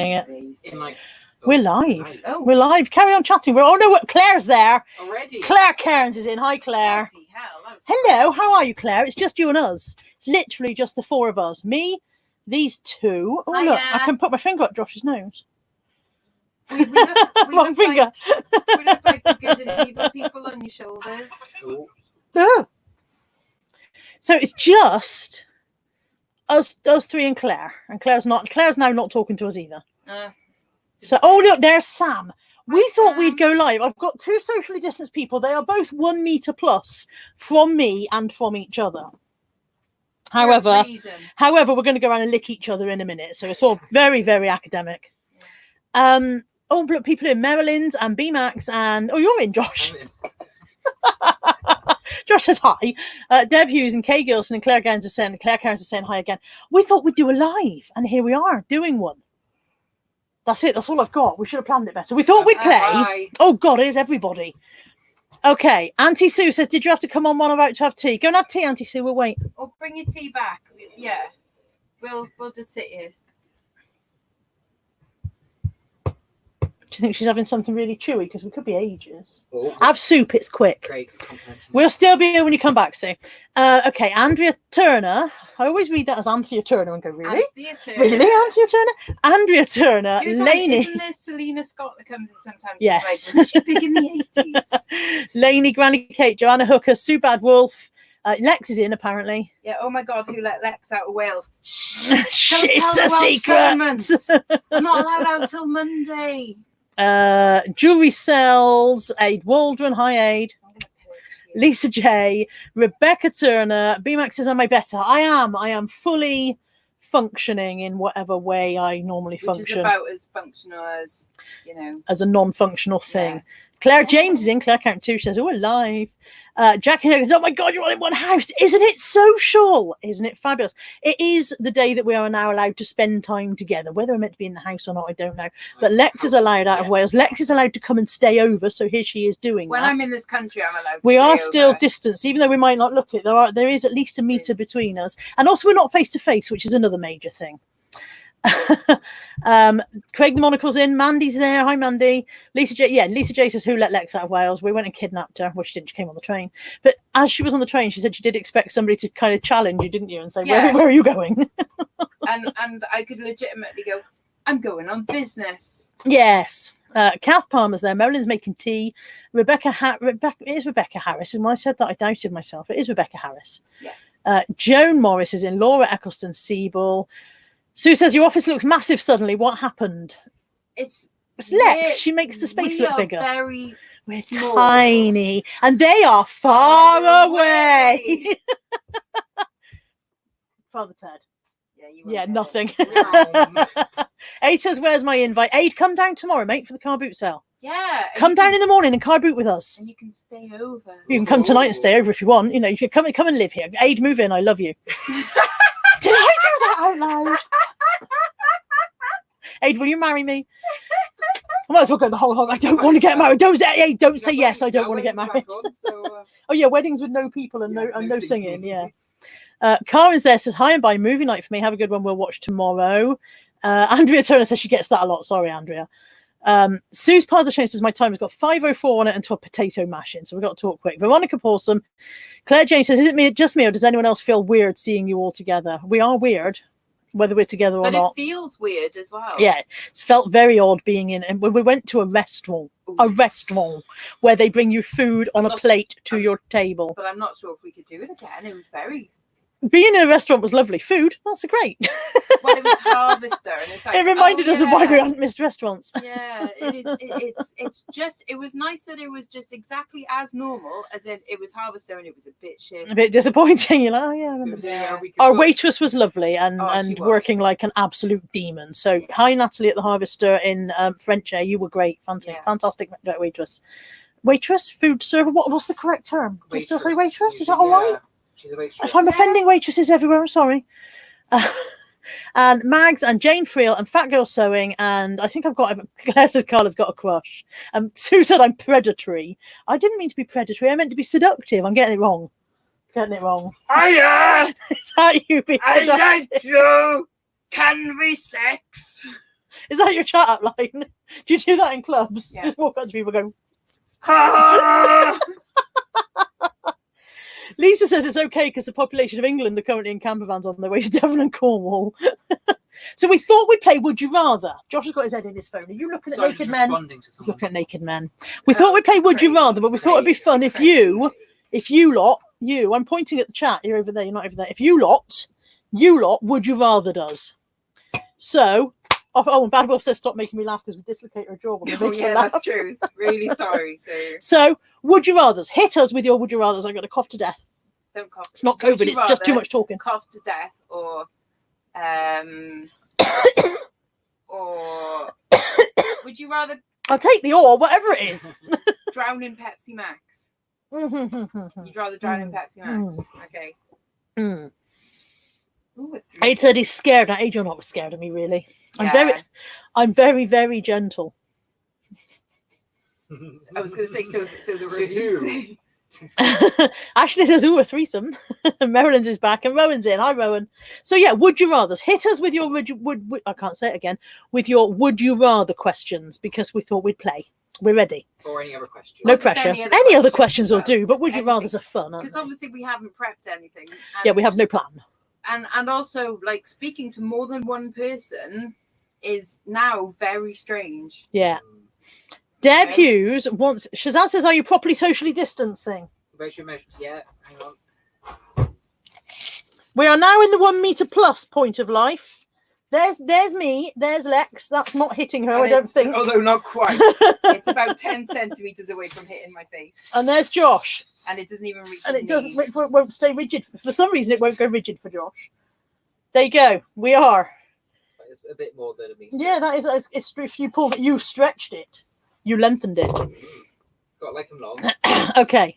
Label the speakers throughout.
Speaker 1: We're live. Oh. We're live. Carry on chatting. Oh no, Claire's there.
Speaker 2: Already?
Speaker 1: Claire Cairns is in. Hi, Claire. Hello, how are you, Claire? It's just you and us. It's literally just the four of us. Me, these two. Oh, look, I can put my finger up Josh's nose.
Speaker 2: We
Speaker 1: One finger.
Speaker 2: We look like the good and evil people on your shoulders.
Speaker 1: Oh. So it's just us three and Claire. And Claire's now not talking to us either. So, oh look, there's Sam. We thought we'd go live. I've got two socially distanced people. They are both 1 meter plus from me and from each other. However, we're going to go around and lick each other in a minute. So it's all very, very academic. Oh, look, people in Maryland and BMAX and you're in, Josh. Josh says hi. Deb Hughes and Kay Gilson and Claire Cairns are saying hi again. We thought we'd do a live, and here we are doing one. That's it. That's all I've got. We should have planned it better. We thought we'd play. Oh, God, here's everybody. Okay. Auntie Sue says, did you have to come on while I'm about to have tea? Go and have tea, Auntie Sue. We'll wait.
Speaker 2: Or bring your tea back. Yeah. We'll just sit here.
Speaker 1: Do you think she's having something really chewy? Because we could be ages. Have soup. It's quick. We'll still be here when you come back, Sue. Okay. Andrea Turner. I always read that as Anthea Turner and go, really?
Speaker 2: Anthea Turner.
Speaker 1: Really, Anthea Turner? Andrea Turner. Lainey.
Speaker 2: Isn't there Selena Scott that comes in sometimes?
Speaker 1: Yes.
Speaker 2: Isn't she big in the 80s?
Speaker 1: Lainey, Granny Kate, Joanna Hooker, Sue Bad Wolf. Lexx is in, apparently.
Speaker 2: Yeah, oh my God, who let Lexx out of Wales? Shh,
Speaker 1: it's a secret.
Speaker 2: I'm not allowed out till Monday.
Speaker 1: Jewelry Sells, Aid Waldron, hi Aid. Lisa J, Rebecca Turner, BMAX says, am I better? I am fully functioning in whatever way I normally function.
Speaker 2: Which is about as functional as,
Speaker 1: as a non-functional thing. Yeah. Claire James is in. Claire Count 2 says, oh, we're live. Jackie says, oh my God, you're all in one house. Isn't it social? Isn't it fabulous? It is the day that we are now allowed to spend time together. Whether I'm meant to be in the house or not, I don't know. But Lexx is allowed out of Wales. Lexx is allowed to come and stay over. So here she is doing
Speaker 2: when I'm in this country, I'm allowed to
Speaker 1: We are
Speaker 2: stay
Speaker 1: still
Speaker 2: over.
Speaker 1: Distanced, even though we might not look it. There is at least a meter between us. And also we're not face to face, which is another major thing. Craig the Monocle's in. Mandy's there. Hi, Mandy. Lisa J says, who let Lexx out of Wales? We went and kidnapped her. Well, she didn't. She came on the train. But as she was on the train, she said she did expect somebody to kind of challenge you, didn't you? And say, where are you going?
Speaker 2: and I could legitimately go, I'm going on business.
Speaker 1: Yes. Kath Palmer's there. Marilyn's making tea. Rebecca Harris. And when I said that, I doubted myself. It is Rebecca Harris.
Speaker 2: Yes.
Speaker 1: Joan Morris is in. Laura Eccleston-Siebel. Sue says, your office looks massive suddenly. What happened?
Speaker 2: It's
Speaker 1: Lexx. She makes the space look bigger.
Speaker 2: We're
Speaker 1: small. Tiny. And they are far away. Father Ted. Yeah, nothing. Aid says, where's my invite? Aid, come down tomorrow, mate, for the car boot sale.
Speaker 2: Yeah.
Speaker 1: Come down in the morning and car boot with us.
Speaker 2: And you can stay over.
Speaker 1: You can come tonight and stay over if you want. You can come and live here. Aid, move in. I love you. Did I do that out loud? Aid, will you marry me? I might as well go the whole hog. I don't want to get married. Don't say yes. I don't want to get married. Oh yeah, weddings with no people and no singing. Yeah. Karen's there, says hi and bye. Movie night for me. Have a good one. We'll watch tomorrow. Andrea Turner says she gets that a lot. Sorry, Andrea. Sue's Pazza Chain says my time has got 5:04 on it until potato mashing, so we've got to talk quick. Veronica Paulson, Claire James says, is it just me or does anyone else feel weird seeing you all together? We are weird, whether we're together or not.
Speaker 2: But it feels weird as well.
Speaker 1: Yeah, it's felt very odd being in. And when we went to a restaurant where they bring you food on a plate to your table.
Speaker 2: But I'm not sure if we could do it again. It was very.
Speaker 1: Being in a restaurant was lovely. Food, that's great.
Speaker 2: Well, it was Harvester, and it's like
Speaker 1: it reminded us of why we hadn't missed restaurants.
Speaker 2: Yeah, it is. It's just. It was nice that it was just exactly as normal as in it was Harvester, and it was a bit shit.
Speaker 1: A bit disappointing. You're like, oh yeah, I remember. Our waitress was lovely and working like an absolute demon. So hi, Natalie at the Harvester in French. You were great, fantastic waitress. Waitress, food server. What's the correct term? Do you still say waitress? Is that all right?
Speaker 2: She's a waitress.
Speaker 1: If I'm offending waitresses everywhere, I'm sorry. And Mags and Jane Friel and Fat Girl Sewing, and I think Claire says Carla's got a crush. Sue said I'm predatory. I didn't mean to be predatory. I meant to be seductive. I'm getting it wrong. Hiya! Is that you being seductive?
Speaker 2: I like you. Can we sex?
Speaker 1: Is that your chat up line? Do you do that in clubs?
Speaker 2: Yeah.
Speaker 1: Just walk up to people and go,
Speaker 2: Ah!
Speaker 1: Lisa says it's okay because the population of England are currently in camper vans on their way to Devon and Cornwall. So we thought we'd play Would You Rather. Josh has got his head in his phone. Are you looking at naked men? He's looking at naked men. We thought we'd play Would You Rather, but we thought it'd be fun if you lot, I'm pointing at the chat. You're over there. You're not over there. If you lot, Would You Rather does. So, and Bad Wolf says stop making me laugh because we dislocate our jaw.
Speaker 2: Oh yeah, that's true. Really sorry.
Speaker 1: So, Would You Rathers. Hit us with your Would You Rathers. I'm going to cough to death.
Speaker 2: Don't cough.
Speaker 1: It's not COVID. It's just too much talking.
Speaker 2: Cough to death, or or would you rather?
Speaker 1: I'll take the or, whatever it is.
Speaker 2: Drown in Pepsi Max. You'd rather drown in Pepsi Max. Okay. Ooh,
Speaker 1: I said he's scared. Now, Adrian not scared of me, really. I'm very, very gentle.
Speaker 2: I was going to say, so the reviews say.
Speaker 1: Ashley says, ooh, a threesome. Marilyn's is back and Rowan's in. Hi, Rowan. So yeah, Would You Rather. Hit us with your I can't say it again. With your Would You Rather questions, because we thought we'd play. We're ready.
Speaker 3: Or any other question.
Speaker 1: No pressure. Any other questions will do, but Would You Rathers are fun, aren't
Speaker 2: because
Speaker 1: they?
Speaker 2: obviously we haven't prepped anything.
Speaker 1: Yeah, we have no plan.
Speaker 2: And also, like, speaking to more than one person is now very strange.
Speaker 1: Yeah. Deb Hughes wants. Shazan says, "Are you properly socially distancing?"
Speaker 3: Racial measures. Yeah. Hang on.
Speaker 1: We are now in the 1 meter plus point of life. There's me. There's Lexx. That's not hitting her, I don't think.
Speaker 2: Although not quite. It's about 10 centimeters away from hitting my face.
Speaker 1: And there's Josh.
Speaker 2: And it doesn't even reach.
Speaker 1: And it doesn't. It won't stay rigid. For some reason, it won't go rigid for Josh. There you go. We are.
Speaker 3: It's a bit more than a meter.
Speaker 1: Yeah, that is. It's if you pulled it, you stretched it. You lengthened it.
Speaker 3: Got like them long.
Speaker 1: Okay.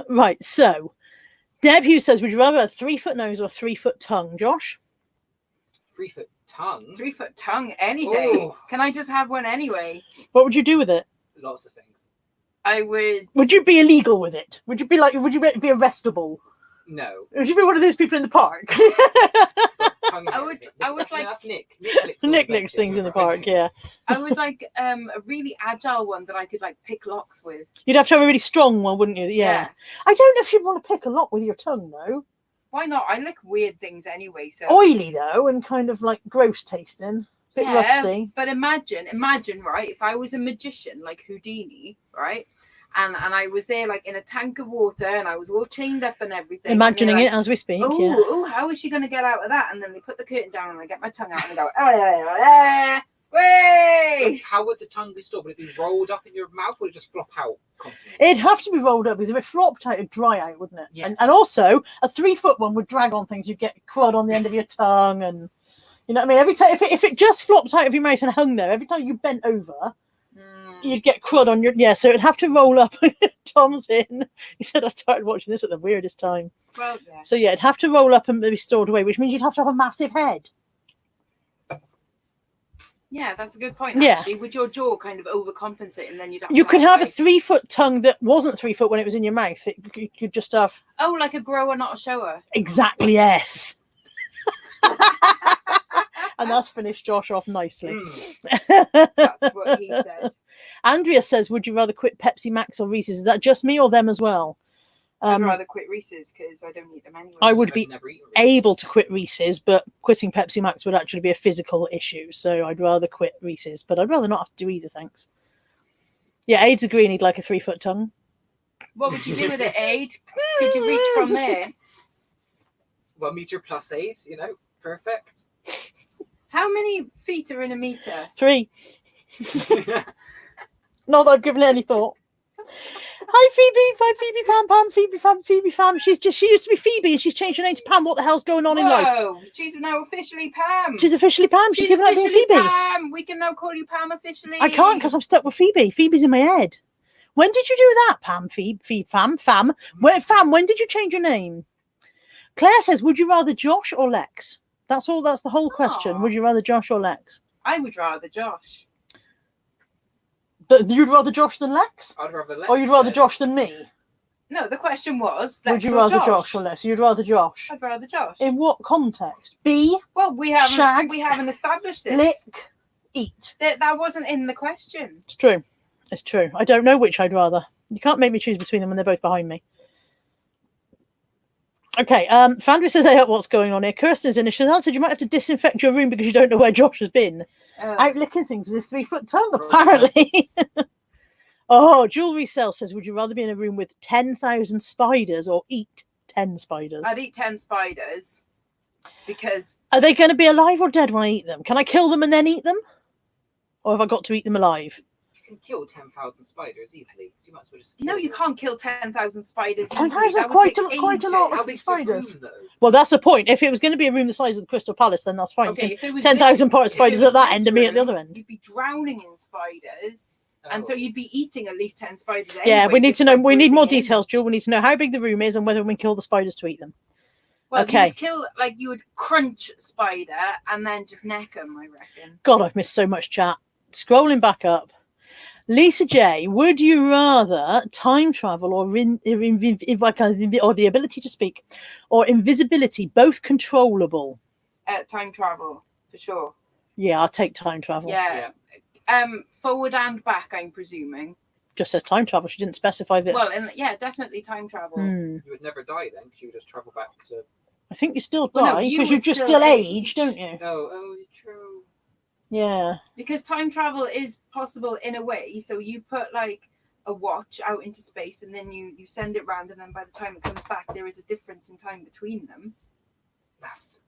Speaker 1: Right. So, Deb Hughes says, "Would you rather a 3 foot nose or a 3 foot tongue, Josh?"
Speaker 3: 3 foot tongue.
Speaker 2: 3 foot tongue any day.
Speaker 3: Ooh.
Speaker 2: Can I just have one anyway?
Speaker 1: What would you do with it?
Speaker 3: Lots of things.
Speaker 2: I would.
Speaker 1: Would you be illegal with it? Would you be like? Would you be arrestable?
Speaker 3: No.
Speaker 1: Would you be one of those people in the park?
Speaker 2: I would like.
Speaker 3: That's Nick.
Speaker 1: Nick licks things in the park. Yeah.
Speaker 2: I would like a really agile one that I could like pick locks with.
Speaker 1: You'd have to have a really strong one, wouldn't you? Yeah. I don't know if you'd want to pick a lock with your tongue though.
Speaker 2: Why not? I lick weird things anyway. So
Speaker 1: oily though, and kind of like gross tasting. Bit rusty.
Speaker 2: But imagine, right? If I was a magician like Houdini, right? And I was there like in a tank of water and I was all chained up and everything.
Speaker 1: Imagining it as we speak.
Speaker 2: Oh, how is she going to get out of that? And then they put the curtain down and I get my tongue out and I go, way!
Speaker 3: How would the tongue be stored? Would it be rolled up in your mouth or would it just flop out constantly?
Speaker 1: It'd have to be rolled up because if it flopped out, it'd dry out, wouldn't it?
Speaker 3: Yeah.
Speaker 1: And also, a 3 foot one would drag on things. You'd get crud on the end of your tongue and, you know what I mean? Every time, if it just flopped out of your mouth and hung there, every time you bent over, you'd get crud on your... Yeah, so it'd have to roll up. Tom's in. He said I started watching this at the weirdest time.
Speaker 2: Well, yeah.
Speaker 1: So, yeah, it'd have to roll up and be stored away, which means you'd have to have a massive head.
Speaker 2: Yeah, that's a good point, actually. Would your jaw kind of overcompensate and then you'd have
Speaker 1: You
Speaker 2: to
Speaker 1: could have a
Speaker 2: like...
Speaker 1: 3 foot tongue that wasn't 3 foot when it was in your mouth. You could just have...
Speaker 2: Oh, like a grower, not a shower.
Speaker 1: Exactly, yes. And that's finished Josh off nicely.
Speaker 2: That's what he said.
Speaker 1: Andrea says, would you rather quit Pepsi Max or Reese's? Is that just me or them as well?
Speaker 2: I'd rather quit Reese's because I don't eat them anyway.
Speaker 1: I would be able to quit Reese's, but quitting Pepsi Max would actually be a physical issue. So I'd rather quit Reese's, but I'd rather not have to do either, thanks. Yeah, Aid's agreeing he'd like a 3 foot tongue.
Speaker 2: What would you do with it, Aid? Could you reach from there?
Speaker 3: 1 meter plus 8, you know, perfect.
Speaker 2: How many feet are in a meter?
Speaker 1: 3. Not that I've given it any thought. Hi Phoebe, bye Phoebe, Pam, Phoebe, Pam. She used to be Phoebe and she's changed her name to Pam. What the hell's going on in life?
Speaker 2: She's now officially Pam.
Speaker 1: She's officially Pam. She's given up being Phoebe.
Speaker 2: Pam. We can now call you Pam officially.
Speaker 1: I can't because I'm stuck with Phoebe. Phoebe's in my head. When did you do that, Pam? Fam. When did you change your name? Claire says, would you rather Josh or Lexx? That's all. That's the whole question. Would you rather Josh or Lexx?
Speaker 2: I would rather Josh.
Speaker 1: You'd rather Josh than Lexx?
Speaker 3: I'd rather Lexx.
Speaker 1: Or you'd rather Josh than me?
Speaker 2: No, the question was, Lexx
Speaker 1: would you rather Josh or Lexx? You'd rather Josh.
Speaker 2: I'd rather Josh.
Speaker 1: In what context? B.
Speaker 2: Well, we haven't established this.
Speaker 1: Lick. eat.
Speaker 2: That wasn't in the question.
Speaker 1: It's true. It's true. I don't know which I'd rather. You can't make me choose between them when they're both behind me. Okay, Fandra says, hey, what's going on here? Kirsten's in, and she's answered, you might have to disinfect your room because you don't know where Josh has been. Out licking things with his 3-foot tongue, apparently. Oh, Jewelry Cell says, would you rather be in a room with 10,000 spiders or eat 10 spiders?
Speaker 2: I'd eat 10 spiders because...
Speaker 1: Are they going to be alive or dead when I eat them? Can I kill them and then eat them? Or have I got to eat them alive?
Speaker 3: You can kill 10,000 spiders easily. So you might as well just
Speaker 2: No, you
Speaker 3: them.
Speaker 2: can't kill 10,000 spiders.
Speaker 1: 10,000 is
Speaker 2: That would
Speaker 1: quite
Speaker 2: take
Speaker 1: a lot
Speaker 2: ages.
Speaker 3: How
Speaker 1: of
Speaker 3: big's the
Speaker 1: spiders.
Speaker 3: room, though?
Speaker 1: Well, that's the point. If it was going to be a room the size of the Crystal Palace, then that's fine.
Speaker 2: Okay, if it was
Speaker 1: 10,000
Speaker 2: this-
Speaker 1: part
Speaker 2: if it
Speaker 1: spiders
Speaker 2: was
Speaker 1: at that
Speaker 2: this
Speaker 1: end and me at the
Speaker 2: room,
Speaker 1: other end.
Speaker 2: You'd be drowning in spiders. And
Speaker 3: Oh.
Speaker 2: so you'd be eating at least 10 spiders anyway.
Speaker 1: Yeah, we need
Speaker 2: just
Speaker 1: to know.
Speaker 2: by
Speaker 1: We need more
Speaker 2: breathing in.
Speaker 1: details, Jill. We need to know how big the room is and whether we can kill the spiders to eat them.
Speaker 2: Well,
Speaker 1: Okay.
Speaker 2: you would kill, like, you would crunch spider and then just neck them, I reckon.
Speaker 1: God, I've missed so much chat. Scrolling back up. Lisa J, would you rather time travel or or the ability to speak or invisibility, both controllable?
Speaker 2: Time travel, for sure.
Speaker 1: Yeah, I'll take time travel.
Speaker 2: Yeah. Forward and back, I'm presuming.
Speaker 1: Just says time travel. She didn't specify that.
Speaker 2: Well, yeah, definitely time travel.
Speaker 3: You would never die then, because you would just travel back to...
Speaker 1: I think you still
Speaker 2: Well, no,
Speaker 1: die
Speaker 2: you
Speaker 1: because you
Speaker 2: would
Speaker 1: just
Speaker 2: still
Speaker 1: still age,
Speaker 2: age.
Speaker 1: don't you?
Speaker 3: Oh, true.
Speaker 1: Yeah.
Speaker 2: Because time travel is possible in a way. So you put like a watch out into space and then you send it round, and then by the time it comes back, there is a difference in time between them.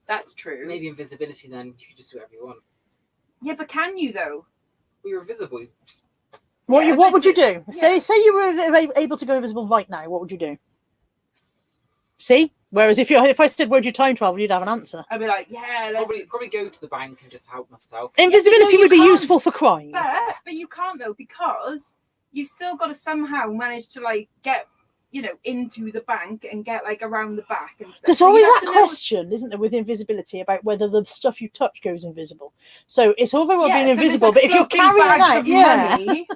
Speaker 2: That's true.
Speaker 3: Maybe invisibility then, you could just do whatever you want.
Speaker 2: Yeah, but can you though?
Speaker 3: Well, you're invisible. You just...
Speaker 1: What
Speaker 2: Yeah,
Speaker 1: what
Speaker 2: but
Speaker 1: would you do?
Speaker 2: yeah.
Speaker 1: Say you were able to go invisible right now. What would you do? See? Whereas if I said where'd you time travel, you'd have an answer.
Speaker 2: I'd be like, yeah, let's.
Speaker 3: Probably go to the bank and just help myself.
Speaker 1: Invisibility
Speaker 2: you
Speaker 1: would be
Speaker 2: can't.
Speaker 1: useful for crime.
Speaker 2: But you can't though, because you've still got to somehow manage to like get, into the bank and get like around the back and stuff.
Speaker 1: There's
Speaker 2: So you
Speaker 1: always
Speaker 2: have
Speaker 1: that
Speaker 2: to know-
Speaker 1: question, isn't there, with invisibility about whether the stuff you touch goes invisible. So it's all very well being
Speaker 2: so there's,
Speaker 1: invisible,
Speaker 2: like,
Speaker 1: but if you're
Speaker 2: floating
Speaker 1: carrying
Speaker 2: bags
Speaker 1: out,
Speaker 2: of
Speaker 1: yeah,
Speaker 2: money.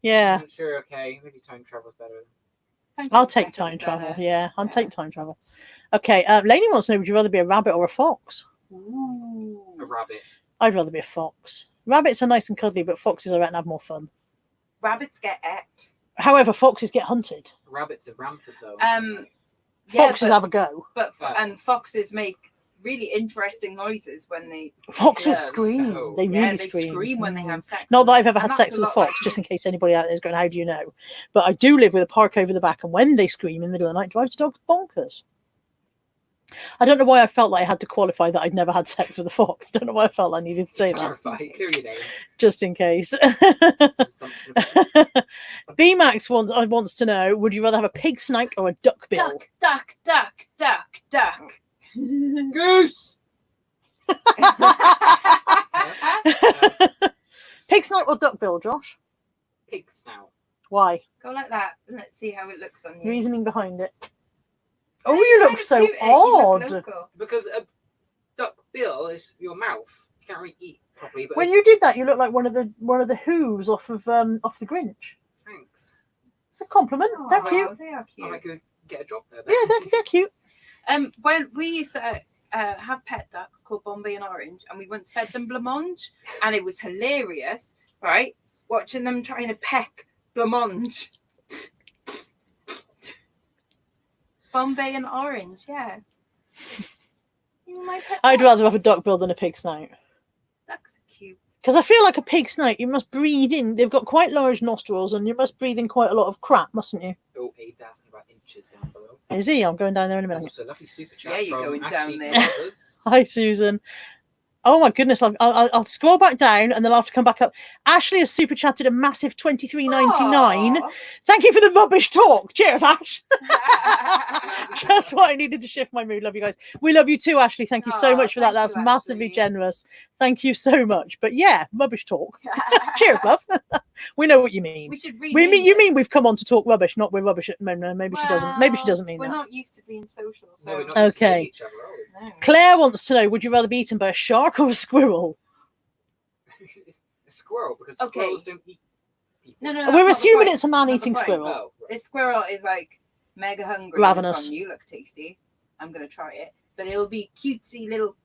Speaker 1: yeah,
Speaker 3: I'm sure, okay, maybe time travel's better.
Speaker 1: I'll take time travel. Yeah, I'll take time travel. Okay, Lainey wants to know: would you rather be a rabbit or a fox?
Speaker 2: Ooh.
Speaker 3: A rabbit.
Speaker 1: I'd rather be a fox. Rabbits are nice and cuddly, but foxes I reckon have more fun.
Speaker 2: Rabbits get ate.
Speaker 1: However, foxes get hunted.
Speaker 3: Rabbits are rampant though.
Speaker 1: Foxes have a go.
Speaker 2: And foxes make really interesting noises when they.
Speaker 1: Foxes
Speaker 2: Yeah.
Speaker 1: scream.
Speaker 3: Oh.
Speaker 1: They
Speaker 2: Yeah,
Speaker 1: really
Speaker 2: they
Speaker 1: scream.
Speaker 2: scream when they have sex.
Speaker 1: Not that I've ever
Speaker 2: And
Speaker 1: had
Speaker 2: that's
Speaker 1: sex
Speaker 2: a
Speaker 1: with a
Speaker 2: lot
Speaker 1: fox,
Speaker 2: like-
Speaker 1: just in case anybody out there is going, how do you know? But I do live with a park over the back, and when they scream in the middle of the night, it drives dogs bonkers. I don't know why I felt like I had to qualify that I'd never had sex with a fox. Don't know why I felt I needed to say that,
Speaker 3: Clarify, clear your name.
Speaker 1: just in case.
Speaker 3: It's assumption of-
Speaker 1: B-Max wants to know, would you rather have a pig snout or a duck bill?
Speaker 2: Duck, duck, duck, duck, duck.
Speaker 3: Goose.
Speaker 1: Pig snout or duck bill, Josh?
Speaker 3: Pig snout.
Speaker 1: Why?
Speaker 2: Go like that, and let's see how it looks on you.
Speaker 1: Reasoning behind it. Oh,
Speaker 2: Yeah,
Speaker 1: you look
Speaker 2: kinda
Speaker 1: so
Speaker 2: suit it, you look
Speaker 1: odd.
Speaker 2: local.
Speaker 3: Because a duck bill is your mouth. You can't really eat properly. But
Speaker 1: When you did that, you look like one of the hooves off of off the Grinch.
Speaker 3: thanks.
Speaker 1: It's a compliment.
Speaker 2: Oh,
Speaker 1: They're cute.
Speaker 2: They are
Speaker 3: I
Speaker 2: cute.
Speaker 3: might go get a job there.
Speaker 1: Yeah, they're cute.
Speaker 2: When we used to have pet ducks called Bombay and Orange, and we once fed them blancmange, and it was hilarious, right? Watching them trying to peck blancmange. Bombay and Orange, yeah. My pet
Speaker 1: I'd
Speaker 2: ducks.
Speaker 1: rather have a duck bill than a pig snout.
Speaker 2: Ducks are cute.
Speaker 1: Because I feel like a pig snout, you must breathe in. They've got quite large nostrils, and you must breathe in quite a lot of crap, mustn't you?
Speaker 3: Oh, Abe's asking about inches down below.
Speaker 1: Is he? I'm going down there in a
Speaker 3: There's
Speaker 1: minute.
Speaker 3: also a lovely super chat
Speaker 2: Yeah, you're
Speaker 3: from
Speaker 2: going down
Speaker 3: Ashley
Speaker 2: there.
Speaker 3: Brothers.
Speaker 1: Hi, Susan. Oh my goodness! I'll scroll back down, and then I'll have to come back up. Ashley has super chatted a massive $23.99.
Speaker 2: Aw.
Speaker 1: Thank you for the rubbish talk. Cheers, Ash. Just what I needed to shift my mood. Love you guys. We love you too, Ashley. Thank you so
Speaker 2: Aw,
Speaker 1: much for that.
Speaker 2: thank
Speaker 1: That's
Speaker 2: you,
Speaker 1: massively
Speaker 2: Ashley.
Speaker 1: generous. Thank you so much. But yeah, rubbish talk. Cheers, love. We know what you mean.
Speaker 2: We should read.
Speaker 1: You mean we've come on to talk rubbish, not we're rubbish at the moment. Maybe she doesn't. Maybe she doesn't mean
Speaker 2: We're
Speaker 1: that.
Speaker 2: not used to being social. So.
Speaker 3: No, we're not used to seeing
Speaker 1: Okay.
Speaker 3: each other, are we?
Speaker 2: No.
Speaker 1: Claire wants to know: would you rather be eaten by a shark or a squirrel?
Speaker 3: A squirrel, because
Speaker 2: Okay.
Speaker 3: squirrels don't eat people.
Speaker 2: No,
Speaker 1: We're
Speaker 2: that's not the
Speaker 1: assuming
Speaker 2: point.
Speaker 1: it's a
Speaker 2: Not the
Speaker 1: man-eating
Speaker 2: point.
Speaker 1: squirrel.
Speaker 3: Oh, right.
Speaker 2: This squirrel is like mega hungry.
Speaker 1: Ravenous.
Speaker 2: It's gone, you look tasty. I'm gonna try it, but it'll be cutesy little.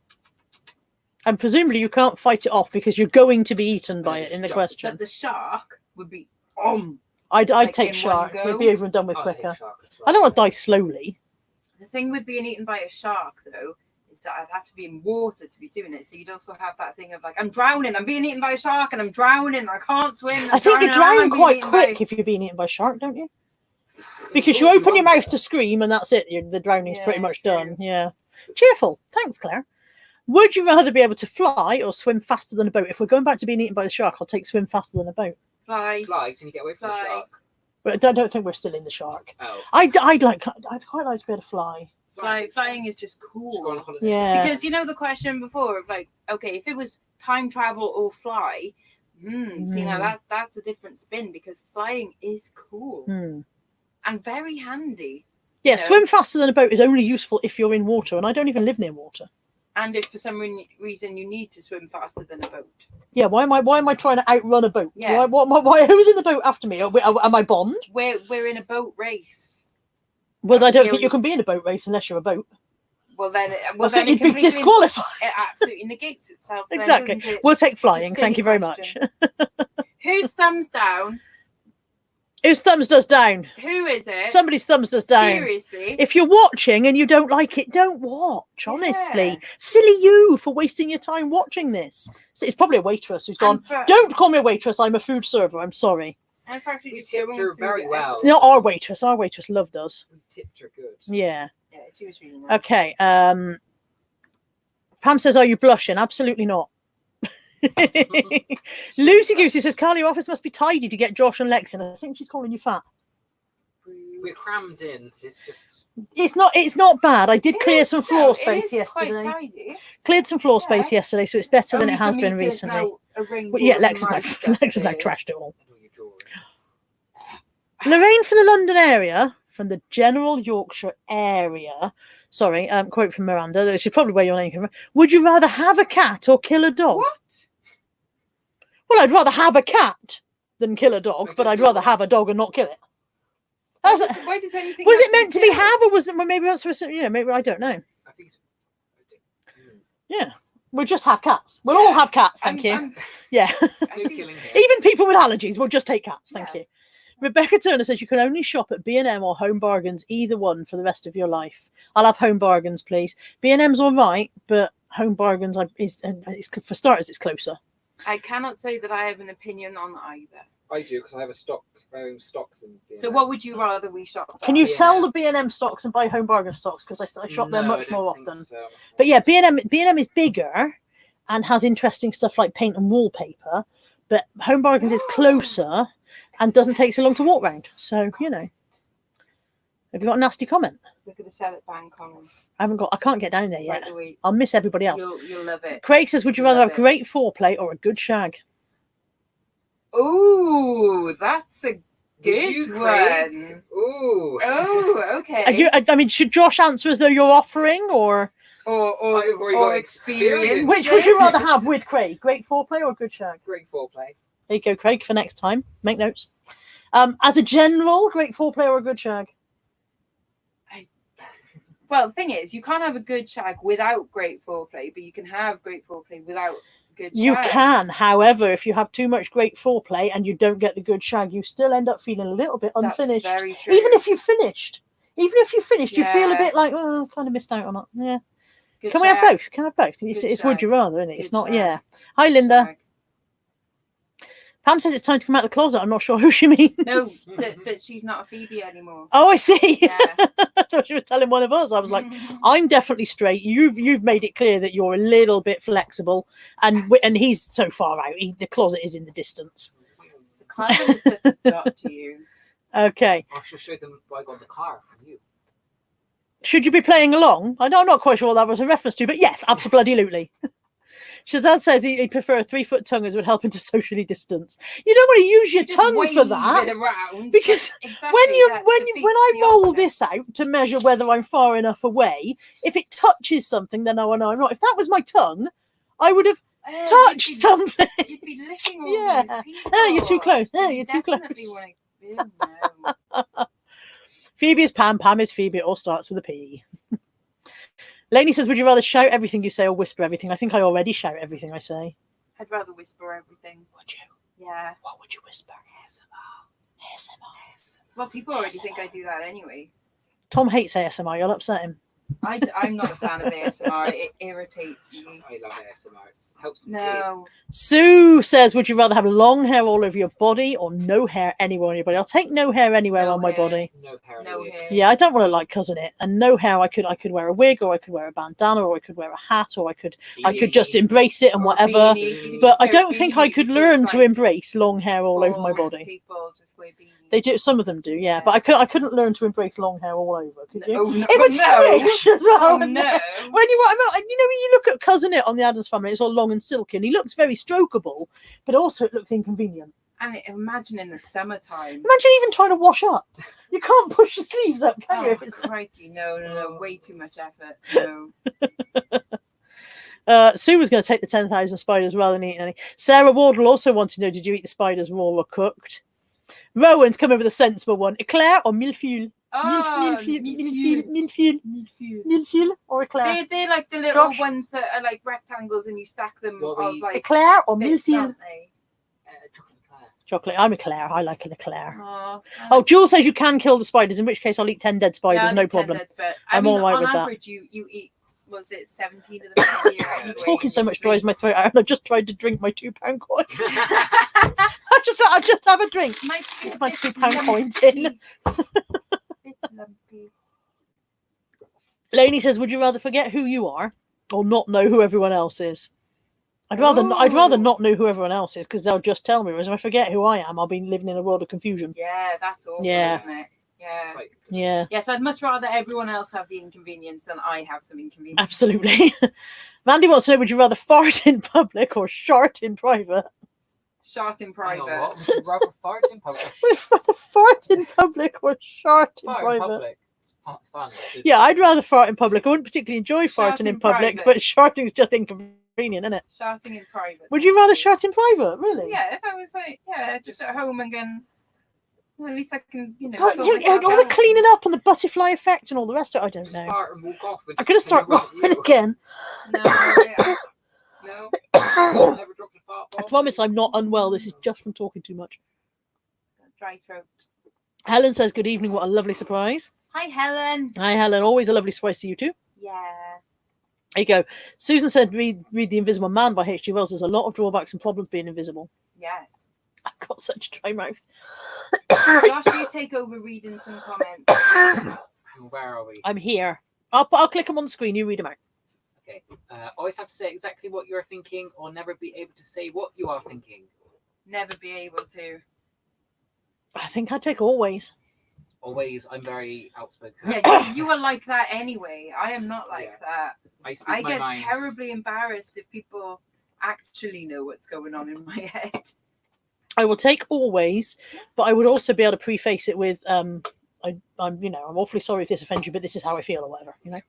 Speaker 1: And presumably you can't fight it off because you're going to be eaten by it in the question.
Speaker 2: But the shark would be
Speaker 1: I'd
Speaker 2: like
Speaker 1: take
Speaker 2: in
Speaker 1: shark.
Speaker 2: one
Speaker 1: We'd
Speaker 2: go?
Speaker 1: be over and done with
Speaker 3: I'll take
Speaker 1: quicker.
Speaker 3: shark as well.
Speaker 1: I don't want to die slowly.
Speaker 2: The thing with being eaten by a shark, though, is that I'd have to be in water to be doing it. So you'd also have that thing of like, I'm drowning, I'm being eaten by a shark, and I'm drowning, I can't swim.
Speaker 1: I think you drown quite quick
Speaker 2: By...
Speaker 1: if you're being eaten by a shark, don't you? Because you open your mouth to scream and that's it. The drowning's pretty much done. Yeah. Cheerful. Thanks, Claire. Would you rather be able to fly or swim faster than a boat? If we're going back to being eaten by the shark, I'll take swim faster than a boat.
Speaker 2: Fly.
Speaker 3: Fly, and you get away from the shark.
Speaker 1: But I don't think we're still in the shark.
Speaker 3: Oh.
Speaker 1: I'd quite like to be able to fly.
Speaker 2: Flying is just cool.
Speaker 3: Just go on a holiday.
Speaker 1: Yeah.
Speaker 2: Because you know the question before of like, okay, if it was time travel or fly, see now that's a different spin because flying is cool and very handy.
Speaker 1: Yeah,
Speaker 2: you know?
Speaker 1: swim faster than a boat is only useful if you're in water, and I don't even live near water.
Speaker 2: And if for some reason you need to swim faster than a boat.
Speaker 1: Yeah, why am I trying to outrun a boat?
Speaker 2: Yeah.
Speaker 1: Why who's in the boat after me? Am I Bond?
Speaker 2: We're in a boat race.
Speaker 1: Well, I don't think you can be in a boat race unless you're a boat.
Speaker 2: Well then,
Speaker 1: I think you'd be disqualified.
Speaker 2: It absolutely negates itself. Then,
Speaker 1: Exactly.
Speaker 2: doesn't it?
Speaker 1: We'll take flying.
Speaker 2: It's a
Speaker 1: Thank you
Speaker 2: silly
Speaker 1: very
Speaker 2: question.
Speaker 1: much.
Speaker 2: Whose thumbs down?
Speaker 1: Whose thumbs does down?
Speaker 2: Who is it?
Speaker 1: Somebody's thumbs does down.
Speaker 2: Seriously.
Speaker 1: If you're watching and you don't like it, don't watch. Honestly,
Speaker 2: Yeah.
Speaker 1: silly you for wasting your time watching this. So it's probably a waitress who's gone. Don't call me a waitress. I'm a food server. I'm sorry.
Speaker 2: In fact,
Speaker 3: We tipped her very well.
Speaker 1: Not our waitress. Our waitress loved us.
Speaker 3: We tipped her good.
Speaker 1: Yeah.
Speaker 2: Yeah, she was really nice.
Speaker 1: Okay. Pam says, "Are you blushing?" Absolutely not. Lucy Goosey says, "Carly, your office must be tidy to get Josh and Lex in." I think she's calling you fat.
Speaker 3: We're crammed in. It's just.
Speaker 1: It's not bad. I did clear some floor
Speaker 2: It
Speaker 1: space
Speaker 2: is quite
Speaker 1: yesterday.
Speaker 2: tidy.
Speaker 1: Cleared some floor space yesterday, so it's better than
Speaker 2: Only
Speaker 1: it has
Speaker 2: for me
Speaker 1: been
Speaker 2: to
Speaker 1: recently.
Speaker 2: now arrange
Speaker 1: Well, yeah,
Speaker 2: all of
Speaker 1: Lex
Speaker 2: my
Speaker 1: has
Speaker 2: stuff
Speaker 1: now
Speaker 2: here.
Speaker 1: trashed it all.
Speaker 3: I know you're drawing.
Speaker 1: Lorraine from the London area, from the general Yorkshire area. Sorry, quote from Miranda. This is probably where your name came from. Would you rather have a cat or kill a dog?
Speaker 2: What?
Speaker 1: Well, I'd rather have a cat than kill a dog, but I'd rather have a dog and not kill it.
Speaker 2: Why does anything
Speaker 1: Was
Speaker 2: have
Speaker 1: it meant to be have, or was it? Well, maybe that's supposed to. Maybe I don't know.
Speaker 3: I think.
Speaker 1: Yeah, we'll just have cats. We'll all have cats. Thank you. Yeah.
Speaker 3: No killing here.
Speaker 1: Even people with allergies will just take cats. Thank
Speaker 2: Yeah.
Speaker 1: you. Rebecca Turner says you can only shop at B&M or Home Bargains, either one, for the rest of your life. I'll have Home Bargains, please. B&M's all right, but Home Bargains is for starters, it's closer.
Speaker 2: I cannot say that I have an opinion on either.
Speaker 3: I do because I have my own stocks.
Speaker 2: So what would you rather we shop?
Speaker 1: Can you
Speaker 3: B&M.
Speaker 1: sell the B&M stocks and buy Home Bargains stocks? Because I shop there
Speaker 3: No,
Speaker 1: much
Speaker 3: I don't
Speaker 1: more
Speaker 3: think
Speaker 1: often.
Speaker 3: so.
Speaker 1: But yeah, B&M is bigger and has interesting stuff like paint and wallpaper. But Home Bargains is closer and doesn't take so long to walk round. So, you know. Have you got a nasty comment?
Speaker 2: Look at the sell it bang comment.
Speaker 1: I can't get down there yet.
Speaker 2: Right away.
Speaker 1: I'll miss everybody else.
Speaker 2: You'll love it.
Speaker 1: Craig says, would you rather
Speaker 2: Love
Speaker 1: have
Speaker 2: it.
Speaker 1: great foreplay or a good shag?
Speaker 2: Ooh, that's a good
Speaker 3: You, Craig?
Speaker 2: one.
Speaker 3: Ooh.
Speaker 2: Oh, okay.
Speaker 1: I mean, should Josh answer as though you're offering or
Speaker 3: I've already
Speaker 2: or
Speaker 3: got
Speaker 2: experience.
Speaker 1: which would you rather have with Craig? Great foreplay or a good shag?
Speaker 3: Great foreplay.
Speaker 1: There you go, Craig, for next time. Make notes. As a general, great foreplay or a good shag?
Speaker 2: Well, the thing is, you can't have a good shag without great foreplay, but you can have great foreplay without good
Speaker 1: You
Speaker 2: shag.
Speaker 1: can, however, if you have too much great foreplay and you don't get the good shag, you still end up feeling a little bit
Speaker 2: That's
Speaker 1: unfinished.
Speaker 2: very true.
Speaker 1: Even if you finished, you feel a
Speaker 2: Yeah.
Speaker 1: bit like, oh, I kind of missed out on it. Yeah.
Speaker 2: Good
Speaker 1: Can we have
Speaker 2: shag,
Speaker 1: both? Can I have both? It's
Speaker 2: Good
Speaker 1: would
Speaker 2: shag.
Speaker 1: you rather, isn't it? It's
Speaker 2: Good
Speaker 1: not,
Speaker 2: shag.
Speaker 1: yeah. Hi, Linda.
Speaker 2: shag.
Speaker 1: Pam says it's time to come out of the closet. I'm not sure who she means.
Speaker 2: No, that she's not a Phoebe anymore.
Speaker 1: Oh, I see.
Speaker 2: Yeah.
Speaker 1: I thought she was telling one of us. I was like, I'm definitely straight. You've made it clear that you're a little bit flexible, and he's so far out. The closet is in the distance.
Speaker 2: The closet is just a dot to you.
Speaker 1: Okay.
Speaker 3: I shall show them why I got the car from you.
Speaker 1: Should you be playing along? I'm not quite sure what that was a reference to, but yes, absolutely. Shazad says he'd prefer a 3-foot tongue as would help him to socially distance. You don't want to use your
Speaker 2: Just
Speaker 1: tongue
Speaker 2: wave
Speaker 1: for that.
Speaker 2: it around.
Speaker 1: Because
Speaker 2: Exactly,
Speaker 1: when
Speaker 2: that
Speaker 1: I
Speaker 2: defeats the
Speaker 1: roll
Speaker 2: object.
Speaker 1: this out to measure whether I'm far enough away, if it touches something, then I know I'm not. If that was my tongue, I would have touched
Speaker 2: you'd be,
Speaker 1: something.
Speaker 2: You'd be licking all
Speaker 1: Yeah.
Speaker 2: these people.
Speaker 1: Oh, you're too close. Oh,
Speaker 2: You
Speaker 1: you're too
Speaker 2: definitely
Speaker 1: close.
Speaker 2: wanna-
Speaker 1: Phoebe is Pam. Pam is Phoebe. It all starts with a P. Lainey says, would you rather shout everything you say or whisper everything? I think I already shout everything I say.
Speaker 2: I'd rather whisper everything.
Speaker 1: Would you?
Speaker 2: Yeah.
Speaker 1: What would you whisper? ASMR.
Speaker 2: Well, people already think I do that anyway.
Speaker 1: Tom hates ASMR. You'll upset him.
Speaker 2: I'm not a fan of ASMR. It irritates me.
Speaker 3: I love ASMR. It helps me sleep.
Speaker 2: No.
Speaker 1: Sue says, would you rather have long hair all over your body or no hair anywhere on your body? I'll take no hair anywhere
Speaker 2: No
Speaker 1: on my
Speaker 2: hair.
Speaker 1: body.
Speaker 3: No hair.
Speaker 2: No hair.
Speaker 1: Yeah, I don't want to like cousin it. And no hair, I could wear a wig, or I could wear a bandana, or I could wear a hat, or I could just embrace it and
Speaker 2: Or a
Speaker 1: whatever.
Speaker 2: beanie. You could
Speaker 1: But
Speaker 2: just
Speaker 1: I
Speaker 2: wear a
Speaker 1: don't think I
Speaker 2: beanie
Speaker 1: could
Speaker 2: because,
Speaker 1: learn to
Speaker 2: like,
Speaker 1: embrace long hair all over my
Speaker 2: bald
Speaker 1: body.
Speaker 2: People just wear beanies.
Speaker 1: They do. Some of them do, yeah. But I couldn't learn to embrace long hair all over. Could you?
Speaker 2: Oh, no.
Speaker 1: It would switch as well.
Speaker 2: Oh,
Speaker 1: wouldn't
Speaker 2: no.
Speaker 1: it? When you look at cousin it on the Addams Family, it's all long and silky, and he looks very strokeable, but also it looks inconvenient.
Speaker 2: And imagine in the summertime.
Speaker 1: Imagine even trying to wash up. You can't push your sleeves up, can you?
Speaker 2: Oh,
Speaker 1: If it's...
Speaker 2: crikey. No. Way too much effort. No.
Speaker 1: Sue was going to take the 10,000 spiders rather than eating any. Sarah Wardle also wanted to know, did you eat the spiders raw or cooked? Rowan's come up with a sensible one. Eclair or millefeuille?
Speaker 2: Oh,
Speaker 1: Millefeuille or eclair?
Speaker 2: They're like the little
Speaker 1: Josh?
Speaker 2: ones that are like rectangles and you stack them
Speaker 3: Well,
Speaker 2: of like
Speaker 1: Eclair or
Speaker 2: bits,
Speaker 1: millefeuille?
Speaker 2: aren't they?
Speaker 3: Chocolate eclair.
Speaker 1: Chocolate. I'm eclair. I like an eclair.
Speaker 2: Oh,
Speaker 1: Oh, Jules says you can kill the spiders, in which case I'll eat 10 dead spiders,
Speaker 2: yeah,
Speaker 1: no problem.
Speaker 2: but
Speaker 1: I'm all right
Speaker 2: on
Speaker 1: with that.
Speaker 2: average, you eat, was it 17 of them a year anyway?
Speaker 1: Talking so
Speaker 2: You
Speaker 1: much
Speaker 2: sleep.
Speaker 1: dries my throat out, and I've just tried to drink my £2 coin. I just have a drink. It's my £2 coins in. Lainey says, would you rather forget who you are or not know who everyone else is? I'd rather not know who everyone else is, because they'll just tell me. Whereas if I forget who I am, I'll be living in a world of confusion.
Speaker 2: Yeah, that's awful,
Speaker 1: Yeah.
Speaker 2: isn't it? Yeah.
Speaker 3: It's like,
Speaker 1: Yeah,
Speaker 2: Yes, I'd much rather everyone else have the inconvenience than I have some inconvenience.
Speaker 1: absolutely. Mandy wants to know, would you rather fart in public or shart in private?
Speaker 2: Shart in
Speaker 3: hang
Speaker 2: private.
Speaker 3: on, what? Would you rather fart in public?
Speaker 1: Would you rather fart in public or shart in
Speaker 3: Fart in
Speaker 1: private?
Speaker 3: public. It's fun. It's-
Speaker 1: Yeah, I'd rather fart in public. I wouldn't particularly enjoy
Speaker 2: Shart
Speaker 1: farting
Speaker 2: in
Speaker 1: in public,
Speaker 2: private.
Speaker 1: but sharting's just inconvenient, isn't it?
Speaker 2: Sharting in private.
Speaker 1: Would you rather shart in private? Really?
Speaker 2: Yeah, if I was like, just at home and going, well, at least I can,
Speaker 1: God,
Speaker 2: sort
Speaker 1: all
Speaker 2: myself
Speaker 1: the
Speaker 2: out.
Speaker 1: cleaning up and the butterfly effect and all the rest of it, I don't
Speaker 3: Just
Speaker 1: know.
Speaker 3: fart and walk off.
Speaker 1: I'm going to start rolling again.
Speaker 2: No.
Speaker 3: Never dropped a fart
Speaker 1: I
Speaker 3: bomb.
Speaker 1: promise I'm not unwell. This is just from talking too much.
Speaker 2: Dry throat.
Speaker 1: Helen says, good evening. What a lovely surprise.
Speaker 2: Hi, Helen.
Speaker 1: Hi, Helen. Always a lovely surprise to you too.
Speaker 2: Yeah.
Speaker 1: There you go. Susan said, read The Invisible Man by H.G. Wells. There's a lot of drawbacks and problems being invisible.
Speaker 2: Yes.
Speaker 1: I've got such a dry mouth.
Speaker 2: Josh, you take over reading some comments.
Speaker 3: Where are we?
Speaker 1: I'm here. I'll click them on the screen. You read them out.
Speaker 3: Okay. Always have to say exactly what you're thinking, or never be able to say what you are thinking.
Speaker 2: Never be able to.
Speaker 1: I think I'd take always.
Speaker 3: Always, I'm very outspoken.
Speaker 2: Yeah, you are like that anyway. I am not like that.
Speaker 3: I speak
Speaker 2: I
Speaker 3: my
Speaker 2: get
Speaker 3: mind.
Speaker 2: terribly embarrassed if people actually know what's going on in my head.
Speaker 1: I will take always, but I would also be able to preface it with, I'm awfully sorry if this offends you, but this is how I feel or whatever,
Speaker 2: Yeah,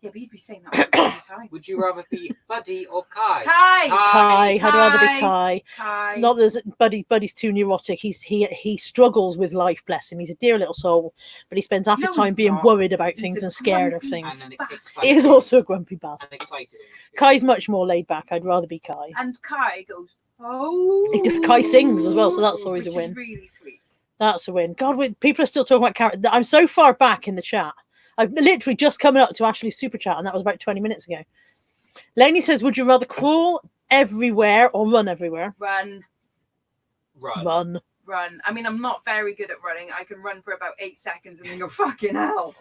Speaker 2: but you'd be saying that all the time.
Speaker 3: Would you rather be Buddy or Kai?
Speaker 2: Kai!
Speaker 1: Kai. I'd rather be Kai.
Speaker 2: Kai.
Speaker 1: It's not that Buddy's too neurotic. He struggles with life, bless him. He's a dear little soul, but he spends half his
Speaker 2: No,
Speaker 1: time
Speaker 2: he's
Speaker 1: being
Speaker 2: not.
Speaker 1: worried about
Speaker 2: He's
Speaker 1: things
Speaker 2: a
Speaker 1: and scared of
Speaker 2: grumpy
Speaker 1: things.
Speaker 3: And
Speaker 2: bastard.
Speaker 1: He is also a grumpy bastard.
Speaker 3: And excited.
Speaker 1: Kai's much more laid back. I'd rather be Kai.
Speaker 2: And Kai goes, oh.
Speaker 1: Kai sings as well, so that's always
Speaker 2: which
Speaker 1: a win.
Speaker 2: Is really sweet.
Speaker 1: That's a win. God, people are still talking about characters. I'm so far back in the chat. I've literally just coming up to Ashley's super chat, and that was about 20 minutes ago. Lainey says, would you rather crawl everywhere or run everywhere?
Speaker 2: Run.
Speaker 3: Run.
Speaker 2: Run. I mean, I'm not very good at running. I can run for about 8 seconds and then go, fucking hell.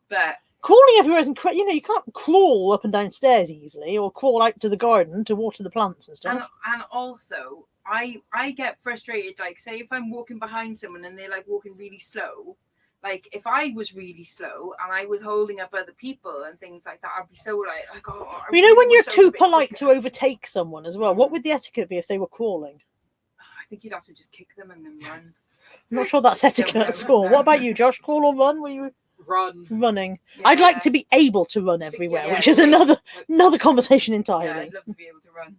Speaker 2: But
Speaker 1: Crawling everywhere isn't, you can't crawl up and down stairs easily, or crawl out to the garden to water the plants and stuff.
Speaker 2: and also I get frustrated, like say if I'm walking behind someone and they're like walking really slow, like if I was really slow and I was holding up other people and things like that, I'd be so like oh, I
Speaker 1: You know,
Speaker 2: really
Speaker 1: when you're
Speaker 2: wish I was a
Speaker 1: too
Speaker 2: bit
Speaker 1: polite to
Speaker 2: quicker.
Speaker 1: overtake someone as well, what would the etiquette be if they were crawling?
Speaker 2: I think you'd have to just kick them and then run.
Speaker 1: I'm not sure that's etiquette at all. What about you, Josh? Crawl or run? Were you
Speaker 3: Run.
Speaker 1: running? I'd like to be able to run everywhere, which is another conversation
Speaker 2: Yeah,
Speaker 1: entirely.
Speaker 2: I'd love to be able to run.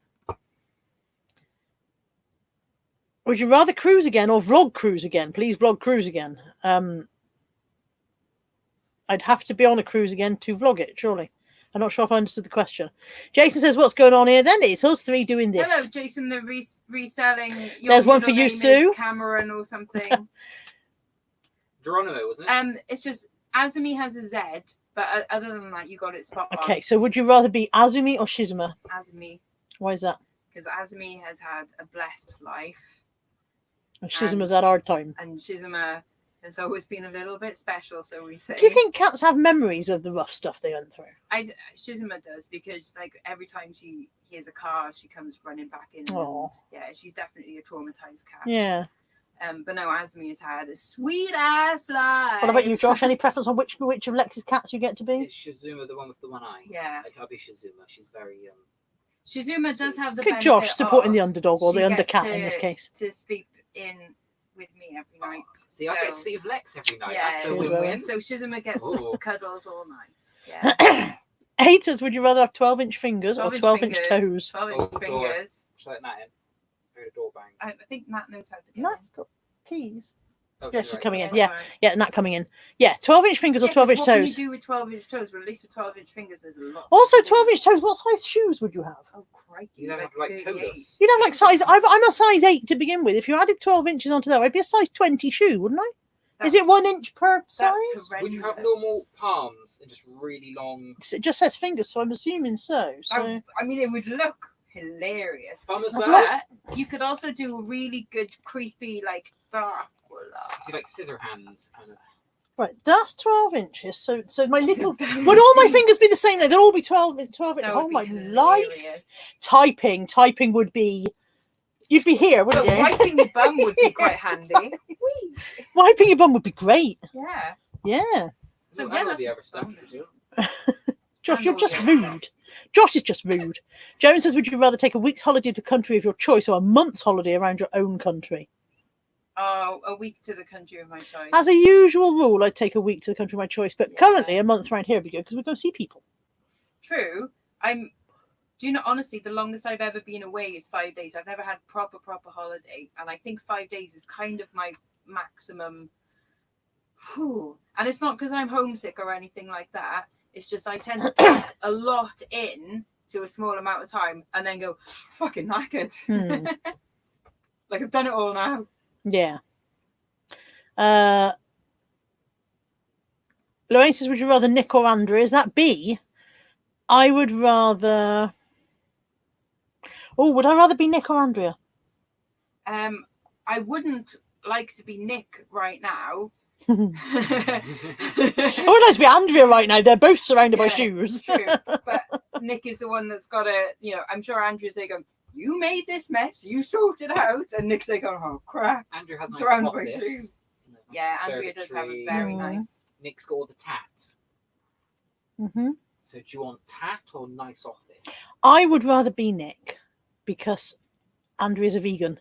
Speaker 1: Would you rather cruise again or vlog cruise again? Please vlog cruise again. I'd have to be on a cruise again to vlog it, surely. I'm not sure if I understood the question. Jason says, what's going on here then? It's us three doing this.
Speaker 2: Hello, Jason, the reselling.
Speaker 1: There's one for you, Sue.
Speaker 2: Cameron or something.
Speaker 3: Geronimo, wasn't it?
Speaker 2: It's just Azumi has a Z, but other than that, you got it spot on.
Speaker 1: Okay, so would you rather be Azumi or Shizuma?
Speaker 2: Azumi.
Speaker 1: Why is that?
Speaker 2: Because Azumi has had a blessed life.
Speaker 1: And Shizuma's had a hard time.
Speaker 2: And Shizuma has always been a little bit special, so we say.
Speaker 1: Do you think cats have memories of the rough stuff they went through?
Speaker 2: Shizuma does, because like every time she hears a car, she comes running back in.
Speaker 1: Aw.
Speaker 2: And, yeah, she's definitely a traumatized cat.
Speaker 1: Yeah.
Speaker 2: But no, Azumi has had a sweet ass life.
Speaker 1: What about you, Josh? Any preference on which of Lex's cats you get to be?
Speaker 3: It's Shizuma, the one with the one eye.
Speaker 2: Yeah.
Speaker 3: I'll be Shizuma. She's very
Speaker 2: Shizuma does have the
Speaker 1: Good
Speaker 2: benefit
Speaker 1: Josh supporting
Speaker 2: of
Speaker 1: the underdog or
Speaker 2: she
Speaker 1: the
Speaker 2: gets
Speaker 1: undercat in this case.
Speaker 2: to sleep in with me every night.
Speaker 3: See, I get to see Lexx every night.
Speaker 2: Yeah,
Speaker 3: That's a
Speaker 1: Cheers,
Speaker 3: win-win.
Speaker 2: so Shizuma gets
Speaker 3: Ooh.
Speaker 2: cuddles all night. Yeah.
Speaker 1: Haters, would you rather have 12-inch fingers or
Speaker 2: 12-inch
Speaker 1: 12-inch
Speaker 2: fingers.
Speaker 1: toes?
Speaker 2: 12-inch fingers.
Speaker 3: Should I let Nat in? Heard a door bang.
Speaker 2: I think Matt knows how to get
Speaker 1: Nat's got keys.
Speaker 3: Oh,
Speaker 1: Yeah, she's
Speaker 3: right.
Speaker 1: coming in.
Speaker 2: in.
Speaker 1: Yeah, yeah, Nat coming in. Yeah, 12-inch fingers or 12-inch
Speaker 2: What can you
Speaker 1: toes?
Speaker 2: do with 12-inch toes? Well, at least with 12-inch fingers, there's a lot.
Speaker 1: Also, 12-inch toes. What size shoes would you have?
Speaker 2: Oh, crikey.
Speaker 3: You don't have like
Speaker 2: 38.
Speaker 3: toeless.
Speaker 1: You'd have like size. I'm a size 8 to begin with. If you added 12 inches onto that, I'd be a size 20 shoe, wouldn't I? Is it 1 inch per size?
Speaker 2: That's
Speaker 3: Would you have
Speaker 2: horrendous.
Speaker 3: normal palms and just really long
Speaker 1: It just says fingers, so I'm assuming so. So
Speaker 2: I mean, it would look hilarious.
Speaker 3: thumb as
Speaker 1: I've
Speaker 3: well?
Speaker 1: lost-
Speaker 2: But you could also do a really good, creepy, like, dark.
Speaker 3: Do like scissor hands kind of.
Speaker 1: right, that's 12 inches. So my little would all my fingers be the same? They'd all be 12 inches. Oh my life! Typing would be. You'd be here,
Speaker 2: But
Speaker 1: wouldn't you?
Speaker 2: wiping your bum would be quite
Speaker 1: Yeah,
Speaker 2: handy. Whee!
Speaker 1: Wiping your bum would be great.
Speaker 2: Yeah.
Speaker 1: Yeah.
Speaker 2: So
Speaker 3: Well,
Speaker 2: yeah,
Speaker 3: I know
Speaker 2: that's
Speaker 3: the other stuff you do.
Speaker 1: Josh, you're just
Speaker 2: Handle
Speaker 1: rude. Josh is just rude. Joan says, would you rather take a week's holiday to the country of your choice or a month's holiday around your own country?
Speaker 2: A week to the country of my choice.
Speaker 1: As a usual rule, I'd take a week to the country of my choice, but
Speaker 2: Yeah.
Speaker 1: currently a month around here would be good because we're going to see people.
Speaker 2: True. Do you know, honestly, the longest I've ever been away is 5 days. I've never had proper holiday. And I think 5 days is kind of my maximum. Whew. And it's not because I'm homesick or anything like that. It's just I tend to pack a lot in to a small amount of time and then go, fucking knackered.
Speaker 1: Hmm.
Speaker 2: Like, I've done it all now.
Speaker 1: Yeah. Lorraine says, would you rather Nick or Andrea? Is that B? I would rather... Oh, would I rather be Nick or Andrea?
Speaker 2: I wouldn't like to be Nick right now.
Speaker 1: I would like to be Andrea right now. They're both surrounded by
Speaker 2: Yeah,
Speaker 1: shoes.
Speaker 2: True. But Nick is the one that's got to, I'm sure Andrea's there going, you made this mess, you sorted it out. And Nick's there going, oh, crap.
Speaker 3: Andrew has a nice
Speaker 2: Surrounded by
Speaker 3: office.
Speaker 2: shoes.
Speaker 3: You know, nice
Speaker 2: Yeah, Andrea does have a
Speaker 3: conservatory.
Speaker 2: very
Speaker 1: Mhm.
Speaker 2: nice.
Speaker 3: Nick's got all the tats.
Speaker 1: Mm-hmm.
Speaker 3: So do you want tat or nice office?
Speaker 1: I would rather be Nick because Andrea's a vegan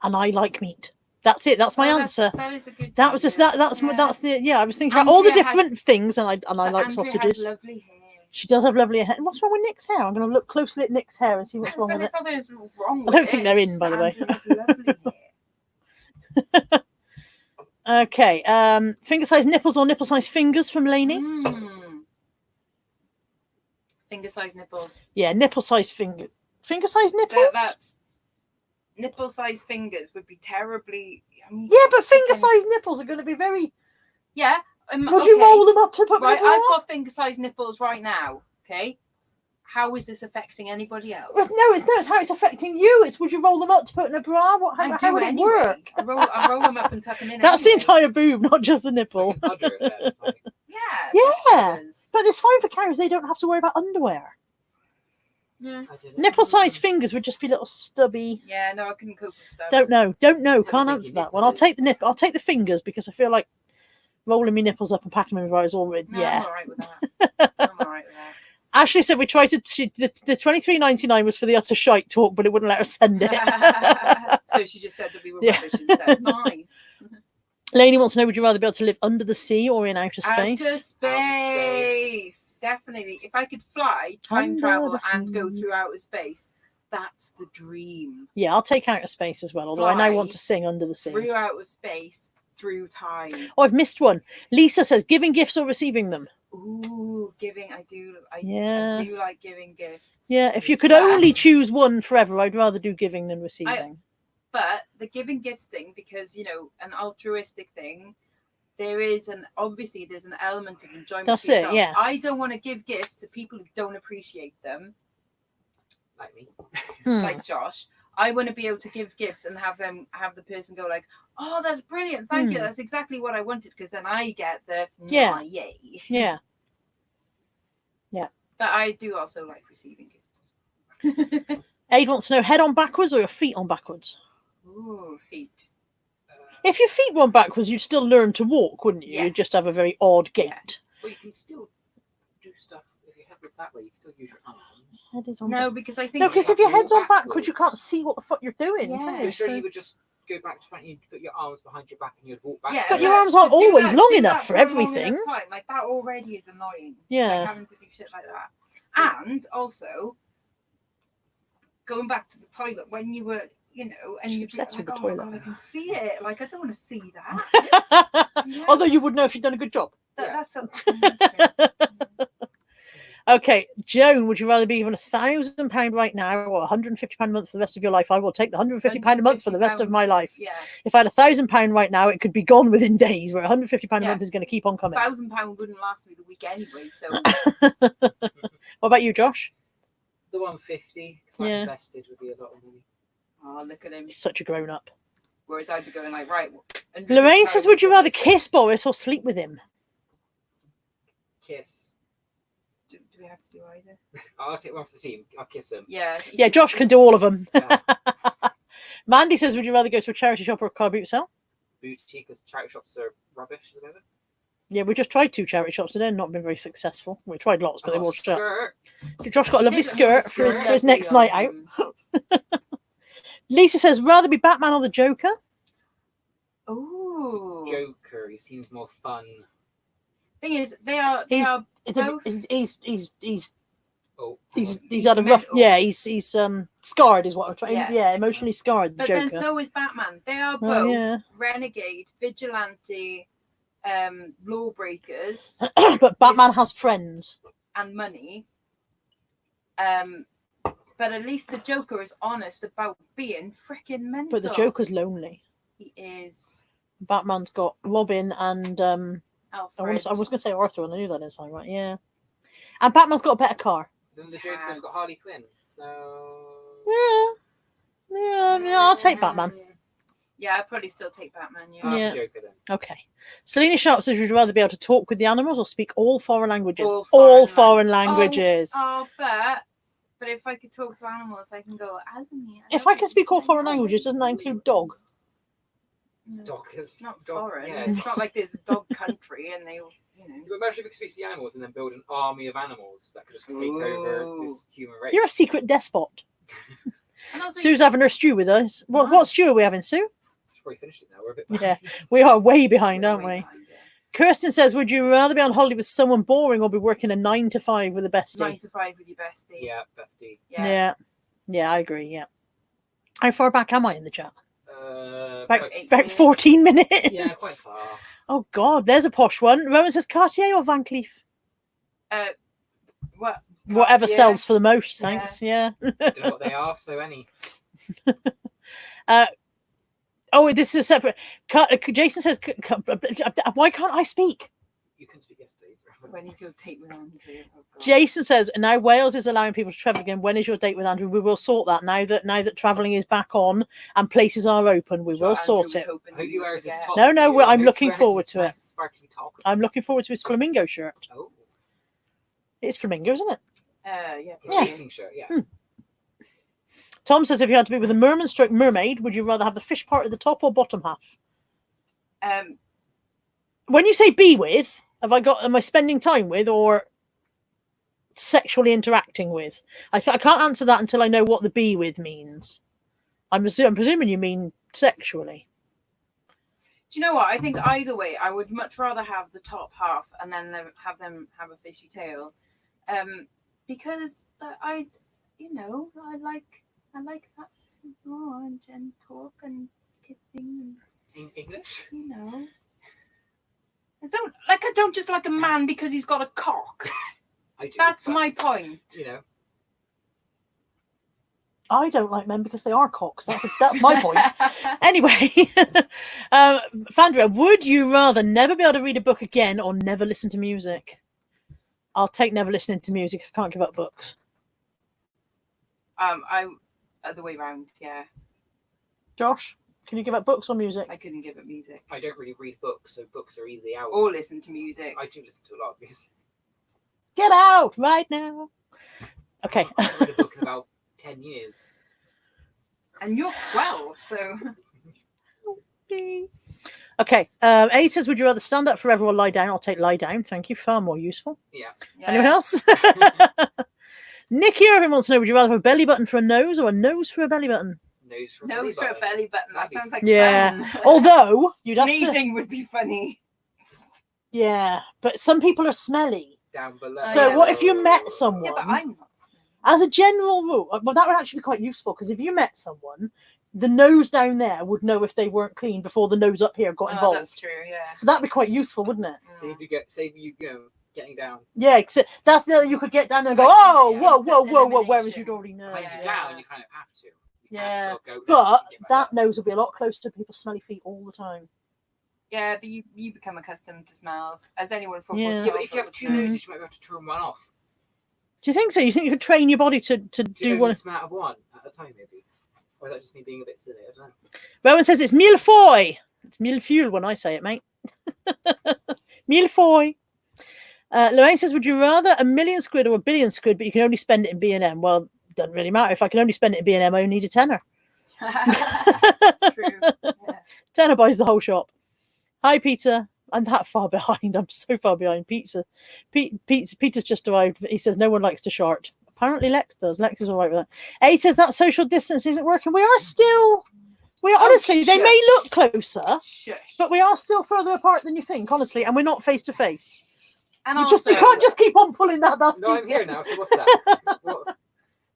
Speaker 1: and I like meat. That's it. That's my answer.
Speaker 2: That is a good.
Speaker 1: That was just
Speaker 2: idea.
Speaker 1: that's the I was thinking about
Speaker 2: Andrea
Speaker 1: all the
Speaker 2: has-
Speaker 1: different things and I
Speaker 2: But
Speaker 1: like
Speaker 2: Andrea
Speaker 1: sausages.
Speaker 2: has lovely hair.
Speaker 1: She does have lovely hair. What's wrong with Nick's hair? I'm going to look closely at Nick's hair and see what's wrong with it.
Speaker 2: It's not that there's wrong
Speaker 1: I
Speaker 2: with
Speaker 1: don't think
Speaker 2: it,
Speaker 1: they're
Speaker 2: it's
Speaker 1: in, by the
Speaker 2: just
Speaker 1: way.
Speaker 2: Andrea has lovely hair.
Speaker 1: Okay. Finger size nipples or nipple size fingers from Lainey?
Speaker 2: Finger size nipples.
Speaker 1: Yeah, nipple size finger. Finger size nipples?
Speaker 2: That's nipple size fingers would be terribly.
Speaker 1: Yeah, but finger size nipples are going to be very.
Speaker 2: Yeah.
Speaker 1: Would you roll them up to put
Speaker 2: Right,
Speaker 1: them
Speaker 2: I've
Speaker 1: on?
Speaker 2: got finger size nipples right now. Okay. How is this affecting anybody else?
Speaker 1: No, it's how it's affecting you. It's would you roll them up to put in a bra? How would it work?
Speaker 2: I roll them up and tuck them in.
Speaker 1: That's the
Speaker 2: anyway.
Speaker 1: entire boob, not just the nipple.
Speaker 3: Like an udder effect, like,
Speaker 2: Yeah.
Speaker 1: Yeah.
Speaker 2: it is.
Speaker 1: But it's fine for carriers. They don't have to worry about underwear.
Speaker 2: Yeah.
Speaker 3: I don't know.
Speaker 1: Nipple size fingers would just be little stubby.
Speaker 2: Yeah. No, I couldn't cope with stuff.
Speaker 1: Don't know.
Speaker 3: How
Speaker 1: Can't
Speaker 3: big
Speaker 1: answer
Speaker 3: your
Speaker 1: that one. I'll
Speaker 3: nipple
Speaker 1: take the nip. I'll take the fingers because I feel like rolling my nipples up and packing them in right is already.
Speaker 2: No,
Speaker 1: Yeah.
Speaker 2: I'm all right with that. I'm all right with that.
Speaker 1: Ashley said we tried to. The $23.99 was for the utter shite talk, but it wouldn't let her send it.
Speaker 2: So she just said that we were
Speaker 1: Yeah.
Speaker 2: rubbish instead. Nice.
Speaker 1: Lainey wants to know: would you rather be able to live under the sea or in outer space?
Speaker 2: Outer space. Definitely. If I could fly, time
Speaker 1: Under
Speaker 2: travel,
Speaker 1: the
Speaker 2: and go
Speaker 1: sea.
Speaker 2: through outer space, that's the dream.
Speaker 1: Yeah, I'll take outer space as well. Although I now
Speaker 2: Fly
Speaker 1: want to sing under the sea.
Speaker 2: Through outer space, through time.
Speaker 1: Oh, I've missed one. Lisa says, giving gifts or receiving them.
Speaker 2: Ooh, giving. I do
Speaker 1: Yeah.
Speaker 2: like giving gifts.
Speaker 1: Yeah, if you could
Speaker 2: But-
Speaker 1: only choose one forever, I'd rather do giving than receiving.
Speaker 2: But the giving gifts thing, because an altruistic thing, there's an element of enjoyment.
Speaker 1: That's
Speaker 2: to
Speaker 1: it,
Speaker 2: yourself.
Speaker 1: yeah.
Speaker 2: I don't want to give gifts to people who don't appreciate them,
Speaker 3: Like me.
Speaker 2: like Josh. I want to be able to give gifts and have the person go like, "Oh, that's brilliant! Thank you. That's exactly what I wanted." Because then I get the yay.
Speaker 1: Yeah.
Speaker 2: But I do also like receiving gifts.
Speaker 1: Aid wants to know, head on backwards or your feet on backwards?
Speaker 2: Ooh, feet.
Speaker 1: If your feet were on backwards, you'd still learn to walk, wouldn't you?
Speaker 2: Yeah.
Speaker 1: You'd just have a very odd gait.
Speaker 3: Well, you can still do stuff if your head was that way. You can still use your arms.
Speaker 1: Head is on
Speaker 2: No, because I think
Speaker 1: No, because
Speaker 3: you
Speaker 1: if your
Speaker 3: have to
Speaker 1: head's on
Speaker 3: walk
Speaker 1: backwards, you can't
Speaker 3: backwards.
Speaker 1: see what the fuck you're doing.
Speaker 2: Yeah.
Speaker 1: can you?
Speaker 3: Surely
Speaker 1: So-
Speaker 3: you would just go back to front and you'd put your arms behind your back and you'd walk back.
Speaker 2: Yeah,
Speaker 1: But your
Speaker 2: that's-
Speaker 1: arms aren't
Speaker 2: to do
Speaker 1: always
Speaker 2: that-
Speaker 1: long
Speaker 2: do
Speaker 1: enough
Speaker 2: that
Speaker 1: for
Speaker 2: a long
Speaker 1: everything.
Speaker 2: enough time, like that already is annoying.
Speaker 1: Yeah.
Speaker 2: Like having to do shit like that. And also, going back to the toilet when you were, and
Speaker 1: She's
Speaker 2: you'd be
Speaker 1: obsessed
Speaker 2: like,
Speaker 1: with the
Speaker 2: "Oh my
Speaker 1: toilet."
Speaker 2: God, I can see it. Like I don't want to see that. Yeah.
Speaker 1: Although you would know if you'd done a good job.
Speaker 2: That's something. That's true.
Speaker 1: Okay, Joan, would you rather be given £1,000 right now or £150 a month for the rest of your life? I will take the £150 a month for the rest of my life.
Speaker 2: Yeah,
Speaker 1: If I had £1,000 right now, it could be gone within days, where £150 a
Speaker 2: Yeah.
Speaker 1: month is going to keep on coming.
Speaker 2: £1,000 wouldn't last me the week anyway. So
Speaker 1: What about you, Josh?
Speaker 3: The 150, because I
Speaker 1: Yeah.
Speaker 3: invested would be a lot of money.
Speaker 2: oh, look at him.
Speaker 1: He's such a grown up.
Speaker 2: Whereas I'd be going like, right.
Speaker 1: Lorraine says, would you rather
Speaker 2: kiss?
Speaker 1: kiss Boris or sleep with him?
Speaker 3: Kiss.
Speaker 2: Do we have to do either?
Speaker 3: I'll take one for the team. I'll kiss him.
Speaker 2: Yeah.
Speaker 1: Yeah, Josh can do all of them.
Speaker 3: Yeah.
Speaker 1: Mandy says, would you rather go to a charity shop or a car boot sale?
Speaker 3: Boutique, because charity shops are rubbish at the moment.
Speaker 1: Yeah, we just tried 2 charity shops today and not been very successful. We tried lots, but they
Speaker 3: Oh,
Speaker 1: all shut.
Speaker 3: skirt.
Speaker 1: Josh got a lovely
Speaker 2: Did have a
Speaker 1: skirt for his
Speaker 2: skirt.
Speaker 1: next night out. Lisa says, rather be Batman or the Joker?
Speaker 2: Oh.
Speaker 3: Joker, he seems more fun.
Speaker 2: Thing is, they are both.
Speaker 1: He's
Speaker 3: Oh,
Speaker 1: he's had a rough.
Speaker 2: mental.
Speaker 1: Yeah, he's scarred is what I'm trying.
Speaker 2: Yes.
Speaker 1: Yeah, emotionally scarred. The
Speaker 2: But
Speaker 1: Joker.
Speaker 2: then so is Batman. They are
Speaker 1: Oh,
Speaker 2: both
Speaker 1: yeah.
Speaker 2: renegade, vigilante, lawbreakers
Speaker 1: But Batman has friends.
Speaker 2: and money. But at least the Joker is honest about being freaking mental.
Speaker 1: But the Joker's lonely.
Speaker 2: He is.
Speaker 1: Batman's got Robin and I
Speaker 2: Alfred.
Speaker 1: was going to say Arthur, and I knew that didn't sound right. Yeah, and Batman's got a better car.
Speaker 3: then the Joker's
Speaker 2: Has.
Speaker 3: got Harley Quinn. So.
Speaker 1: Yeah. I'll take Batman.
Speaker 2: Yeah, I'd probably still take Batman. Yeah.
Speaker 3: I'll
Speaker 1: Yeah.
Speaker 3: have the Joker then.
Speaker 1: Okay. Selena Sharp says, would you rather be able to talk with the animals or speak all foreign languages?
Speaker 2: All
Speaker 1: All
Speaker 2: foreign
Speaker 1: foreign languages.
Speaker 2: Oh, but if I could talk to animals, I can go as me.
Speaker 1: If I can speak all foreign languages, doesn't that include dog?
Speaker 3: Dog is
Speaker 2: It's not
Speaker 3: dog,
Speaker 2: foreign.
Speaker 3: yeah.
Speaker 2: It's not like there's a dog country and they all,
Speaker 3: You imagine if we could speak to the animals and then build an army of animals that could just take over
Speaker 2: Ooh.
Speaker 3: this human race.
Speaker 1: You're a secret despot.
Speaker 2: And also,
Speaker 1: Sue's having her stew with us. What
Speaker 2: Nice.
Speaker 1: stew are we having, Sue?
Speaker 3: We've probably finished it now. We're a bit
Speaker 1: Yeah.
Speaker 3: behind.
Speaker 1: We are way behind,
Speaker 2: we're
Speaker 1: aren't
Speaker 2: way
Speaker 1: we?
Speaker 2: behind, yeah.
Speaker 1: Kirsten says, would you rather be on holiday with someone boring or be working a 9 to 5 with a bestie?
Speaker 2: 9 to 5 with your bestie.
Speaker 3: Yeah, bestie.
Speaker 1: Yeah, I agree. Yeah. How far back am I in the chat? About,
Speaker 3: Quite-
Speaker 2: 8
Speaker 1: about
Speaker 2: minutes.
Speaker 1: 14 minutes.
Speaker 3: yeah, quite far.
Speaker 1: Oh, God, there's a posh one. Rowan says Cartier or Van Cleef?
Speaker 2: What?
Speaker 1: Whatever
Speaker 2: Cartier.
Speaker 1: sells for the most, thanks. Yeah.
Speaker 3: Don't know what they are, so any.
Speaker 1: Oh, this is a separate. Jason says, why can't I speak?
Speaker 3: You can speak yesterday.
Speaker 2: When is your date with Andrew? Oh, God.
Speaker 1: Jason says, now Wales is allowing people to travel again. When is your date with Andrew? We will sort that now that travelling is back on and places are open. We
Speaker 2: Sure,
Speaker 1: will
Speaker 2: Andrew
Speaker 1: sort
Speaker 2: was
Speaker 1: it.
Speaker 2: hoping
Speaker 3: I hope
Speaker 2: you
Speaker 3: he
Speaker 2: would
Speaker 3: wears his
Speaker 2: forget.
Speaker 3: top.
Speaker 1: No, no,
Speaker 3: for you.
Speaker 1: I'm
Speaker 3: I hope
Speaker 1: looking
Speaker 3: he wears
Speaker 1: forward
Speaker 3: his
Speaker 1: to it.
Speaker 3: nice Sparkly top.
Speaker 1: I'm looking forward to his flamingo shirt.
Speaker 3: Oh,
Speaker 1: It's flamingo, isn't it?
Speaker 2: Yeah.
Speaker 3: his
Speaker 1: Yeah.
Speaker 3: dating shirt. Yeah.
Speaker 1: Tom says, if you had to be with a merman stroke mermaid, would you rather have the fish part at the top or bottom half? When you say be with, am I spending time with or sexually interacting with? I can't answer that until I know what the be with means. I'm presuming you mean sexually.
Speaker 2: Do you know what? I think either way, I would much rather have the top half and then have them have a fishy tail, because I like that more and talk and kissing.
Speaker 3: In English?
Speaker 2: You know. I don't just like a man because he's got a cock.
Speaker 3: I do.
Speaker 2: That's
Speaker 3: but,
Speaker 2: my point.
Speaker 3: You know.
Speaker 1: I don't like men because they are cocks. That's my point. Anyway, Fandra, would you rather never be able to read a book again or never listen to music? I'll take never listening to music. I can't give up books.
Speaker 2: I other way round. Yeah.
Speaker 1: Josh, can you give up books or music?
Speaker 2: I couldn't give up music.
Speaker 3: I don't really read books, so books are easy out.
Speaker 2: Or listen to music.
Speaker 3: I do listen to a lot of music.
Speaker 1: Get out right now. Okay.
Speaker 3: I haven't read a book in about 10 years.
Speaker 2: And you're 12, so.
Speaker 1: Okay. A says, would you rather stand up forever or lie down? I'll take lie down. Thank you. Far more useful.
Speaker 3: Yeah.
Speaker 1: Anyone else? Nikki Irvine wants to know, would you rather have a belly button for a nose or a nose for a belly button?
Speaker 3: Nose for
Speaker 2: a belly button. That sounds like
Speaker 1: yeah.
Speaker 2: fun.
Speaker 1: Although you'd
Speaker 2: Sneezing
Speaker 1: have to.
Speaker 2: would be funny.
Speaker 1: Yeah, but some people are smelly.
Speaker 3: Down below.
Speaker 1: So what if you met someone?
Speaker 2: Yeah, but I'm not.
Speaker 1: As a general rule, well, that would actually be quite useful because if you met someone, the nose down there would know if they weren't clean before the nose up here got involved.
Speaker 2: That's true. Yeah.
Speaker 1: So that'd be quite useful, wouldn't it?
Speaker 3: Say if you go getting down.
Speaker 1: Yeah, that's the you could get down there and
Speaker 2: It's
Speaker 1: go,
Speaker 2: like
Speaker 1: oh,
Speaker 2: instant
Speaker 1: whoa, whereas
Speaker 2: elimination.
Speaker 1: you'd already know.
Speaker 3: When you're down, you kind of have to. You
Speaker 1: Yeah,
Speaker 3: can't sort of go down
Speaker 1: but
Speaker 3: and get back
Speaker 1: that
Speaker 3: up.
Speaker 1: nose will be a lot closer to people's smelly feet all the time.
Speaker 2: Yeah, but you become accustomed to smells, as anyone from
Speaker 1: Yeah.
Speaker 3: Yeah, but if you have two noses, you might be able to turn one off.
Speaker 1: Do you think so? You think you could train your body to
Speaker 3: Do
Speaker 1: do
Speaker 3: you
Speaker 1: one?
Speaker 3: only smell out of one at a time, maybe? Or is that just me being a bit silly? I don't know.
Speaker 1: Rowan says it's millefoy. It's millefuel when I say it, mate. Millefoy. Lorraine says, would you rather £1 million squid or £1 billion squid, but you can only spend it in B&M? Well, doesn't really matter. If I can only spend it in B&M, I only need a tenner.
Speaker 2: True. Yeah.
Speaker 1: Tenner buys the whole shop. Hi, Peter. I'm that far behind. I'm so far behind. Peter's just arrived. He says no one likes to shart. Apparently Lexx does. Lexx is all right with that. A says that social distance isn't working. We are honestly, they may look closer,
Speaker 2: Shush.
Speaker 1: but we are still further apart than you think, honestly, and we're not face to face.
Speaker 2: And
Speaker 1: You
Speaker 2: also,
Speaker 1: can't just keep on pulling that up.
Speaker 3: No, I'm here now. So what's that? What?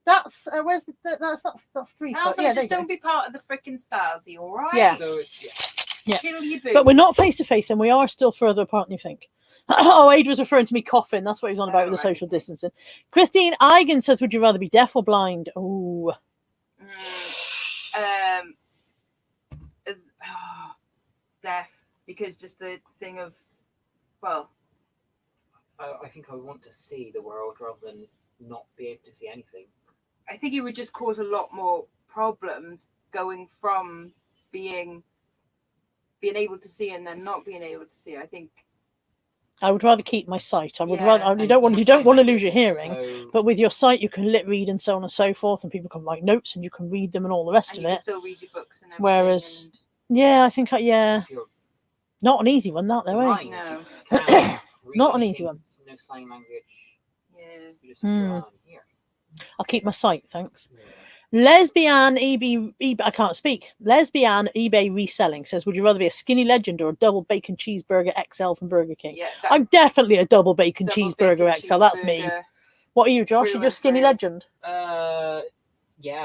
Speaker 1: That's where's the that's 3
Speaker 2: and
Speaker 1: foot.
Speaker 2: also
Speaker 1: Yeah, there
Speaker 2: just
Speaker 1: you go.
Speaker 2: don't be part of the frickin' Stasi, all right?
Speaker 1: Yeah.
Speaker 3: So it's,
Speaker 1: Yeah.
Speaker 2: Chill your boots.
Speaker 1: But we're not face to face, and we are still further apart than you think. Oh, Aid was referring to me coughing. That's what he was on about with the
Speaker 2: right.
Speaker 1: social distancing. Christine Eigen says, would you rather be deaf or blind? Oh.
Speaker 2: Deaf, because just the thing of, well,
Speaker 3: I think I would want to see the world rather than not be able to see anything.
Speaker 2: I think it would just cause a lot more problems going from being able to see and then not being able to see. I think
Speaker 1: I would rather keep my sight. I would
Speaker 2: Yeah.
Speaker 1: rather. You don't want to lose your hearing,
Speaker 3: So,
Speaker 1: but with your sight, you can lip read and so on and so forth, and people can write notes and you can read them and all the rest
Speaker 2: and
Speaker 1: of
Speaker 2: you can
Speaker 1: it.
Speaker 2: still read your books and everything.
Speaker 1: Whereas- Yeah, I think. Yeah,
Speaker 3: if you're
Speaker 1: not an easy one, that though. Eh?
Speaker 3: blind,
Speaker 2: No.
Speaker 3: you can't read
Speaker 1: Not an
Speaker 3: anything.
Speaker 1: easy one.
Speaker 3: No sign language.
Speaker 2: Yeah.
Speaker 3: You just
Speaker 1: Hmm.
Speaker 3: rely on here.
Speaker 1: I'll keep my sight, thanks.
Speaker 3: Yeah.
Speaker 1: Lesbian eBay, I can't speak. Lesbian eBay reselling says, would you rather be a skinny legend or a double bacon cheeseburger XL from Burger King?
Speaker 2: Yeah.
Speaker 1: I'm definitely a double bacon
Speaker 2: double
Speaker 1: cheeseburger
Speaker 2: bacon
Speaker 1: XL. That's me.
Speaker 2: cheeseburger.
Speaker 1: What are you, Josh?
Speaker 2: Through
Speaker 1: You're a
Speaker 2: and
Speaker 1: skinny
Speaker 2: through.
Speaker 1: legend.
Speaker 3: Yeah,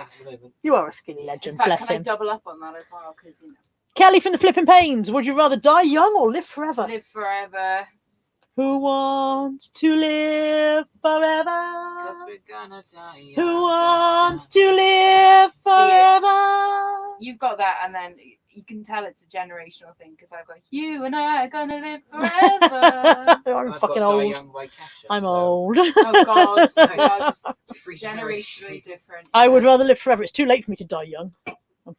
Speaker 3: at the moment.
Speaker 1: You are a skinny
Speaker 2: In
Speaker 1: legend.
Speaker 2: fact,
Speaker 1: Bless
Speaker 2: can I
Speaker 1: him.
Speaker 2: double up on that as well? Because
Speaker 1: Kelly from the Flipping Pains. Would you rather die young or live forever?
Speaker 2: live forever.
Speaker 1: Who wants to live forever?
Speaker 3: Because we're gonna die.
Speaker 1: Who wants to live forever?
Speaker 2: You've got that, and then you can tell it's a generational thing because I've got you and I are gonna live forever.
Speaker 1: I'm
Speaker 3: I've
Speaker 1: fucking
Speaker 3: got Die
Speaker 1: old.
Speaker 3: Young by Kesha,
Speaker 1: I'm
Speaker 3: so
Speaker 1: old.
Speaker 2: Oh God, we are just
Speaker 3: three
Speaker 2: generationally different.
Speaker 1: I would rather live forever. It's too late for me to die young.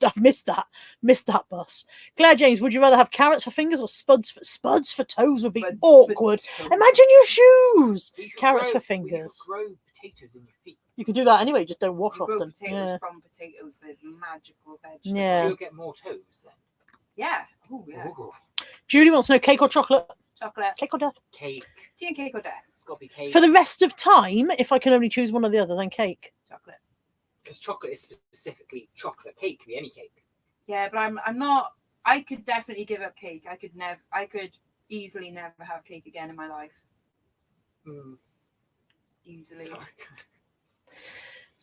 Speaker 1: I've missed that. Missed that bus. Claire James, would you rather have carrots for fingers or spuds for toes? Would be
Speaker 2: Spuds for
Speaker 1: awkward.
Speaker 2: toes.
Speaker 1: Imagine your shoes.
Speaker 3: You could
Speaker 1: Carrots
Speaker 3: grow-
Speaker 1: for
Speaker 3: you could
Speaker 1: fingers.
Speaker 3: grow potatoes in your feet.
Speaker 1: You can do that anyway. Just don't wash
Speaker 2: You grow
Speaker 1: often.
Speaker 2: potatoes
Speaker 1: Yeah.
Speaker 2: from potatoes, the magical vegetables.
Speaker 1: Yeah.
Speaker 3: So you'll get more toes then.
Speaker 2: Yeah. Oh yeah.
Speaker 3: Ooh,
Speaker 1: Julie wants to know cake or chocolate.
Speaker 2: Chocolate.
Speaker 1: Cake or death.
Speaker 3: cake.
Speaker 2: Tea and cake or death?
Speaker 3: It's got to be cake.
Speaker 1: For the rest of time, if I can only choose one or the other, then cake.
Speaker 2: Chocolate.
Speaker 3: Because chocolate is specifically chocolate. Cake can be any cake.
Speaker 2: Yeah, but I'm not. I could definitely give up cake. I could easily never have cake again in my life.
Speaker 3: Mm.
Speaker 2: Easily.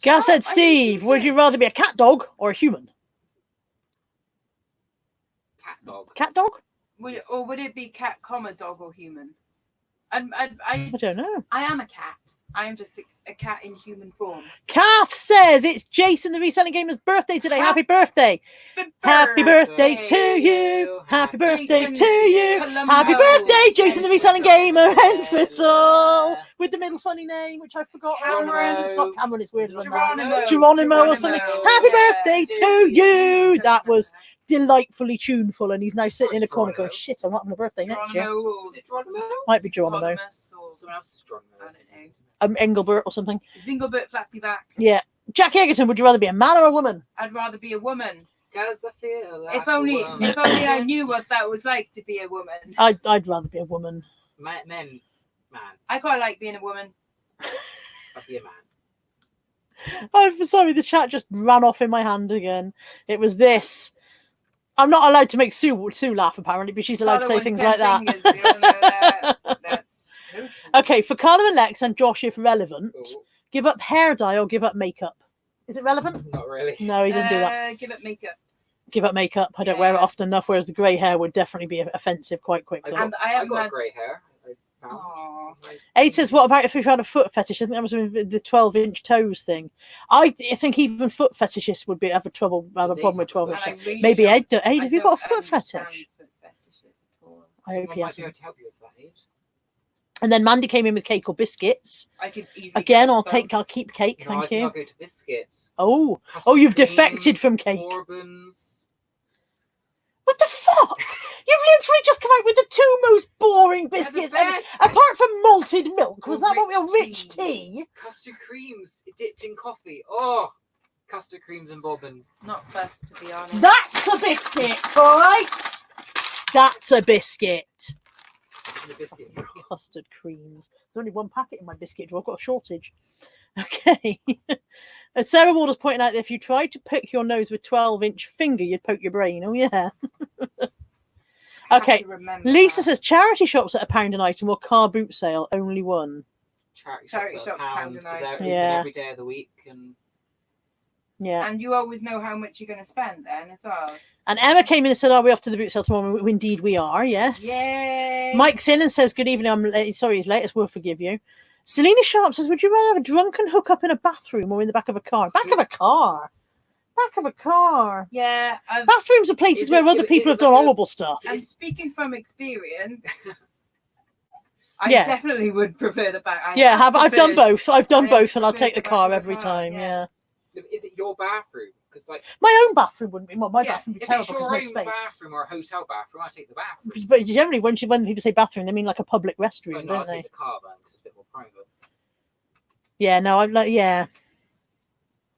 Speaker 1: Gas said,
Speaker 2: I
Speaker 1: Steve,
Speaker 2: think
Speaker 1: would you rather be a cat dog or a human?
Speaker 3: Cat dog.
Speaker 1: Cat dog?
Speaker 2: Would it be cat, comma, dog, or human? I
Speaker 1: don't know.
Speaker 2: I am a cat. I am just a cat in human form.
Speaker 1: Kath says it's Jason, the reselling gamer's birthday today. Happy birthday. Happy birthday to you. Happy birthday
Speaker 2: Jason
Speaker 1: to you.
Speaker 2: Colombo.
Speaker 1: Happy birthday, Jason, the reselling gamer. Hence
Speaker 3: Yeah.
Speaker 1: whistle. With the middle funny name, which I forgot.
Speaker 2: Cameron.
Speaker 1: It's not Cameron, it's weird.
Speaker 2: Geronimo.
Speaker 1: Geronimo or something. Happy
Speaker 2: Yeah.
Speaker 1: birthday to you. That was delightfully tuneful, and he's now sitting in a corner going, shit, I'm not having a birthday next year.
Speaker 2: Geronimo.
Speaker 3: Is it Geronimo?
Speaker 1: Might be Geronimo.
Speaker 2: Autonomous or
Speaker 3: Someone else is Geronimo.
Speaker 2: I don't know.
Speaker 1: Engelbert or something.
Speaker 2: Zinglebert Flappy Back.
Speaker 1: Yeah. Jackie Egerton, would you rather be a man or a woman?
Speaker 2: I'd rather be a woman.
Speaker 3: Cause I feel like
Speaker 2: If only I knew what that was like to be a woman.
Speaker 1: I'd rather be a woman.
Speaker 3: Man.
Speaker 2: I quite like being a woman.
Speaker 3: I'd be a man.
Speaker 1: I'm sorry, the chat just ran off in my hand again. It was this. I'm not allowed to make Sue laugh, apparently, but she's allowed to say
Speaker 2: Carla
Speaker 1: things
Speaker 2: wants
Speaker 1: like
Speaker 2: 10
Speaker 1: that.
Speaker 2: fingers, we all know that. That's so true.
Speaker 1: Okay, for Carla and Lex and Josh, if relevant,
Speaker 3: Ooh,
Speaker 1: give up hair dye or give up makeup. Is it relevant?
Speaker 3: not really.
Speaker 1: No, he doesn't do that.
Speaker 2: Give it makeup.
Speaker 1: Give up makeup. I don't wear it
Speaker 2: Yeah.
Speaker 1: often enough, whereas the grey hair would definitely be offensive quite quickly.
Speaker 2: And I
Speaker 3: I
Speaker 2: haven't
Speaker 3: got
Speaker 2: had.
Speaker 3: grey hair. I found.
Speaker 2: Aw.
Speaker 1: Aid says, what about if you had a foot fetish? I think that was the 12-inch toes thing. I think even foot fetishists would have a problem with 12-inch
Speaker 2: And I
Speaker 1: toes.
Speaker 2: really
Speaker 1: Maybe
Speaker 2: don't-
Speaker 1: Aid,
Speaker 2: I
Speaker 1: have you got a
Speaker 2: don't
Speaker 1: foot
Speaker 2: understand
Speaker 1: fetish?
Speaker 2: foot fetishes at all.
Speaker 1: I hope
Speaker 3: Someone
Speaker 1: he
Speaker 3: might be
Speaker 1: hasn't.
Speaker 3: able to help you with that, Age.
Speaker 1: And then Mandy came in with cake or biscuits.
Speaker 2: I could easily.
Speaker 1: Again,
Speaker 2: get
Speaker 1: I'll
Speaker 2: both.
Speaker 1: keep cake,
Speaker 3: No, I
Speaker 1: thank
Speaker 3: think
Speaker 1: you.
Speaker 3: I'll go to biscuits.
Speaker 1: Oh,
Speaker 3: Custard
Speaker 1: you've
Speaker 3: cream,
Speaker 1: defected from cake.
Speaker 3: Bourbons.
Speaker 1: What the fuck? You've literally just come out with the two most boring
Speaker 3: They're the
Speaker 1: biscuits
Speaker 3: best.
Speaker 1: apart from malted milk. Was
Speaker 3: Or
Speaker 1: that what we
Speaker 3: rich
Speaker 1: rich tea?
Speaker 3: Custard creams dipped in coffee. Oh, custard creams and bourbon.
Speaker 2: Not first, to be honest.
Speaker 1: That's a biscuit, all right? That's a biscuit.
Speaker 3: The biscuit.
Speaker 1: Custard creams. There's only one packet in my biscuit drawer. I've got a shortage. Okay. And Sarah Walder's pointing out that if you tried to poke your nose with 12-inch finger, you'd poke your brain. Oh, yeah.
Speaker 2: I have
Speaker 1: Okay.
Speaker 2: to remember
Speaker 1: Lisa
Speaker 2: that.
Speaker 1: says charity shops at £1 an item or car boot sale, only one.
Speaker 3: Charity shops
Speaker 2: shops,
Speaker 3: pound,
Speaker 2: £1 a
Speaker 3: 'cause
Speaker 2: night.
Speaker 3: they're
Speaker 1: Yeah.
Speaker 3: open every day of the week. And
Speaker 1: Yeah.
Speaker 2: And you always know how much you're going to spend then as well.
Speaker 1: And Emma came in and said, are we off to the boot sale tomorrow? Indeed we are, yes.
Speaker 2: Yay!
Speaker 1: Mike's in and says, good evening, I'm late. Sorry he's late, we'll forgive you. Selena Sharp says, would you rather have a drunken hookup in a bathroom or in the back of a car? Back of a car. Back of a car.
Speaker 2: Yeah.
Speaker 1: Bathrooms are places
Speaker 3: Is
Speaker 1: where
Speaker 3: it-
Speaker 1: other
Speaker 3: is
Speaker 1: people
Speaker 3: it
Speaker 1: have done
Speaker 3: like a-
Speaker 1: horrible stuff.
Speaker 2: And speaking from experience, I
Speaker 1: Yeah.
Speaker 2: definitely would prefer the back.
Speaker 1: Yeah, I've done both. I've done
Speaker 2: I
Speaker 1: both, and I'll
Speaker 2: prefer
Speaker 1: take the
Speaker 2: the
Speaker 1: car
Speaker 2: back of
Speaker 1: every
Speaker 2: the car,
Speaker 1: time.
Speaker 2: yeah.
Speaker 1: Yeah.
Speaker 3: is it your bathroom? Because like
Speaker 1: My own bathroom wouldn't be. Well, my
Speaker 3: yeah,
Speaker 1: bathroom would be
Speaker 3: if
Speaker 1: terrible
Speaker 3: it's
Speaker 1: because
Speaker 3: your
Speaker 1: there's
Speaker 3: own
Speaker 1: no space.
Speaker 3: bathroom or a hotel bathroom, I take the bathroom.
Speaker 1: But generally, when people say bathroom, they mean like a public restroom,
Speaker 3: But no, I
Speaker 1: don't they?
Speaker 3: take the car then because it's a bit more private.
Speaker 1: Yeah, no, I'm like, yeah,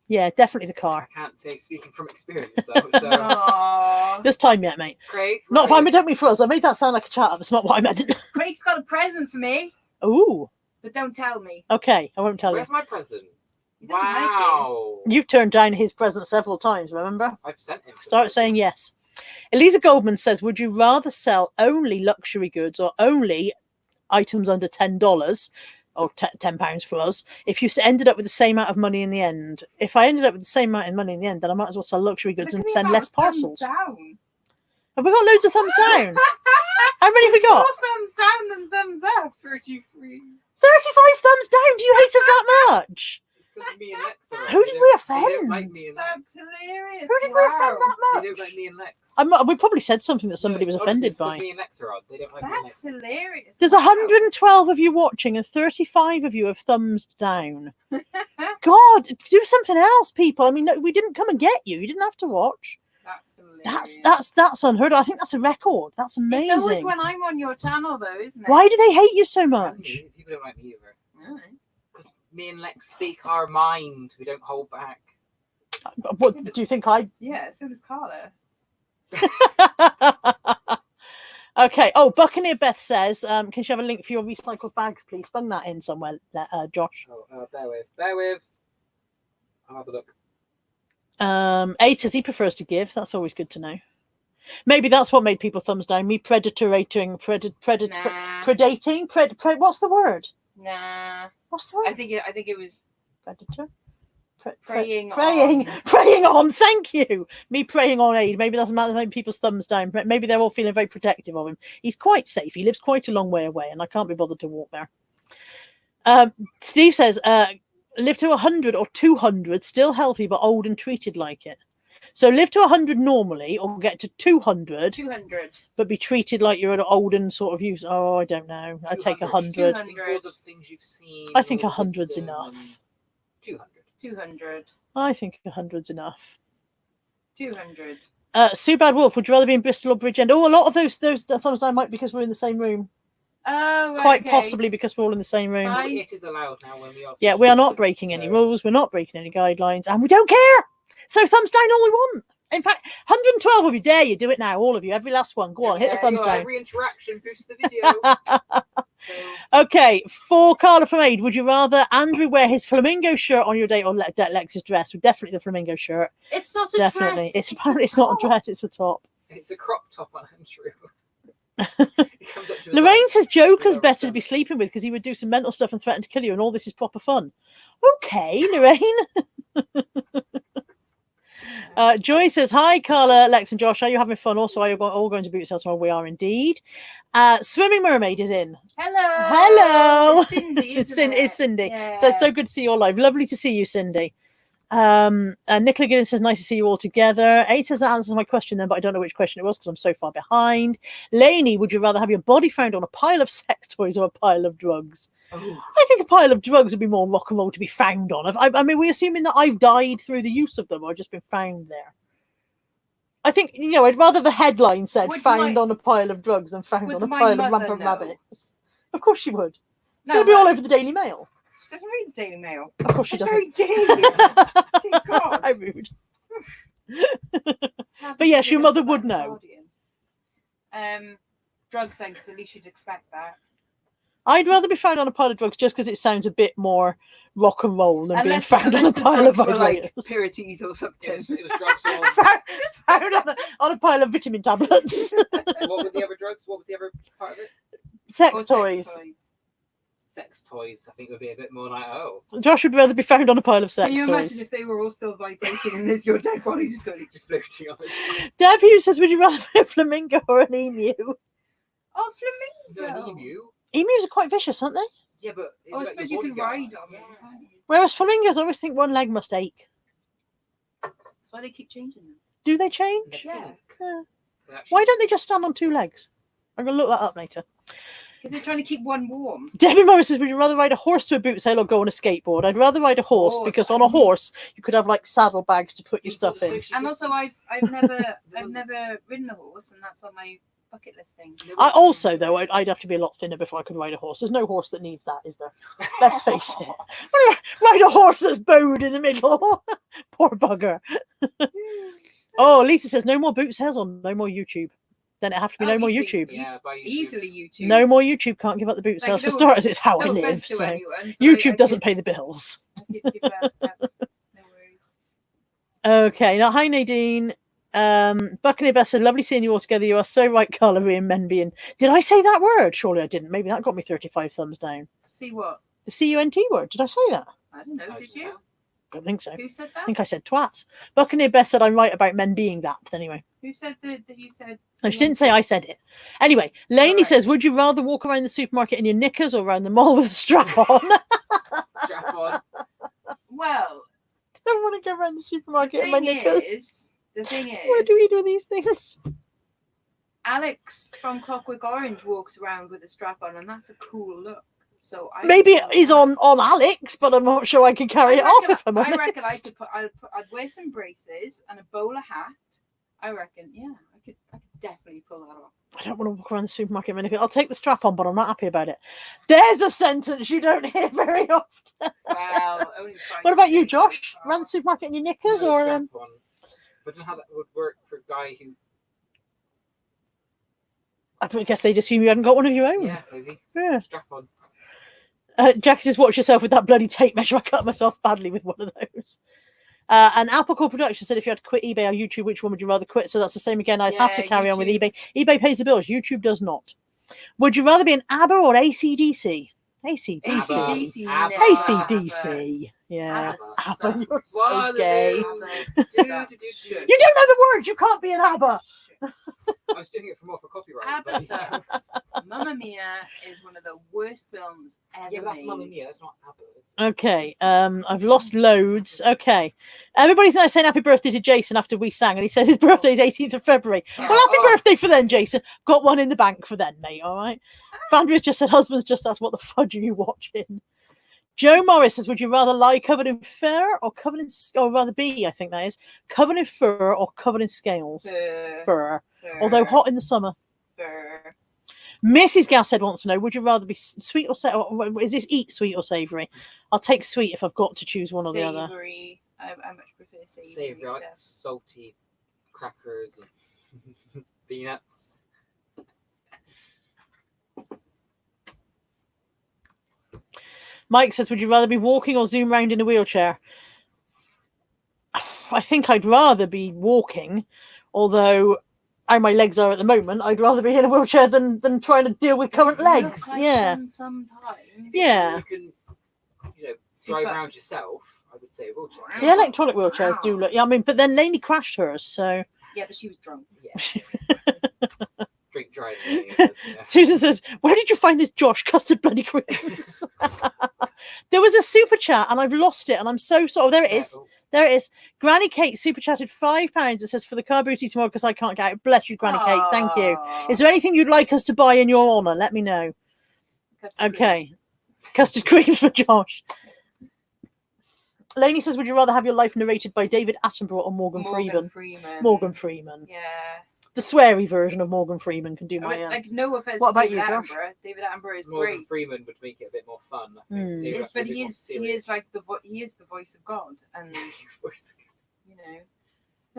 Speaker 1: definitely the
Speaker 3: I
Speaker 1: car.
Speaker 3: can't say speaking from experience though. So
Speaker 2: Aww.
Speaker 1: This time yet, mate.
Speaker 3: Craig,
Speaker 1: Not.
Speaker 3: right.
Speaker 1: I don't mean for us. I made that sound like a chat up. It's not what I meant.
Speaker 2: Craig's got a present for me,
Speaker 1: Ooh.
Speaker 2: but don't tell me.
Speaker 1: Okay, I won't tell you.
Speaker 3: Where's my present?
Speaker 2: He doesn't like it.
Speaker 3: Wow.
Speaker 1: You've turned down his present several times. Remember?
Speaker 3: I've sent him. some
Speaker 1: Start saying
Speaker 3: presents.
Speaker 1: yes. Elisa Goldman says, would you rather sell only luxury goods or only items under $10 or £10 for us if you ended up with the same amount of money in the end? If I ended up with the same amount of money in the end, then I might as well sell luxury goods
Speaker 2: Look
Speaker 1: and
Speaker 2: at the
Speaker 1: send
Speaker 2: amount
Speaker 1: less
Speaker 2: of thumbs
Speaker 1: parcels.
Speaker 2: Down.
Speaker 1: Have we got loads of thumbs down? How many have we
Speaker 2: There's
Speaker 1: got?
Speaker 2: more thumbs down than thumbs up. 33.
Speaker 1: 35 thumbs down. Do you hate us that much?
Speaker 3: It's 'cause of me and Lex are on.
Speaker 1: Who
Speaker 3: They
Speaker 1: did
Speaker 3: don't-
Speaker 1: we
Speaker 3: They don't like
Speaker 1: offend?
Speaker 3: me and
Speaker 2: That's
Speaker 3: Lex.
Speaker 2: hilarious.
Speaker 1: Who did we offend that
Speaker 3: They
Speaker 1: much?
Speaker 3: don't like me and Lex.
Speaker 1: We probably said something that somebody was
Speaker 3: No, honestly,
Speaker 1: offended
Speaker 3: it's 'cause
Speaker 1: by.
Speaker 3: Me and Lex are on. They don't like me and
Speaker 2: That's
Speaker 3: Lex.
Speaker 2: hilarious.
Speaker 1: There's
Speaker 2: Wow.
Speaker 1: 112 of you watching and 35 of you have thumbs down. God, do something else, people. I mean, no, we didn't come and get you. You didn't have to watch.
Speaker 2: That's hilarious.
Speaker 1: That's unheard of. I think that's a record. That's amazing.
Speaker 2: It's always when I'm on your channel, though, isn't it?
Speaker 1: Why do they hate you so
Speaker 3: And
Speaker 1: much?
Speaker 3: you, people don't like me either.
Speaker 2: Alright.
Speaker 3: Because me and Lex speak our mind. We don't hold back.
Speaker 1: What do you think I?
Speaker 2: Yeah, so does Carla.
Speaker 1: Okay. Oh, Buccaneer Beth says, can she have a link for your recycled bags, please? Bung that in somewhere, Josh.
Speaker 3: Oh, bear with. I'll have a look.
Speaker 1: 8 says he prefers to give. That's always good to know. Maybe that's what made people thumbs down. Me predating. What's the word?
Speaker 2: Nah.
Speaker 1: What's the word?
Speaker 2: I think it was
Speaker 1: Predator.
Speaker 2: Praying
Speaker 1: on. Thank you. Me praying on aid. Maybe that's making people's thumbs down. Maybe they're all feeling very protective of him. He's quite safe. He lives quite a long way away, and I can't be bothered to walk there. Steve says, live to 100 or 200, still healthy but old and treated like it. So live to 100 normally, or get to 200, but be treated like you're an old and sort of use. Oh, I don't know. I take 100. I think 100's enough.
Speaker 2: 200.
Speaker 1: I think 100's enough.
Speaker 2: 200.
Speaker 1: Sue Bad Wolf, would you rather be in Bristol or Bridgend? Oh, a lot of those thumbs down might because we're in the same room.
Speaker 2: Oh, right,
Speaker 1: quite possibly because we're all in the same room.
Speaker 3: It is allowed now when we are.
Speaker 1: Yeah, we are not breaking any rules. We're not breaking any guidelines, and we don't care. So thumbs down all we want. In fact, 112 of you, dare you do it now, all of you, every last one. Go on, hit the thumbs down.
Speaker 3: Every interaction boosts the video.
Speaker 1: Okay, for Carla from Aid, would you rather Andrew wear his flamingo shirt on your date or Lex's dress? Definitely the flamingo shirt.
Speaker 2: It's not a
Speaker 1: Definitely.
Speaker 2: dress.
Speaker 1: It's not a dress, it's a top.
Speaker 3: It's a crop top on Andrew.
Speaker 1: Lorraine says Joker's better to be sleeping with because he would do some mental stuff and threaten to kill you, and all this is proper fun. Okay, Lorraine. Joy says, hi, Carla, Lex and Josh. Are you having fun? Also, are you all going to Boots House tomorrow? We are indeed. Swimming Mermaid is in.
Speaker 2: Hello.
Speaker 1: It's Cindy. It's Cindy.
Speaker 2: Yeah.
Speaker 1: So it's so good to see you all live. Lovely to see you, Cindy. Nicola Giddens says, nice to see you all together. A says that answers my question then, but I don't know which question it was because I'm so far behind. Lainey, would you rather have your body found on a pile of sex toys or a pile of drugs? Oh. I think a pile of drugs would be more rock and roll to be found on. I mean, we're assuming that I've died through the use of them or just been found there. I think, I'd rather the headline said found on a pile of drugs than found on a pile of rampant rabbits. Of course she would. It's going to be all over the Daily Mail.
Speaker 2: She doesn't read the Daily Mail.
Speaker 1: Of course she doesn't.
Speaker 2: Very dear God.
Speaker 1: I'm rude. But yes, your mother would know.
Speaker 2: Drugs then, because at least you'd expect that.
Speaker 1: I'd rather be found on a pile of drugs just because it sounds a bit more rock and roll than being found on a pile of vibrators.
Speaker 2: Like Pirities or something.
Speaker 3: It was drugs or...
Speaker 1: found on a pile of vitamin tablets.
Speaker 3: What were the other drugs? What was the other part of it?
Speaker 1: Sex toys.
Speaker 3: Sex toys, I think, would be a bit more like, oh.
Speaker 1: Josh would rather be found on a pile of sex toys.
Speaker 2: Can you imagine if they were all still vibrating and there's your dead body just going
Speaker 3: floating on it?
Speaker 1: Deb Hughes says, would you rather be a flamingo or an emu?
Speaker 2: Oh, flamingo.
Speaker 3: No, an emu.
Speaker 1: Emus are quite vicious, aren't they?
Speaker 3: Yeah, but
Speaker 2: I suppose you can ride on them.
Speaker 1: Whereas flamingos, I always think one leg must ache.
Speaker 2: That's why they keep changing them.
Speaker 1: Do they change?
Speaker 2: Yeah.
Speaker 1: Why don't they just stand on two legs? I'm going to look that up later.
Speaker 2: Because they're trying to keep one warm.
Speaker 1: Debbie Morris says, would you rather ride a horse to a boot sale or go on a skateboard? I'd rather ride a horse because on a horse you could have like saddlebags to put your stuff in.
Speaker 2: And also, I've never ridden a horse, and that's on my bucket list thing.
Speaker 1: I'd have to be a lot thinner before I could ride a horse. There's no horse that needs that, is there? Let's face it. Ride a horse that's bowed in the middle. Poor bugger. Oh, Lisa says, no more boot sales on no more YouTube. Then it have to be no more YouTube.
Speaker 3: Yeah, by YouTube.
Speaker 2: Easily YouTube.
Speaker 1: No more YouTube. Can't give up the boot sales. For starters, it's how I live. So anyone, YouTube doesn't pay the bills.
Speaker 2: No worries.
Speaker 1: Okay. Now, hi, Nadine. Buccaneer Beth said, lovely seeing you all together. You are so right, Carla, and men being. Did I say that word? Surely I didn't. Maybe that got me 35 thumbs down.
Speaker 2: See what?
Speaker 1: The C-U-N-T word. Did I say that?
Speaker 2: I don't know. Did you?
Speaker 1: I don't think so.
Speaker 2: Who said that?
Speaker 1: I think I said twats. Buccaneer Beth said I'm right about men being that. But anyway.
Speaker 2: Who said that you said?
Speaker 1: No, she didn't say I said it. Anyway, Lainey says, would you rather walk around the supermarket in your knickers or around the mall with a strap on?
Speaker 3: Strap on.
Speaker 2: Well,
Speaker 1: I don't want to go around the supermarket in my knickers.
Speaker 2: The thing is,
Speaker 1: where do we do these things?
Speaker 2: Alex from Clockwork Orange walks around with a strap on, and that's a cool look. So
Speaker 1: maybe it is on Alex, but I'm not sure I can carry it off if I'm honest.
Speaker 2: I reckon I'd wear some braces and a bowler hat. I reckon, yeah, I could definitely pull that off. I
Speaker 1: don't want to walk around the supermarket in my knickers. I'll take the strap on, but I'm not happy about it. There's a sentence you don't hear very often.
Speaker 2: Well, only
Speaker 1: what about you, Josh? Around the supermarket in your knickers, or
Speaker 3: strap on. I don't know how that would work for a guy who.
Speaker 1: I guess they'd assume you hadn't got one of your own.
Speaker 3: Yeah, maybe.
Speaker 1: Yeah.
Speaker 3: Strap on.
Speaker 1: Jackie says, watch yourself with that bloody tape measure. I cut myself badly with one of those. And Applecore Production said, if you had to quit eBay or YouTube, which one would you rather quit? So that's the same again. I'd have to carry on with eBay. eBay pays the bills. YouTube does not. Would you rather be an ABBA or ACDC? ACDC.
Speaker 2: ACDC.
Speaker 1: ACDC. Yeah.
Speaker 2: ABBA
Speaker 1: ABBA, you're so
Speaker 3: Waterloo.
Speaker 1: gay.
Speaker 2: ABBA
Speaker 3: Do,
Speaker 2: sucks.
Speaker 3: do, do, do.
Speaker 1: You don't know the words. You can't be an ABBA.
Speaker 3: I was doing it for more for copyright.
Speaker 2: ABBA
Speaker 3: but-
Speaker 2: sucks. Mamma Mia is one of the worst films ever
Speaker 3: Yeah, but that's
Speaker 2: made.
Speaker 3: Mamma Mia. That's not ABBA.
Speaker 1: Okay, I've lost loads. Okay, everybody's now saying happy birthday to Jason after we sang, and he said his birthday is 18th of February.
Speaker 2: Yeah.
Speaker 1: Well, happy
Speaker 3: Oh.
Speaker 1: birthday for then, Jason. Got one in the bank for then, mate. All right. Vandria's just said husband's just asked what the fudge are you watching. Joe Morris says, would you rather lie covered in fur or covered in, or rather be, I think that is, covered in fur or covered in scales? Fur. Although hot in the summer.
Speaker 2: Fur.
Speaker 1: Mrs. Gasshead wants to know, would you rather be sweet or savory? Is this eat sweet or savoury? I'll take sweet if I've got to choose one or the other.
Speaker 2: Savoury. I much prefer savoury.
Speaker 3: Savoury, I like
Speaker 2: stuff.
Speaker 3: salty crackers and peanuts.
Speaker 1: Mike says, would you rather be walking or zoom round in a wheelchair? I think I'd rather be walking, although how my legs are at the moment, I'd rather be in a wheelchair than trying to deal with current
Speaker 2: Doesn't look
Speaker 1: legs.
Speaker 2: like
Speaker 1: Yeah.
Speaker 2: fun sometimes.
Speaker 1: Yeah.
Speaker 3: You can, drive
Speaker 2: Super.
Speaker 3: around yourself. I would say a wheelchair.
Speaker 1: The electronic wheelchairs do look. Yeah, I mean, but then Lainey crashed hers, so.
Speaker 2: Yeah, but she was drunk.
Speaker 3: Yeah. Drink driving. Yeah.
Speaker 1: Susan says, where did you find this Josh custard bloody creams? There was a super chat and I've lost it and I'm so sorry. Oh, there it is.
Speaker 3: Oh,
Speaker 1: There it is. Granny Kate super chatted £5. It says for the car booty tomorrow because I can't get out. Bless you, Granny Kate. Thank you. Is there anything you'd like us to buy in your honour? Let me know. Okay. Custard creams for Josh. Lainey says, would you rather have your life narrated by David Attenborough or Morgan Freeman? Morgan Freeman.
Speaker 2: Yeah.
Speaker 1: The sweary version of Morgan Freeman can do
Speaker 2: I
Speaker 1: my
Speaker 2: mean, like, no offense
Speaker 1: What
Speaker 2: to
Speaker 1: about
Speaker 2: David
Speaker 1: you, Josh?
Speaker 2: Attenborough. David Attenborough is
Speaker 3: Morgan
Speaker 2: great.
Speaker 3: Freeman would make it a bit more fun. I think.
Speaker 1: Mm.
Speaker 3: David
Speaker 2: Yeah, but
Speaker 3: Attenborough
Speaker 2: he
Speaker 3: more
Speaker 2: is
Speaker 3: serious.
Speaker 2: like he is the voice of God, and you know,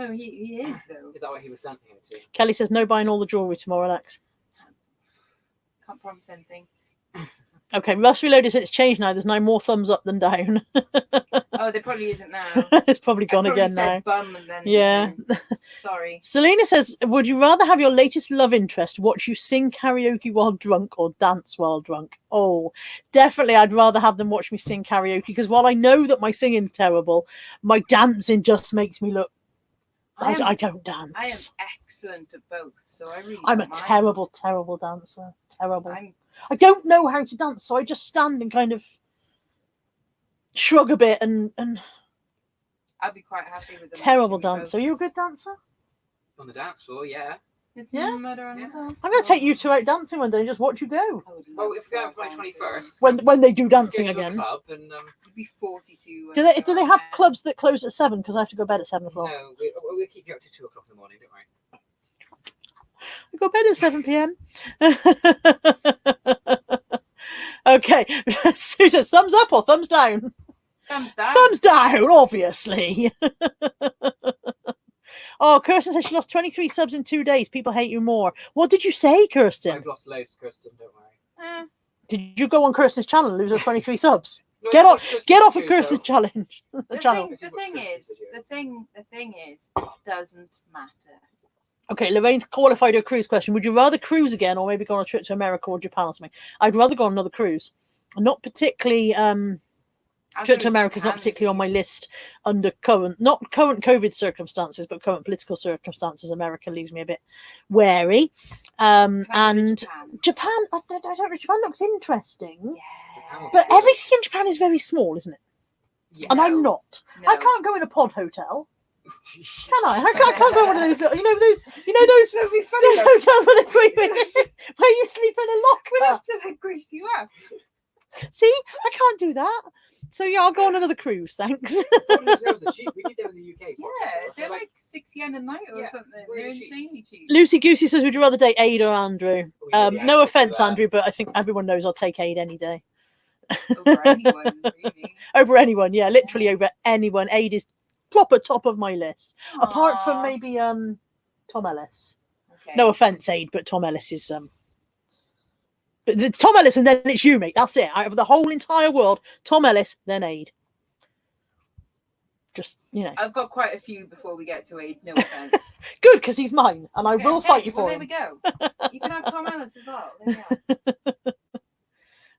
Speaker 2: no, he is though.
Speaker 3: Is that what he was sent here to?
Speaker 1: Kelly says, no buying all the jewellery tomorrow, Alex.
Speaker 2: Can't promise anything.
Speaker 1: Okay, Rust Reloaded said it's changed now. There's now more thumbs up than down.
Speaker 2: Oh, there probably isn't now.
Speaker 1: It's probably gone
Speaker 2: I probably
Speaker 1: again
Speaker 2: said
Speaker 1: now.
Speaker 2: Bum and then
Speaker 1: Yeah.
Speaker 2: Sorry.
Speaker 1: Selena says, would you rather have your latest love interest watch you sing karaoke while drunk or dance while drunk? Oh, definitely I'd rather have them watch me sing karaoke because while I know that my singing's terrible, my dancing just makes me look... I don't dance.
Speaker 2: I am excellent at both, so I really.
Speaker 1: I'm a
Speaker 2: don't mind.
Speaker 1: terrible, terrible dancer. Terrible.
Speaker 2: I'm
Speaker 1: I don't know how to dance, so I just stand and kind of shrug a bit and
Speaker 2: I'd be quite happy with them.
Speaker 1: terrible
Speaker 2: watching me
Speaker 1: dancer. Are you a good dancer?
Speaker 3: On the dance floor, yeah.
Speaker 2: both. It's
Speaker 1: Yeah?
Speaker 2: no matter on the
Speaker 3: Yeah.
Speaker 2: dance
Speaker 1: I'm going to
Speaker 2: floor.
Speaker 1: take you two out dancing one day and just watch you go
Speaker 2: I would
Speaker 3: Oh,
Speaker 2: love
Speaker 3: if we go
Speaker 2: to
Speaker 3: out for my
Speaker 2: dancing.
Speaker 3: 21st.
Speaker 1: when they do dancing
Speaker 3: Let's go to a
Speaker 1: again.
Speaker 3: Club and,
Speaker 2: You'd be 42.
Speaker 1: Do they have clubs that close at 7 because I have to go to bed at 7 o'clock?
Speaker 3: No, we'll keep you up to 2 o'clock in the morning, don't worry.
Speaker 1: I go to bed at 7 p.m. Okay, Sue says thumbs up or thumbs down?
Speaker 2: Thumbs down.
Speaker 1: Thumbs down, obviously. Oh, Kirsten says she lost 23 subs in 2 days. People hate you more. What did you say, Kirsten?
Speaker 3: I've lost loads, Kirsten, don't worry.
Speaker 1: Did you go on Kirsten's channel and lose her 23 subs?
Speaker 3: No,
Speaker 1: Get
Speaker 3: I
Speaker 1: off!
Speaker 3: watched Kirsten's
Speaker 1: Get off of
Speaker 3: videos,
Speaker 1: Kirsten's
Speaker 3: though.
Speaker 1: challenge.
Speaker 2: The
Speaker 1: channel.
Speaker 2: thing is, the thing is, it doesn't matter.
Speaker 1: Okay, Lorraine's qualified her cruise question. Would you rather cruise again or maybe go on a trip to America or Japan or something? I'd rather go on another cruise. Not particularly
Speaker 2: I'll
Speaker 1: trip
Speaker 2: go
Speaker 1: to America is not
Speaker 2: Japan,
Speaker 1: particularly on my
Speaker 2: please.
Speaker 1: list under not current COVID circumstances, but current political circumstances. America leaves me a bit wary.
Speaker 2: Can I go to
Speaker 1: And
Speaker 2: Japan?
Speaker 1: Japan, I don't know, Japan looks interesting.
Speaker 2: Yeah.
Speaker 1: But everything in Japan is very small, isn't it?
Speaker 3: Yeah.
Speaker 1: And I'm not.
Speaker 2: No.
Speaker 1: I can't go in a pod hotel. Can I? I can't go in one of those little, those
Speaker 2: It'll be funny
Speaker 1: those
Speaker 2: though.
Speaker 1: hotels where they put you in, where you sleep in a
Speaker 2: We'll
Speaker 1: locker.
Speaker 2: have to like grease you up.
Speaker 1: See, I can't do that. So yeah, I'll go on another cruise, thanks.
Speaker 3: Hotels are cheap. We did them in the UK.
Speaker 2: Yeah,
Speaker 3: so
Speaker 2: they're like £6 a night or
Speaker 3: Yeah,
Speaker 2: something.
Speaker 3: really
Speaker 2: They're
Speaker 3: cheap.
Speaker 2: insanely cheap.
Speaker 1: Lucy Goosey says, would you rather date Aid or Andrew?
Speaker 3: yeah,
Speaker 1: No
Speaker 3: I'd
Speaker 1: offense,
Speaker 3: do that.
Speaker 1: Andrew, but I think everyone knows I'll take Aid any day.
Speaker 2: Over anyone, really.
Speaker 1: Over anyone, yeah, literally over anyone. Aid is proper top of my list. Apart from
Speaker 2: Aw.
Speaker 1: maybe Tom Ellis.
Speaker 2: Okay.
Speaker 1: No offense, Aid, but Tom Ellis is but the Tom Ellis and then it's you, mate. That's it. Out of the whole entire world, Tom Ellis, then Aid. Just
Speaker 2: I've got quite a few before we get to Aid. No offense.
Speaker 1: good because he's mine, and I will fight you for
Speaker 2: There
Speaker 1: him.
Speaker 2: we go. You can have Tom Ellis as well. There we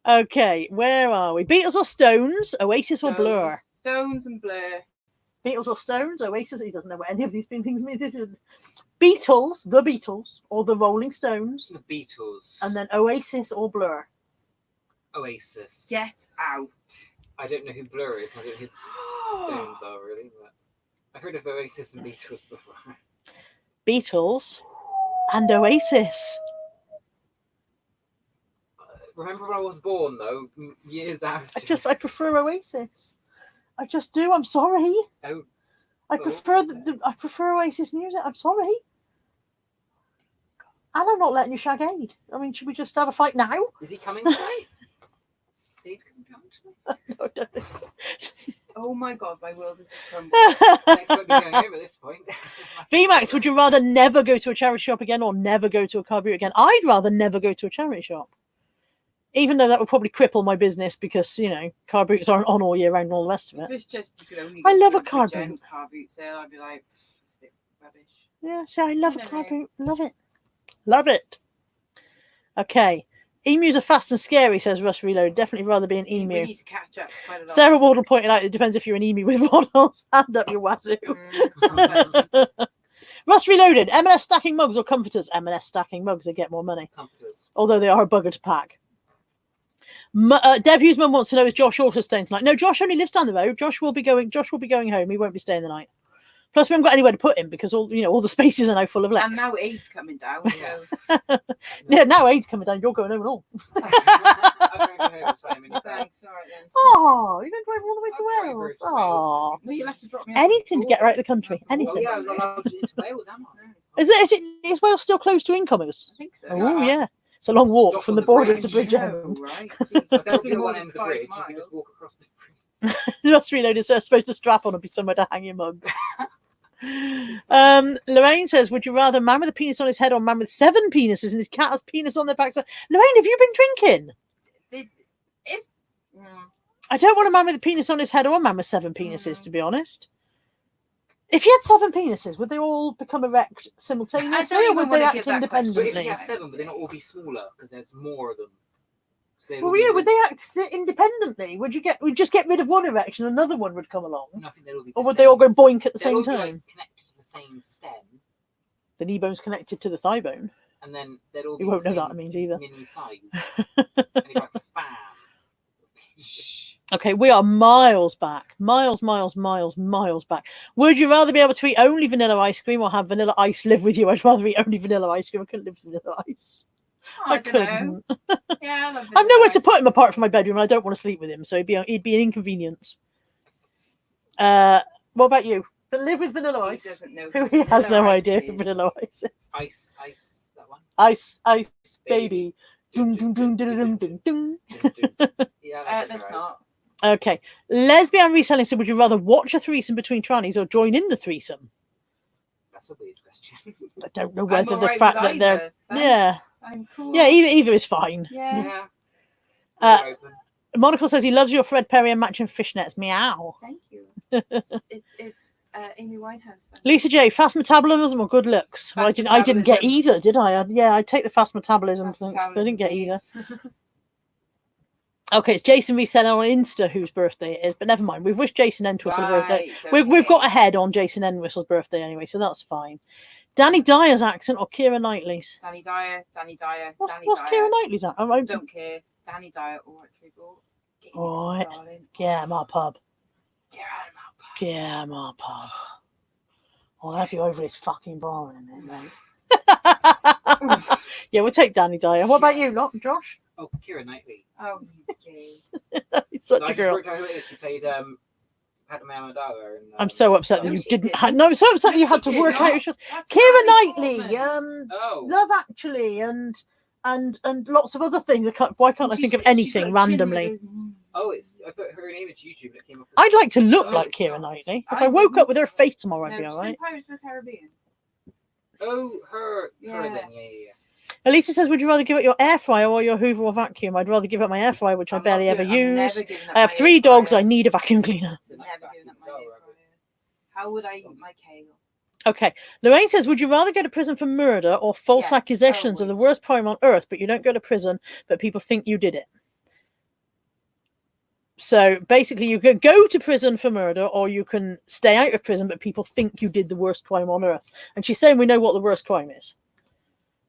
Speaker 2: are.
Speaker 1: Okay, where are we? Beatles or Stones? Oasis or Blur?
Speaker 2: Stones and Blur.
Speaker 1: Beatles or Stones, Oasis. He doesn't know what any of these things mean. This is Beatles, the Beatles, or the Rolling Stones,
Speaker 3: The Beatles.
Speaker 1: and then Oasis or Blur.
Speaker 3: Oasis.
Speaker 2: Get Out.
Speaker 3: I don't know who Blur is. I don't know who the Stones are really. But I've heard of Oasis and Beatles before.
Speaker 1: Beatles and Oasis.
Speaker 3: Remember when I was born though? Years after.
Speaker 1: I prefer Oasis. I just do. I'm sorry.
Speaker 3: Oh.
Speaker 1: I prefer I prefer Oasis music. I'm sorry. And I'm not letting you shag Aid. I mean, should we just have a fight now?
Speaker 3: Is he coming tonight? Is he coming down tonight?
Speaker 1: No, I don't think so.
Speaker 2: Oh my god, my world is just crumbling.
Speaker 3: Next won't be going over at this point.
Speaker 1: VMAX, would you rather never go to a charity shop again or never go to a car boot again? I'd rather never go to a charity shop. Even though that would probably cripple my business because, you know, car boots aren't on all year round and all the rest of
Speaker 2: If
Speaker 1: it.
Speaker 2: it's just you could only
Speaker 1: I
Speaker 2: go
Speaker 1: love
Speaker 2: to
Speaker 1: a car
Speaker 2: gen
Speaker 1: boot.
Speaker 2: car boot sale, I'd be like, it's a bit rubbish.
Speaker 1: Yeah, see, I love a
Speaker 2: No,
Speaker 1: car
Speaker 2: no.
Speaker 1: boot. Love it. Love it. Okay. Emus are fast and scary, says Russ Reload. Definitely rather be an
Speaker 2: We
Speaker 1: emu.
Speaker 2: need to catch up quite a lot.
Speaker 1: Sarah Wardle pointed out it depends if you're an emu with waddles. Hand up your wazoo. Russ Reloaded. M&S stacking mugs or comforters? M&S stacking mugs, they get more money.
Speaker 3: Comforters.
Speaker 1: Although they are a bugger to pack. Deb Hughes' mum wants to know, is Josh also staying tonight? No, Josh only lives down the road. Josh will be going home. He won't be staying the night. Plus, we haven't got anywhere to put him because all the spaces are now full of Lexx.
Speaker 2: And now Aid's coming down, so
Speaker 1: Yeah, now Aid's coming down. You're going home and all.
Speaker 3: I'm going to go home, so I'm in
Speaker 2: thanks. All right then.
Speaker 1: Oh, you're going to drive all the way
Speaker 3: I'll
Speaker 1: to
Speaker 3: drive over
Speaker 1: Wales.
Speaker 3: to Wales.
Speaker 1: Oh,
Speaker 2: No, you'll have to drop me off
Speaker 1: anything to
Speaker 2: at
Speaker 1: get
Speaker 2: the
Speaker 1: out of the country.
Speaker 2: border.
Speaker 1: Anything.
Speaker 3: Well, yeah, I'm not allowed to into Wales, am I?
Speaker 1: Is Wales still closed to incomers?
Speaker 2: I think so.
Speaker 1: Oh yeah, it's a long walk
Speaker 3: Stop
Speaker 1: from
Speaker 3: on
Speaker 1: the
Speaker 3: the
Speaker 1: border
Speaker 3: bridge.
Speaker 1: to Bridgend.
Speaker 2: No, right?
Speaker 3: So
Speaker 2: Jeez,
Speaker 3: definitely
Speaker 2: more
Speaker 3: one
Speaker 2: than
Speaker 3: end of the
Speaker 2: 5
Speaker 3: bridge. You
Speaker 2: miles.
Speaker 3: can just walk across the bridge.
Speaker 1: Just reloaded, so I suppose to strap on would be somewhere to hang your mug. Lorraine says, would you rather a man with a penis on his head or a man with 7 penises and his cat has penis on their back? So, Lorraine, have you been drinking?
Speaker 2: It's
Speaker 1: I don't want a man with a penis on his head or a man with 7 penises, to be honest. If you had 7 penises, would they all become erect simultaneously, or
Speaker 2: even
Speaker 1: would they
Speaker 2: wanna
Speaker 1: act
Speaker 2: give that question.
Speaker 3: But if
Speaker 1: independently?
Speaker 3: you have 7, would they not all be smaller? Because there's more of them. So
Speaker 1: Well, yeah, would they act independently? Would just get rid of one erection, another one would come along,
Speaker 3: No, I think they'd all be the
Speaker 1: or would
Speaker 3: same.
Speaker 1: they all go boink at the
Speaker 3: They'll
Speaker 1: same
Speaker 3: all be,
Speaker 1: time?
Speaker 3: like, connected to the same stem,
Speaker 1: The knee bone's connected to the thigh bone.
Speaker 3: and then they'd all be
Speaker 1: You won't
Speaker 3: the
Speaker 1: know
Speaker 3: same
Speaker 1: that means either.
Speaker 3: mini size. And you've got like a fan.
Speaker 1: Okay, we are miles back. Miles back. Would you rather be able to eat only vanilla ice cream or have vanilla ice live with you? I'd rather eat only vanilla ice cream. I couldn't live with vanilla ice. I
Speaker 2: don't know.
Speaker 1: couldn't.
Speaker 2: Yeah, I love
Speaker 1: I've nowhere to
Speaker 2: vanilla
Speaker 1: put him apart from my bedroom, and I don't want to sleep with him, so he'd be an inconvenience. What about you? But live with vanilla
Speaker 2: ice.
Speaker 1: ice.
Speaker 2: He doesn't know.
Speaker 1: Who he has no
Speaker 2: vanilla ice
Speaker 1: idea who
Speaker 2: is.
Speaker 1: vanilla ice is.
Speaker 3: Ice, that one.
Speaker 1: Ice, baby. Dun, dun, dun, dun, dun, dun, dun.
Speaker 3: Yeah, I like
Speaker 2: That's
Speaker 3: vanilla ice.
Speaker 2: not.
Speaker 1: Okay. Lesbian reselling said, would you rather watch a threesome between trannies or join in the threesome?
Speaker 3: That's a weird question.
Speaker 1: I don't know
Speaker 2: I'm
Speaker 1: whether the
Speaker 2: alright
Speaker 1: fact
Speaker 2: with
Speaker 1: that they're...
Speaker 2: either. Thanks.
Speaker 1: Yeah.
Speaker 2: I'm cool.
Speaker 1: Yeah, either is fine.
Speaker 2: Yeah.
Speaker 3: Yeah.
Speaker 1: Uh, Monocle says he loves your Fred Perry and matching fishnets. Meow.
Speaker 2: Thank you. It's Amy Winehouse. Then.
Speaker 1: Lisa J, fast metabolism or good looks? Well,
Speaker 2: Fast
Speaker 1: I didn't get
Speaker 2: metabolism.
Speaker 1: either, did I? Yeah, I'd take the fast metabolism,
Speaker 2: That's
Speaker 1: thanks,
Speaker 2: what
Speaker 1: but I didn't get either.
Speaker 2: please.
Speaker 1: Okay, it's Jason reselling on Insta whose birthday it is, but never mind. We've wished Jason Entwhistle a birthday.
Speaker 2: Right,
Speaker 1: We've got
Speaker 2: okay.
Speaker 1: ahead on Jason Entwhistle's birthday anyway, so that's fine. Danny Dyer's accent or Keira Knightley's?
Speaker 2: Danny Dyer.
Speaker 1: What's
Speaker 2: Danny
Speaker 1: Keira
Speaker 2: Dyer.
Speaker 1: Knightley's accent?
Speaker 2: Don't care. Danny Dyer or Triple.
Speaker 1: Oh, yeah, my pub.
Speaker 2: Get out of my pub.
Speaker 1: Yeah, my pub. I'll have you over this fucking bar in a minute, mate. Yeah, we'll take Danny Dyer. What about you, not Josh?
Speaker 3: Oh, Keira Knightley.
Speaker 2: Oh, okay.
Speaker 1: He's such
Speaker 3: No,
Speaker 1: a
Speaker 3: I just
Speaker 1: girl.
Speaker 3: worked out who it is. She played Padma Amidala.
Speaker 1: I'm so upset that
Speaker 2: No,
Speaker 1: you
Speaker 2: she
Speaker 1: didn't.
Speaker 2: didn't.
Speaker 1: No, I'm so upset that you
Speaker 2: No,
Speaker 1: had
Speaker 2: she
Speaker 1: to
Speaker 2: did
Speaker 1: work
Speaker 2: not.
Speaker 1: out. Your shows.
Speaker 2: That's
Speaker 1: Keira
Speaker 2: Natalie
Speaker 1: Knightley,
Speaker 2: Portman.
Speaker 3: Oh.
Speaker 1: Love Actually, and lots of other things. Why can't I
Speaker 2: She's-
Speaker 1: think of
Speaker 2: she's got
Speaker 1: anything
Speaker 2: a chin
Speaker 1: randomly?
Speaker 2: with those-
Speaker 3: Oh, I put her name into YouTube and it came up.
Speaker 1: I'd like to look
Speaker 3: Oh,
Speaker 1: like
Speaker 3: it's
Speaker 1: Keira
Speaker 3: not.
Speaker 1: Knightley. If
Speaker 2: I
Speaker 1: I woke
Speaker 2: wouldn't.
Speaker 1: up with her face tomorrow, I'd
Speaker 2: No,
Speaker 1: be
Speaker 2: just
Speaker 1: all
Speaker 2: say
Speaker 1: right.
Speaker 2: Pirates of the Caribbean.
Speaker 3: Oh, her
Speaker 2: Yeah.
Speaker 3: then. Yeah.
Speaker 1: Elisa says, would you rather give up your air fryer or your Hoover or vacuum? I'd rather give up my air fryer, which I barely ever use. I have 3 dogs. I need a vacuum cleaner.
Speaker 3: It's a nice
Speaker 2: Never
Speaker 3: vacuum
Speaker 2: giving up
Speaker 3: as
Speaker 2: my
Speaker 3: well,
Speaker 2: air
Speaker 3: right?
Speaker 2: fryer. How would I eat my kale?
Speaker 1: Okay. Lorraine says, would you rather go to prison for murder or false
Speaker 2: Yeah,
Speaker 1: accusations of the worst crime on earth, but you don't go to prison, but people think you did it? So basically, you can go to prison for murder, or you can stay out of prison, but people think you did the worst crime on earth. And she's saying we know what the worst crime is.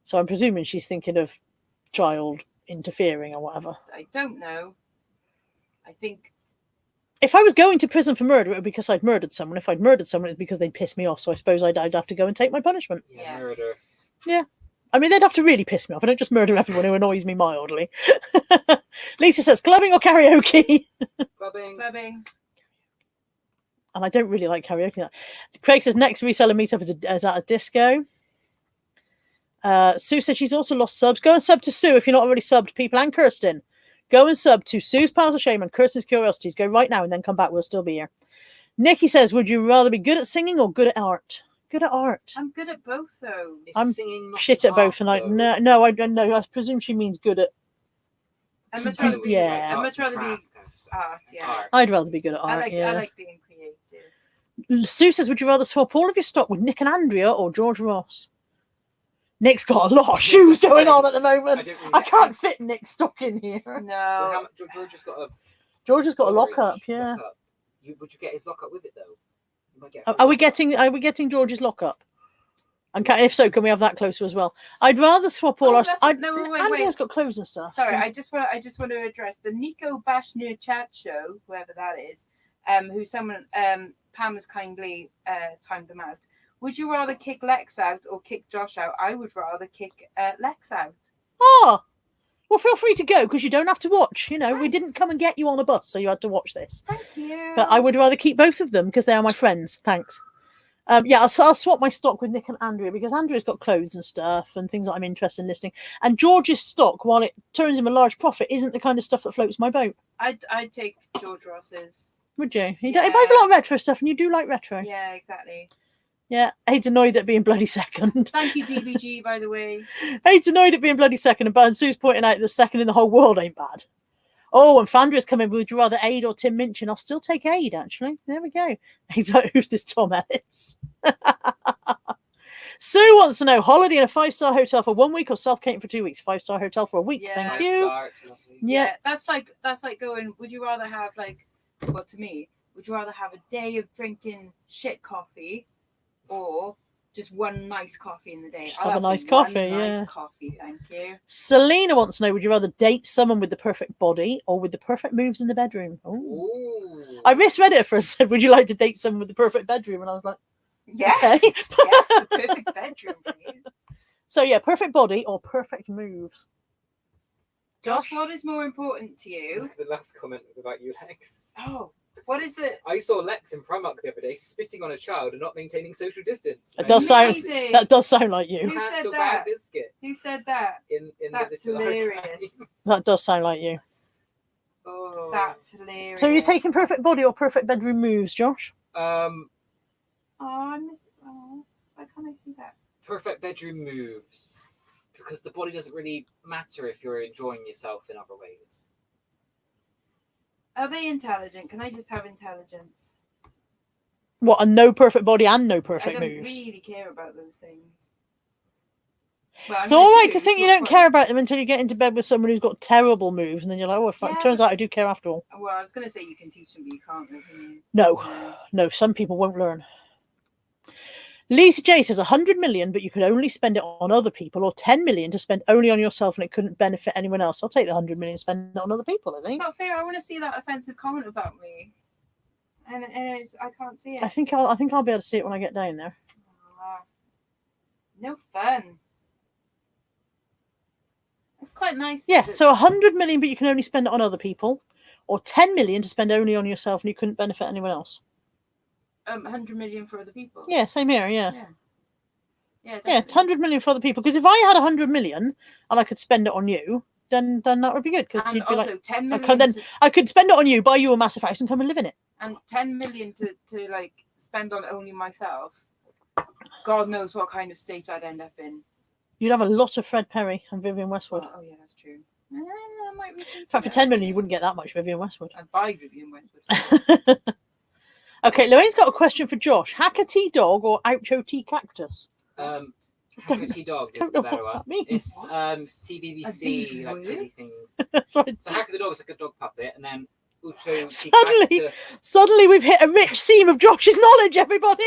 Speaker 1: So I'm presuming she's thinking of child interfering or whatever.
Speaker 2: I don't know. I think
Speaker 1: If I was going to prison for murder, it would be because I'd murdered someone. If I'd murdered someone, it's because they'd pissed me off. So I suppose I'd have to go and take my punishment.
Speaker 2: Yeah.
Speaker 3: Murder.
Speaker 1: Yeah. I mean, they'd have to really piss me off. I don't just murder everyone who annoys me mildly. Lisa says, clubbing or karaoke?
Speaker 3: Clubbing.
Speaker 2: clubbing.
Speaker 1: And I don't really like karaoke. Craig says, next reseller meetup is at a disco. Sue says she's also lost subs. Go and sub to Sue if you're not already subbed, people, and Kirsten. Go and sub to Sue's Piles of Shame and Kirsten's Curiosities. Go right now and then come back. We'll still be here. Nikki says, would you rather be good at singing or good at art? Good at art.
Speaker 2: I'm good at both though.
Speaker 3: Is
Speaker 1: I'm
Speaker 3: singing not
Speaker 1: Shit at both, and I
Speaker 3: art, though?
Speaker 1: no, I don't know. I presume she means good at.
Speaker 2: I'm much rather be.
Speaker 1: Yeah.
Speaker 2: I'm much
Speaker 3: Arts and
Speaker 2: rather be
Speaker 3: crafts.
Speaker 2: art. Yeah.
Speaker 3: Art.
Speaker 1: I'd rather be good at art.
Speaker 2: I like
Speaker 1: yeah.
Speaker 2: being creative.
Speaker 1: Sue says, would you rather swap all of your stock with Nick and Andrea or George Ross? Nick's got a lot of shoes going on at the moment. I can't fit Nick's stock in here.
Speaker 2: No.
Speaker 3: George has got a.
Speaker 1: George has got a
Speaker 3: storage
Speaker 1: lockup. Yeah.
Speaker 3: lockup. Would you get his lockup with it though? You might get
Speaker 1: Are we getting George's lockup? And if so, can we have that closer as well? I'd rather swap all
Speaker 2: Oh,
Speaker 1: our.
Speaker 2: that's- no, wait,
Speaker 1: Andrea's
Speaker 2: wait.
Speaker 1: got clothes and stuff.
Speaker 2: Sorry,
Speaker 1: so-
Speaker 2: I just want to address the Nico Buccaneer Chat show, whoever that is, who someone Pam has kindly timed them out. Would you rather kick Lexx out or kick Josh out? I would rather kick Lexx out.
Speaker 1: Oh, well, feel free to go because you don't have to watch. You know, we
Speaker 2: Thanks.
Speaker 1: didn't come and get you on a bus, so you had to watch this.
Speaker 2: Thank you.
Speaker 1: But I would rather keep both of them because they are my friends. Thanks. Yeah, I'll swap my stock with Nick and Andrea because Andrea's got clothes and stuff and things that I'm interested in listing. And George's stock, while it turns him a large profit, isn't the kind of stuff that floats my boat.
Speaker 2: I'd take George Ross's.
Speaker 1: Would you? He
Speaker 2: Yeah.
Speaker 1: buys a lot of retro stuff, and you do like retro.
Speaker 2: Yeah, exactly.
Speaker 1: Yeah, Hate's annoyed at being bloody second.
Speaker 2: Thank you, DBG, by the way.
Speaker 1: Hate's annoyed at being bloody second, and Sue's pointing out the second in the whole world ain't bad. Oh, and Fandra's coming. Would you rather Aid or Tim Minchin? I'll still take Aid, actually. There we go. He's like, who's this Tom Ellis? Sue wants to know, holiday in a 5-star hotel for 1 week or self-catering for 2 weeks? 5-star hotel for a week.
Speaker 2: Yeah.
Speaker 1: Thank
Speaker 3: 5
Speaker 1: you.
Speaker 3: star, it's lovely.
Speaker 1: Yeah.
Speaker 2: That's like going, would you rather have well, to me, would you rather have a day of drinking shit coffee or just one nice coffee in the day?
Speaker 1: Just
Speaker 2: I'll
Speaker 1: have a
Speaker 2: the
Speaker 1: nice
Speaker 2: one
Speaker 1: coffee,
Speaker 2: nice
Speaker 1: yeah.
Speaker 2: coffee, thank you.
Speaker 1: Selena wants to know, would you rather date someone with the perfect body or with the perfect moves in the bedroom? Oh.
Speaker 3: Ooh.
Speaker 1: I misread it for a second. Would you like to date someone with the perfect bedroom? And I was like,
Speaker 2: Yes,
Speaker 1: okay.
Speaker 2: yes, the perfect bedroom, please.
Speaker 1: So yeah, perfect body or perfect moves.
Speaker 2: Josh, what is more important to you?
Speaker 3: Look at the last comment about you, Lex.
Speaker 2: Oh, what is the?
Speaker 3: I saw Lex in Primark the other day spitting on a child and not maintaining social distance.
Speaker 1: It does sound
Speaker 2: Amazing.
Speaker 1: that does sound like you.
Speaker 2: Who said
Speaker 3: Cancel
Speaker 2: that?
Speaker 3: bad biscuit
Speaker 2: Who said that?
Speaker 3: in
Speaker 2: That's
Speaker 3: the little
Speaker 2: hilarious.
Speaker 1: That does sound like you.
Speaker 3: Oh.
Speaker 2: That's hilarious.
Speaker 1: So you're taking perfect body or perfect bedroom moves, Josh?
Speaker 2: Oh, I miss. Oh, why can't I see that?
Speaker 3: Perfect bedroom moves. Because the body doesn't really matter if you're enjoying yourself in other ways.
Speaker 2: Are they intelligent? Can I just have intelligence?
Speaker 1: What, a no perfect body and no
Speaker 2: I
Speaker 1: perfect
Speaker 2: don't
Speaker 1: moves?
Speaker 2: really care about those things. Well,
Speaker 1: It's
Speaker 2: I'm
Speaker 1: all
Speaker 2: gonna
Speaker 1: right
Speaker 2: do
Speaker 1: to think you
Speaker 2: for
Speaker 1: don't
Speaker 2: fun.
Speaker 1: care about them until you get into bed with someone who's got terrible moves, and then you're like, oh,
Speaker 2: Yeah,
Speaker 1: it turns
Speaker 2: but-
Speaker 1: out I do care after all.
Speaker 2: Well, I was going to say you can teach them, but you can't. Can you?
Speaker 1: No,
Speaker 2: No.
Speaker 1: no, some people won't learn. Lisa J says 100 million, but you could only spend it on other people, or 10 million to spend only on yourself and it couldn't benefit anyone else. I'll take the 100 million and spend it on other people, I
Speaker 2: It's
Speaker 1: think.
Speaker 2: not fair. I want to see that offensive comment about me, and I can't see it.
Speaker 1: I think I'll be able to see it when I get down there.
Speaker 2: Ah, no fun. It's quite nice.
Speaker 1: Yeah,
Speaker 2: that-
Speaker 1: so 100 million, but you can only spend it on other people, or 10 million to spend only on yourself and you couldn't benefit anyone else.
Speaker 2: 100 million for other people.
Speaker 1: Yeah, same here, yeah.
Speaker 2: Yeah. Yeah.
Speaker 1: Yeah,
Speaker 2: Definitely.
Speaker 1: 100 million for other people. Because if I had 100 million and I could spend it on you, then that would be good. Because
Speaker 2: And
Speaker 1: you'd be
Speaker 2: also
Speaker 1: like,
Speaker 2: 10
Speaker 1: okay,
Speaker 2: million.
Speaker 1: then I could spend it on you, buy you a massive house, and come and live in it.
Speaker 2: And 10 million to like spend on only myself. God knows what kind of state I'd end up in.
Speaker 1: You'd have a lot of Fred Perry and Vivian Westwood.
Speaker 2: Oh yeah, that's true. I might
Speaker 1: In fact, for 10 million, you wouldn't get that much Vivian Westwood.
Speaker 2: I'd buy Vivian Westwood.
Speaker 1: Okay, Lorraine's got a question for Josh. Hackerty dog or Oucho tea cactus?
Speaker 3: Hackerty dog is
Speaker 1: don't
Speaker 3: the
Speaker 1: know
Speaker 3: better
Speaker 1: what
Speaker 3: one.
Speaker 1: that means.
Speaker 3: It's
Speaker 2: Are these
Speaker 3: CBBC like
Speaker 2: words?
Speaker 3: pretty things.
Speaker 1: That's right.
Speaker 3: So Hacker the dog is like a dog puppet, and then Ucho
Speaker 1: Suddenly,
Speaker 3: Cactus.
Speaker 1: suddenly we've hit a rich seam of Josh's knowledge, everybody.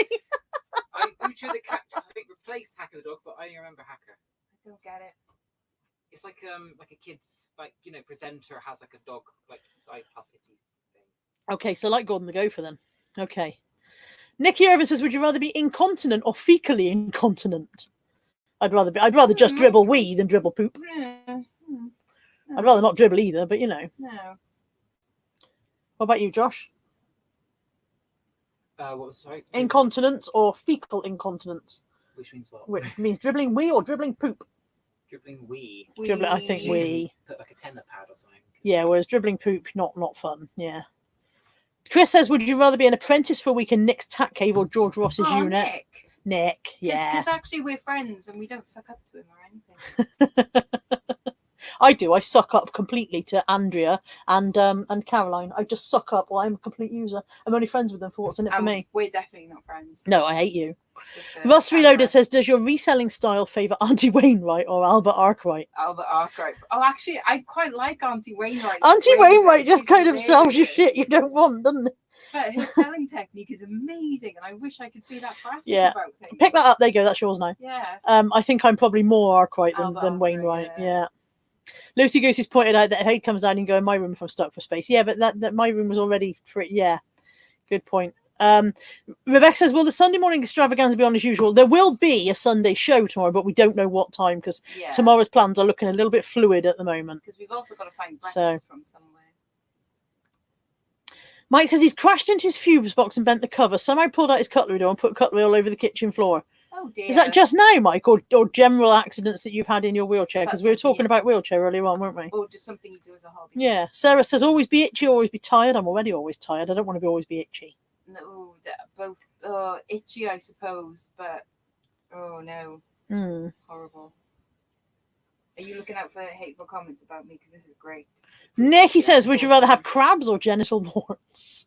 Speaker 3: Ucho the Cactus, I think, replaced Hacker the dog, but I only remember Hacker.
Speaker 2: I don't get it.
Speaker 3: It's like a kid's presenter has like a dog side puppety thing.
Speaker 1: Okay, so like Gordon the Gopher then. Okay. Nikki Irvine says, would you rather be incontinent or fecally incontinent? I'd rather just dribble wee than dribble poop.
Speaker 2: Yeah.
Speaker 1: I'd rather not dribble either, but
Speaker 2: No.
Speaker 1: What about you, Josh?
Speaker 3: What was sorry?
Speaker 1: Incontinence or fecal incontinence?
Speaker 3: Which means what?
Speaker 1: Which means dribbling wee or dribbling poop?
Speaker 3: Dribbling wee.
Speaker 1: Dribbling, I think wee.
Speaker 3: Put like a tenor pad or something.
Speaker 1: Yeah, whereas dribbling poop, not fun. Yeah. Chris says, would you rather be an apprentice for a week in Nick's Tat Cave or George Ross's unit? Nick, yeah.
Speaker 2: Because actually we're friends and we don't suck up to him or anything.
Speaker 1: I do. I suck up completely to Andrea and Caroline. I just suck up. Well, I'm a complete user. I'm only friends with them for what's in it for me.
Speaker 2: We're definitely not friends.
Speaker 1: No, I hate you. Russ Reloaded says, does your reselling style favour Auntie Wainwright or Albert Arkwright?
Speaker 2: Albert Arkwright. Oh, actually, I quite like Auntie Wainwright.
Speaker 1: Auntie Wainwright just kind of sells you shit you don't want, doesn't it?
Speaker 2: But her selling technique is amazing, and I wish I could be that fast about things.
Speaker 1: Pick that up. There you go. That's yours now.
Speaker 2: Yeah.
Speaker 1: I think I'm probably more Arkwright than Wainwright. Yeah. Lucy Goosey's pointed out that if Aid comes down and go in my room if I'm stuck for space. Yeah, but that my room was already free. Yeah. Good point. Rebecca says, will the Sunday morning extravaganza be on as usual? There will be a Sunday show tomorrow, but we don't know what time because tomorrow's plans are looking a little bit fluid at the moment.
Speaker 2: Because we've also got to find breakfast from somewhere.
Speaker 1: Mike says he's crashed into his fuse box and bent the cover. Somehow pulled out his cutlery door and put cutlery all over the kitchen floor.
Speaker 2: Oh dear.
Speaker 1: Is that just now, Mike, or general accidents that you've had in your wheelchair? Because we were talking about wheelchair earlier on, weren't we?
Speaker 2: Or just something you do as a hobby.
Speaker 1: Yeah. Sarah says, always be itchy, always be tired. I'm already always tired. I don't want to be always be itchy.
Speaker 2: No, both itchy, I suppose, but oh no. Horrible. Are you looking out for hateful comments about me? Because this is great.
Speaker 1: Nikki says, would you rather have crabs or genital warts?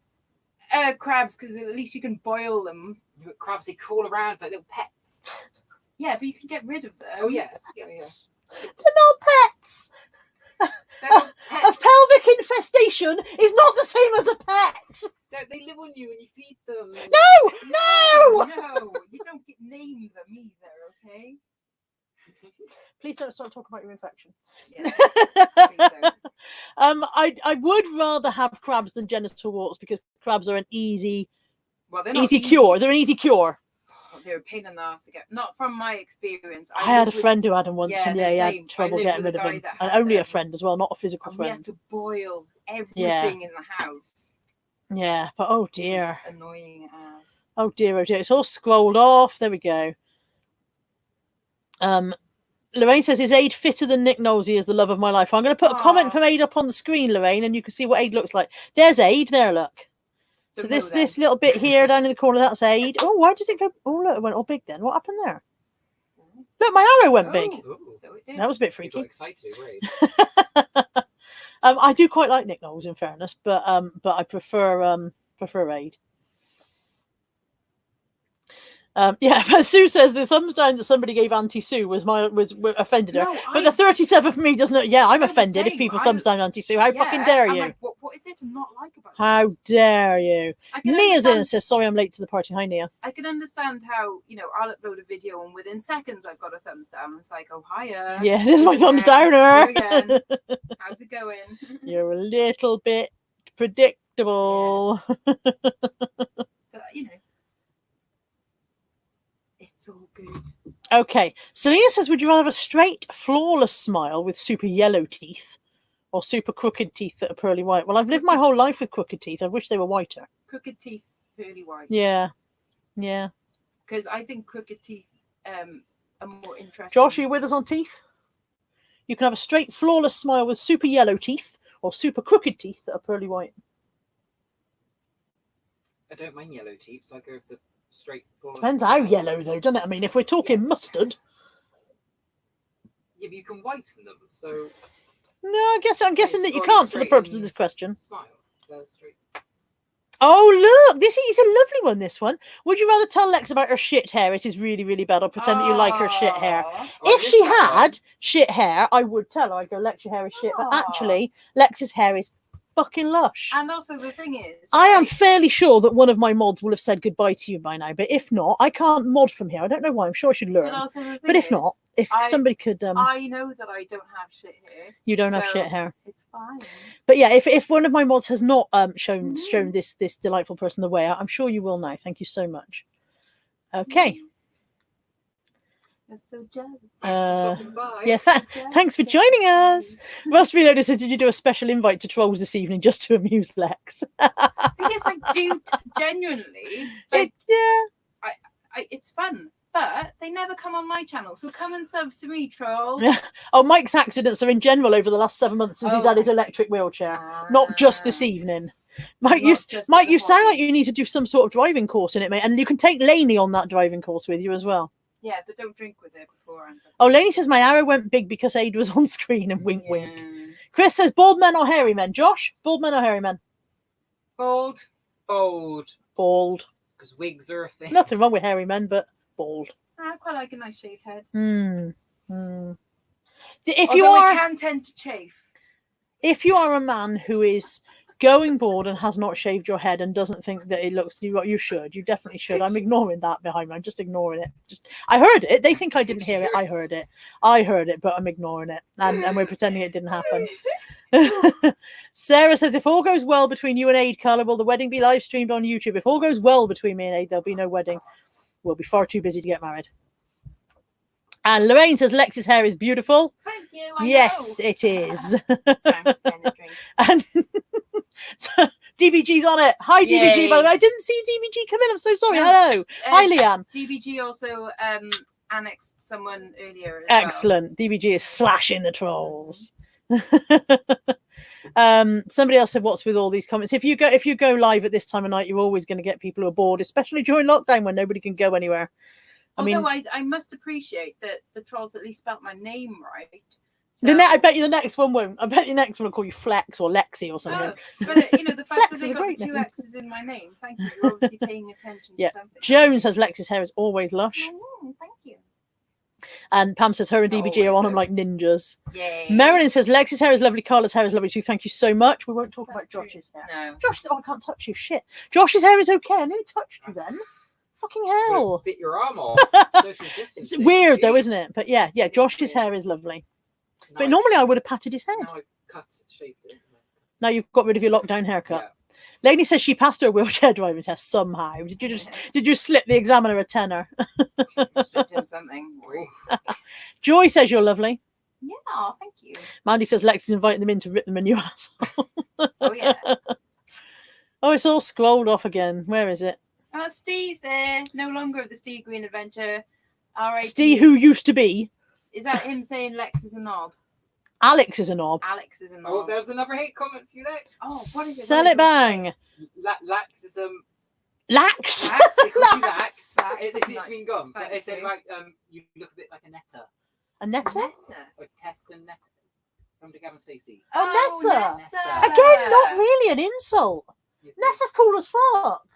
Speaker 2: Crabs, because at least you can boil them.
Speaker 3: But crabs, they crawl around like little pets.
Speaker 2: Yeah, but you can get rid of them.
Speaker 3: Oh yeah.
Speaker 1: They're not pets. A pelvic infestation is not the same as a pet.
Speaker 3: They live on you and you feed them.
Speaker 1: No!
Speaker 2: You don't name them either, okay?
Speaker 1: Please don't start talking about your infection.
Speaker 2: Yes,
Speaker 1: I would rather have crabs than genital warts because crabs are an easy cure. They're an easy cure.
Speaker 2: They're a pain in the ass to get. Not from my experience.
Speaker 1: I had a friend who had them once, and he had trouble getting rid of them. And only a friend as well, not a physical friend.
Speaker 2: We had to boil everything in the house.
Speaker 1: Yeah, but oh dear.
Speaker 2: Annoying ass.
Speaker 1: Oh dear, oh dear. It's all scrolled off. There we go. Lorraine says, is Aid fitter than Nick Nosey is the love of my life? I'm going to put a comment from Aid up on the screen, Lorraine, and you can see what Aid looks like. There's Aid. There, look. So this little bit here down in the corner, that's Aid. Oh, why does it go? Oh, look, it went all big then. What happened there? Look, my arrow went big.
Speaker 2: So it did.
Speaker 1: That was a bit freaky.
Speaker 3: You got excited, right?
Speaker 1: I do quite like Nick Knowles, in fairness, but I prefer Aid. But Sue says the thumbs down that somebody gave Auntie Sue was offended her. But the 37 for me doesn't. Yeah, I'm offended if people thumbs down Auntie Sue. How fucking dare you?
Speaker 2: Like, what is there to not like about
Speaker 1: How
Speaker 2: this?
Speaker 1: dare you? Nia's in and says, sorry, I'm late to the party. Hi, Nia.
Speaker 2: I can understand how, I'll upload a video and within seconds I've got a thumbs down. It's like, oh, hiya.
Speaker 1: Yeah, there's my thumbs downer.
Speaker 2: How's it going?
Speaker 1: You're a little bit predictable.
Speaker 2: Yeah. But, it's all good.
Speaker 1: Okay. Selena says, would you rather have a straight, flawless smile with super yellow teeth or super crooked teeth that are pearly white? Well, I've lived my whole life with crooked teeth. I wish they were whiter.
Speaker 2: Crooked teeth, pearly white.
Speaker 1: Yeah. Yeah.
Speaker 2: Because I think crooked teeth are more interesting.
Speaker 1: Josh, are you with us on teeth? You can have a straight, flawless smile with super yellow teeth or super crooked teeth that are pearly white.
Speaker 3: I don't mind yellow teeth, so I go with the straight.
Speaker 1: Depends how yellow, though, doesn't it? I mean, if we're talking mustard.
Speaker 3: Yeah, but you can whiten them, so.
Speaker 1: No, I'm guessing that you can't for the purpose of this question.
Speaker 3: Smile. Straight.
Speaker 1: Oh, look, this is a lovely one, this one. Would you rather tell Lex about her shit hair? It is really, really bad. Or pretend that you like her shit hair. If she had shit hair, I would tell her. I'd go, Lex, your hair is shit. But actually, Lex's hair is fucking lush.
Speaker 2: And also the thing is,
Speaker 1: I am fairly sure that one of my mods will have said goodbye to you by now, but if not, I can't mod from here. I don't know why. I'm sure I should learn.
Speaker 2: But also the thing
Speaker 1: But if
Speaker 2: is,
Speaker 1: not, if somebody could,
Speaker 2: I know that I don't have shit hair.
Speaker 1: you don't have
Speaker 2: so
Speaker 1: shit hair.
Speaker 2: It's fine.
Speaker 1: But yeah, if one of my mods has not shown this delightful person the way, I'm sure you will now. Thank you so much. Okay.
Speaker 2: You're so jealous.
Speaker 3: Thanks for stopping by.
Speaker 1: Yeah, thanks for joining us. Rust Reloaded says, did you do a special invite to trolls this evening just to amuse Lexx?
Speaker 2: Because I do genuinely. Like, it's fun, but they never come on my channel. So come and sub to me, trolls.
Speaker 1: Oh, Mike's accidents are in general over the last 7 months since he's had his electric wheelchair, not just this evening. Mike, you sound like you need to do some sort of driving course in it, mate. And you can take Lainey on that driving course with you as well.
Speaker 2: Yeah, but don't drink with it beforehand.
Speaker 1: Oh, Lainey says my arrow went big because Aid was on screen and wink wink. Chris says bald men or hairy men? Josh, bald men or hairy men?
Speaker 2: Bald.
Speaker 1: Bald.
Speaker 3: Because wigs are a thing.
Speaker 1: Nothing wrong with hairy men, but bald.
Speaker 2: I quite like a nice shaved head. I can tend to chafe.
Speaker 1: If you are a man who is going bald and has not shaved your head and doesn't think that it looks you should, you definitely should. I'm ignoring that behind me. I'm just ignoring it. I heard it. They think I didn't hear it. I heard it, but I'm ignoring it, and we're pretending it didn't happen. Sarah says, if all goes well between you and Aid, Carla, will the wedding be live streamed on YouTube? If all goes well between me and Aid, there'll be no wedding. We'll be far too busy to get married. And Lorraine says Lex's hair is beautiful.
Speaker 2: Thank you.
Speaker 1: Yes, it is.
Speaker 2: Thanks,
Speaker 1: and so DBG's on it. Hi, DBG.
Speaker 2: Yay.
Speaker 1: By the way, I didn't see DBG come in. I'm so sorry. Hello. Hi, Leanne.
Speaker 2: DBG also annexed someone earlier.
Speaker 1: Excellent.
Speaker 2: Well.
Speaker 1: DBG is slashing the trolls. Somebody else said, what's with all these comments? If you go live at this time of night, you're always going to get people who are bored, especially during lockdown when nobody can go anywhere.
Speaker 2: Although I must appreciate that the trolls at least spelt my name right. So...
Speaker 1: I bet you the next one won't. I bet the next one will call you Flex or Lexi or something.
Speaker 2: But the fact that they got the 2 X's in my name, thank you. You're obviously paying attention to something.
Speaker 1: Joan says Lex's hair is always lush.
Speaker 2: Thank you.
Speaker 1: And Pam says her and DBG are on them like ninjas.
Speaker 2: Yay.
Speaker 1: Marilyn says Lex's hair is lovely, Carla's hair is lovely too. Thank you so much. We won't talk about Josh's hair.
Speaker 2: No.
Speaker 1: Josh's, I can't touch you. Shit. Josh's hair is okay. I nearly touched you then. Fucking hell.
Speaker 3: Bit your arm off. Social
Speaker 1: It's weird though, isn't it? But yeah, Josh's hair is lovely. But normally I would have patted his head.
Speaker 3: Now I shaved it.
Speaker 1: Now you've got rid of your lockdown haircut. Yeah. Lainey says she passed her wheelchair driving test somehow. Did you slip the examiner a tenner?
Speaker 2: Slipped in something.
Speaker 1: Joy says you're lovely.
Speaker 2: Yeah, thank you.
Speaker 1: Mandy says Lex is inviting them in to rip them a new asshole.
Speaker 2: Oh yeah.
Speaker 1: Oh, it's all scrolled off again. Where is it?
Speaker 2: Oh, Steve's there. No longer of the Steve Green adventure. R.I.P.
Speaker 1: Steve, who used to be.
Speaker 2: Is that him saying Lex is a knob?
Speaker 1: Alex is a knob.
Speaker 2: Alex is a knob.
Speaker 3: Oh, there's another hate comment for you, Lex.
Speaker 2: Oh, what is it?
Speaker 1: Sell it bang.
Speaker 3: Laxism.
Speaker 1: Lax.
Speaker 3: Lax. It's been gone. But they said like you look a bit like a Netta.
Speaker 1: A Netta?
Speaker 3: Or Tess and Netta from the Gavin Stacey.
Speaker 1: Oh, Nessa.
Speaker 2: Nessa.
Speaker 1: Again, not really an insult. Nessa's cool as fuck.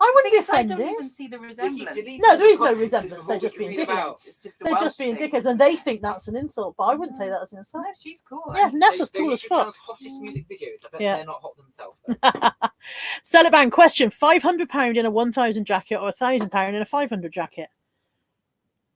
Speaker 1: I wouldn't be offended.
Speaker 2: I don't even see the resemblance.
Speaker 1: No, there is no resemblance. They're just being dickers. They're just being
Speaker 2: thing.
Speaker 1: dickers, and they think that's an insult. But I wouldn't say that as an insult.
Speaker 2: No, she's cool.
Speaker 1: Yeah, Nessa's cool as fuck.
Speaker 3: Hottest music videos. I bet
Speaker 1: Yeah.
Speaker 3: they're not hot themselves.
Speaker 1: Sell it bang. Question: £500 in a 1,000 jacket or £1,000 in a 500 jacket?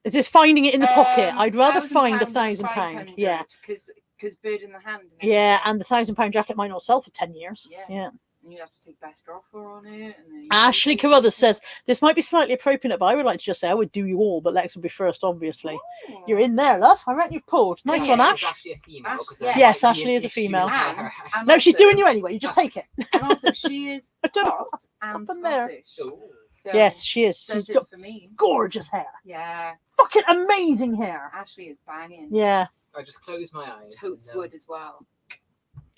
Speaker 1: Is this finding it in the pocket? I'd rather find £1,000. Yeah,
Speaker 2: because bird in the hand.
Speaker 1: Yeah, and the £1,000 jacket might not sell for 10 years.
Speaker 2: Yeah. And you have to take best offer on it. And then
Speaker 1: Ashley Carruthers says, this might be slightly appropriate, but I would like to just say I would do you all, but Lex would be first, obviously.
Speaker 2: Oh.
Speaker 1: You're in there, love. I reckon you've pulled. Nice one, Ash.
Speaker 3: Is Ashley a female?
Speaker 1: Yes, Ashley is a female.
Speaker 2: And
Speaker 1: No, she's
Speaker 2: also-
Speaker 1: doing you anyway. You just take it.
Speaker 2: And also, she is
Speaker 1: I don't know
Speaker 2: hot and
Speaker 1: happened there.
Speaker 2: Scottish. So
Speaker 1: Yes, she is.
Speaker 2: does
Speaker 1: She's
Speaker 2: it
Speaker 1: got
Speaker 2: for me.
Speaker 1: gorgeous hair.
Speaker 2: Yeah,
Speaker 1: Fucking amazing hair.
Speaker 2: Ashley is banging.
Speaker 1: Yeah.
Speaker 3: I just close my eyes.
Speaker 2: Totes
Speaker 3: and,
Speaker 2: wood as well.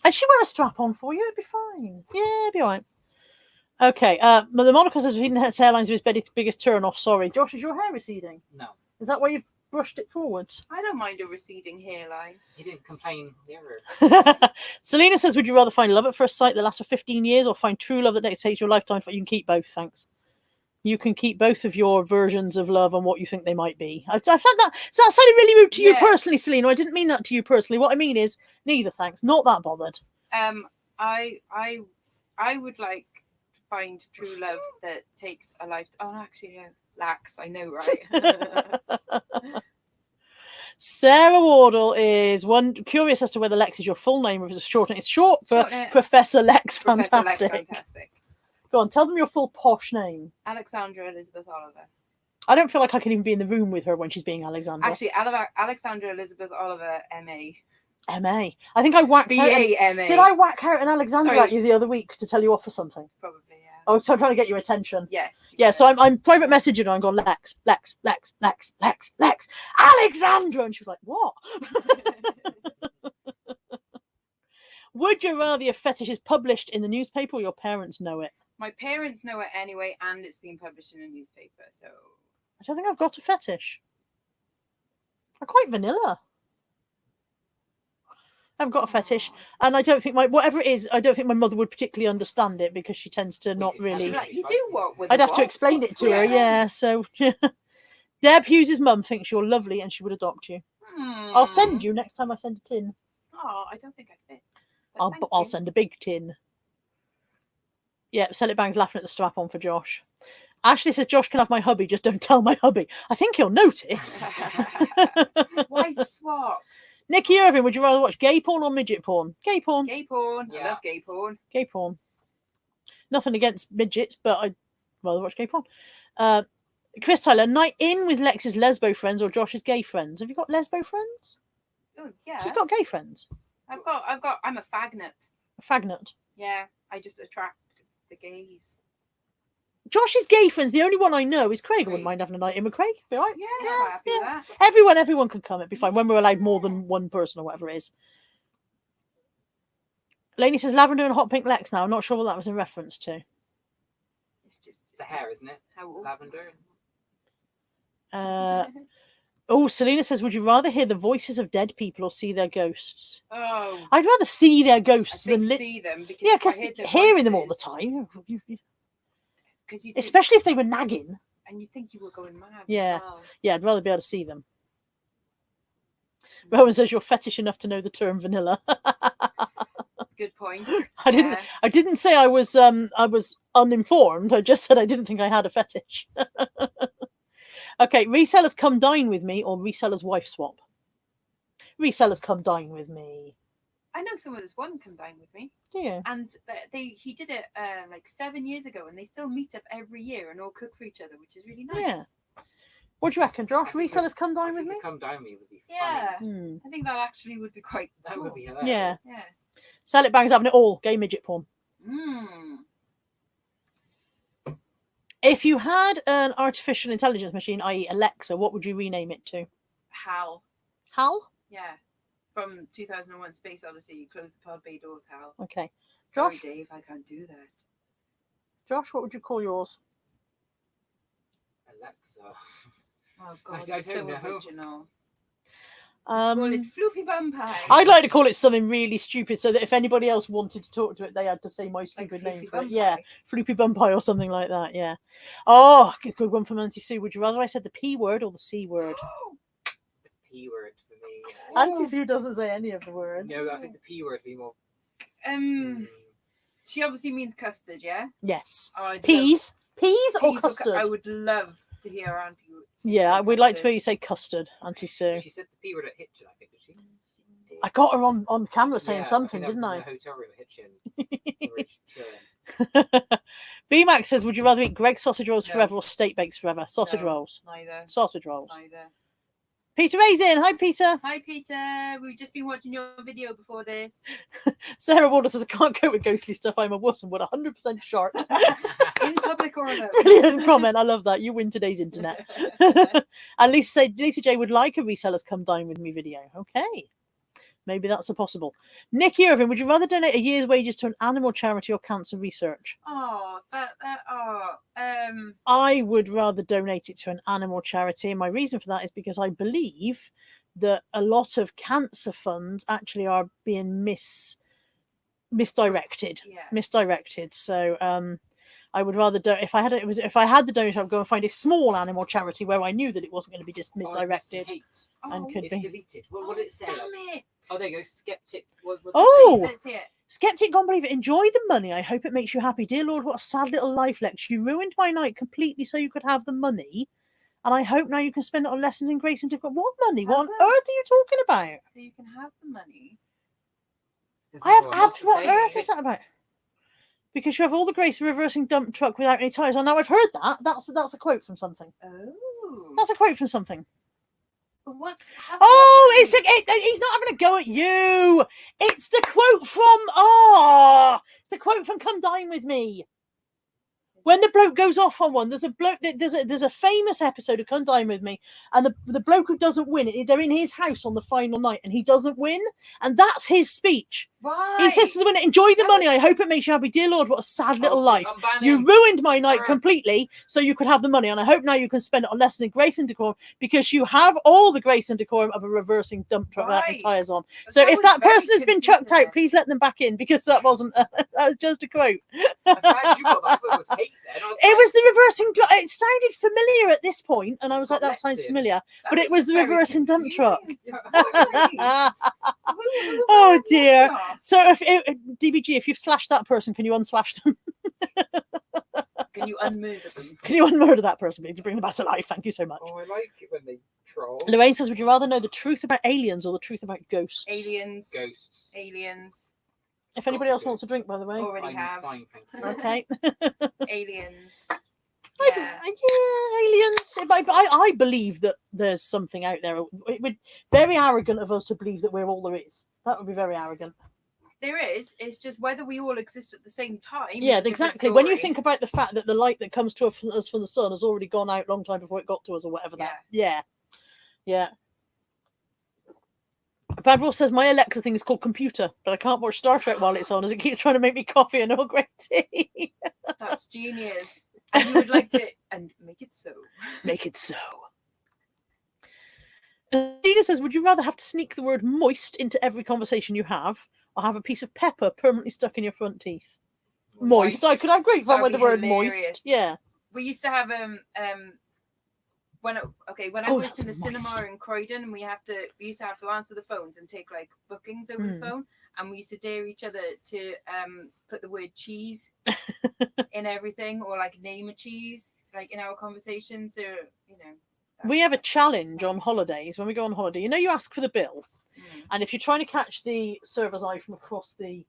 Speaker 1: And she wear a strap on for you. It'd be fine. Yeah, it'd be all right. Okay. The Monaco says Sweden Airlines are his biggest turn off. Sorry. Josh, is your hair receding?
Speaker 3: No.
Speaker 1: Is that why you've brushed it forwards?
Speaker 2: I don't mind a receding hairline.
Speaker 3: He didn't complain the other.
Speaker 1: Selena says, would you rather find love at first sight that lasts for 15 years or find true love that takes your lifetime? You can keep both, thanks. You can keep both of your versions of love and what you think they might be. I found that sounded really rude to you personally, Selena. I didn't mean that to you personally. What I mean is, neither, thanks. Not that bothered.
Speaker 2: I would like to find true love that takes a life. Oh, actually, no, Lexx. I know, right?
Speaker 1: Sarah Wardle is curious as to whether Lexx is your full name or if it's a short name. It's short for Professor Lexx Fantastic.
Speaker 2: Professor Lexx Fantastic.
Speaker 1: Go on, tell them your full posh name.
Speaker 2: Alexandra Elizabeth Oliver.
Speaker 1: I don't feel like I can even be in the room with her when she's being Alexandra.
Speaker 2: Actually, Alexandra Elizabeth Oliver, M.A.
Speaker 1: M.A. I think I whacked
Speaker 2: B.A. M.A.
Speaker 1: Did I whack out an Alexandra at you the other week to tell you off for something?
Speaker 2: Probably, yeah.
Speaker 1: Oh, so I'm trying to get your attention.
Speaker 2: Yes.
Speaker 1: Yeah, so I'm private messaging her and going, Lexx, Alexandra! And she was like, what? Would you rather your fetish is published in the newspaper or your parents know it?
Speaker 2: My parents know it anyway, and it's been published in a newspaper, so...
Speaker 1: I don't think I've got a fetish. I'm quite vanilla. I haven't got a fetish, and I don't think whatever it is, I don't think my mother would particularly understand it because she tends to not really.
Speaker 2: Like, you do what with
Speaker 1: I'd have to explain it to her, yeah. So, Deb Hughes' mum thinks you're lovely and she would adopt you. I'll send you next time I send a tin.
Speaker 2: Oh, I don't think I'd fit.
Speaker 1: I'll send a big tin. Yeah, Sell It Bang's laughing at the strap on for Josh. Ashley says Josh can have my hubby, just don't tell my hubby. I think he'll notice.
Speaker 2: Wife swap.
Speaker 1: Nikki Irvine, would you rather watch gay porn or midget porn? Gay porn.
Speaker 2: Gay porn.
Speaker 3: Yeah.
Speaker 2: I love gay porn.
Speaker 1: Gay porn. Nothing against midgets, but I'd rather watch gay porn. Chris Tyler, night in with Lex's lesbo friends or Josh's gay friends. Have you got lesbo friends?
Speaker 2: Oh, yeah.
Speaker 1: She's got gay friends.
Speaker 2: I'm a fagnut.
Speaker 1: A fagnut.
Speaker 2: Yeah, I just attract the gays.
Speaker 1: Josh's gay friends, the only one I know is Craig. I wouldn't mind having a night in with Craig. Be all right?
Speaker 2: Yeah, I'm happy with that.
Speaker 1: Everyone can come. It'd be fine when we're allowed more than one person or whatever it is. Lainey says lavender and hot pink Lexx now. I'm not sure what that was in reference to.
Speaker 2: It's
Speaker 3: the hair, isn't it?
Speaker 2: How
Speaker 3: Lavender.
Speaker 1: Oh, Selena says, would you rather hear the voices of dead people or see their ghosts?
Speaker 2: Oh,
Speaker 1: I'd rather see their ghosts than
Speaker 2: see them. Because
Speaker 1: yeah, because hearing them all the time. Especially if they were nagging.
Speaker 2: And you think you were going mad.
Speaker 1: Yeah.
Speaker 2: As well.
Speaker 1: Yeah, I'd rather be able to see them. Rowan says you're fetish enough to know the term vanilla.
Speaker 2: Good point.
Speaker 1: I didn't say I was uninformed. I just said I didn't think I had a fetish. Okay, resellers come dine with me or resellers wife swap. Resellers come dine with me.
Speaker 2: I know someone that's one come dine with me.
Speaker 1: Yeah.
Speaker 2: And he did it like 7 years ago, and they still meet up every year and all cook for each other, which is really nice.
Speaker 1: Yeah. What do you reckon, Josh? Resellers come dine with me?
Speaker 3: Come dine with me would be
Speaker 2: yeah.
Speaker 3: funny.
Speaker 2: I think that actually would be quite
Speaker 3: That
Speaker 2: cool.
Speaker 3: would be hilarious.
Speaker 1: Yeah.
Speaker 2: Yeah.
Speaker 1: Sell It Bang's having it all. Gay midget porn. If you had an artificial intelligence machine, i.e. Alexa, what would you rename it to?
Speaker 2: Hal.
Speaker 1: Hal?
Speaker 2: Yeah. From 2001 Space Odyssey, close the pod bay doors, Hal.
Speaker 1: Okay.
Speaker 2: Sorry,
Speaker 1: Josh?
Speaker 2: Dave, I can't do that.
Speaker 1: Josh, what would you call yours?
Speaker 3: Alexa.
Speaker 2: Oh, God,
Speaker 3: I
Speaker 2: it's so
Speaker 3: don't know.
Speaker 2: original. Call it Floofy Bum Pie.
Speaker 1: I'd like to call it something really stupid so that if anybody else wanted to talk to it, they had to say my stupid name for it. Yeah, Floopy Bum Pie or something like that, yeah. Oh, good one from Auntie Sue. Would you rather I said the P word or the C word?
Speaker 3: The P word for me.
Speaker 1: Auntie Sue doesn't say any of the words.
Speaker 3: No, I think the P word would be more...
Speaker 2: She obviously means custard, yeah?
Speaker 1: Yes.
Speaker 2: Oh,
Speaker 1: Peas? Peas or custard?
Speaker 2: I would love to hear Auntie.
Speaker 1: Yeah, we'd like to hear you say custard, Auntie Sue.
Speaker 3: She said the P word at Hitchin, I think, did she?
Speaker 1: I got her on camera saying something, didn't I?
Speaker 3: In the hotel room at Hitchin.
Speaker 1: B-Max says, would you rather eat Greg's sausage rolls forever or steak bakes forever? Sausage rolls.
Speaker 2: Neither.
Speaker 1: Sausage rolls.
Speaker 2: Neither.
Speaker 1: Peter Ray's in. Hi, Peter.
Speaker 2: Hi, Peter. We've just been watching your video before this.
Speaker 1: Sarah Walter says, I can't cope with ghostly stuff. I'm a wuss and would 100% short.
Speaker 2: In public or alone?
Speaker 1: Brilliant comment. I love that. You win today's internet. And Lisa J would like a resellers come dine with me video. Okay. Maybe that's a possible. Nikki Irvine, would you rather donate a year's wages to an animal charity or cancer research? I would rather donate it to an animal charity. And my reason for that is because I believe that a lot of cancer funds actually are being misdirected.
Speaker 2: Yeah.
Speaker 1: Misdirected. So I would rather if I had the donation, I would go and find a small animal charity where I knew that it wasn't going to be just misdirected and could
Speaker 3: It's
Speaker 1: be
Speaker 3: deleted. What did it say?
Speaker 2: Damn it!
Speaker 3: Oh, there you go. Skeptic. What was
Speaker 1: Oh!
Speaker 2: Let's see it.
Speaker 1: Skeptic, gone believe it. Enjoy the money. I hope it makes you happy. Dear Lord, what a sad little life, Lexx. You ruined my night completely so you could have the money. And I hope now you can spend it on lessons in grace and different. What money? What on earth are you talking about?
Speaker 2: So you can have the money.
Speaker 1: I have what on earth is that about? Because you have all the grace for reversing dump truck without any tyres. Oh, now I've heard that. That's a quote from something.
Speaker 2: Oh.
Speaker 1: That's a quote from something.
Speaker 2: But what's
Speaker 1: He's not having a go at you. It's the quote from it's the quote from Come Dine With Me. When the bloke goes off on one, there's a famous episode of Come Dine With Me, and the bloke who doesn't win, they're in his house on the final night, and he doesn't win, and that's his speech.
Speaker 2: Right.
Speaker 1: He says to the winner, "Enjoy the money. I hope it makes you happy. Dear Lord, what a sad little life. You ruined my night completely, so you could have the money, and I hope now you can spend it on lessons in grace and decorum, because you have all the grace and decorum of a reversing dump truck without any tyres on." So if that person has been chucked out, please let them back in, because that wasn't that was just a quote. It was the reversing. It sounded familiar at this point, and I was like, "That sounds familiar," but it was the reversing dump truck. Oh dear. So if DBG, if you've slashed that person, can you unslash them?
Speaker 2: Can you unmurder them?
Speaker 1: Can you unmurder that person, please? You bring them back to life. Thank you so much.
Speaker 3: Oh, I like it when they troll.
Speaker 1: Lorraine says, "Would you rather know the truth about aliens or the truth about ghosts?"
Speaker 2: Aliens.
Speaker 3: Ghosts.
Speaker 2: Aliens.
Speaker 1: If anybody else wants a drink, by the way.
Speaker 2: Already have.
Speaker 3: Fine, thank you.
Speaker 1: Okay.
Speaker 2: Aliens.
Speaker 1: Yeah, aliens. I believe that there's something out there. It would be very arrogant of us to believe that we're all there is. That would be very arrogant.
Speaker 2: There is. It's just whether we all exist at the same time.
Speaker 1: Yeah, exactly. When you think about the fact that the light that comes to us from the sun has already gone out a long time before it got to us, or whatever that. Yeah. Bad Wolf says, my Alexa thing is called computer, but I can't watch Star Trek while it's on as it keeps trying to make me coffee and Earl Grey tea.
Speaker 2: That's genius. And you would like to and make it so.
Speaker 1: Make it so. Dina says, would you rather have to sneak the word moist into every conversation you have, or have a piece of pepper permanently stuck in your front teeth? Moist. I could have great fun with the word moist. Yeah.
Speaker 2: We used to have when I worked in the cinema in Croydon, and we used to have to answer the phones and take like bookings over the phone, and we used to dare each other to put the word cheese in everything, or like name a cheese like in our conversations. So we
Speaker 1: have a challenge on holidays. When we go on holiday, you ask for the bill, and if you're trying to catch the server's eye from across the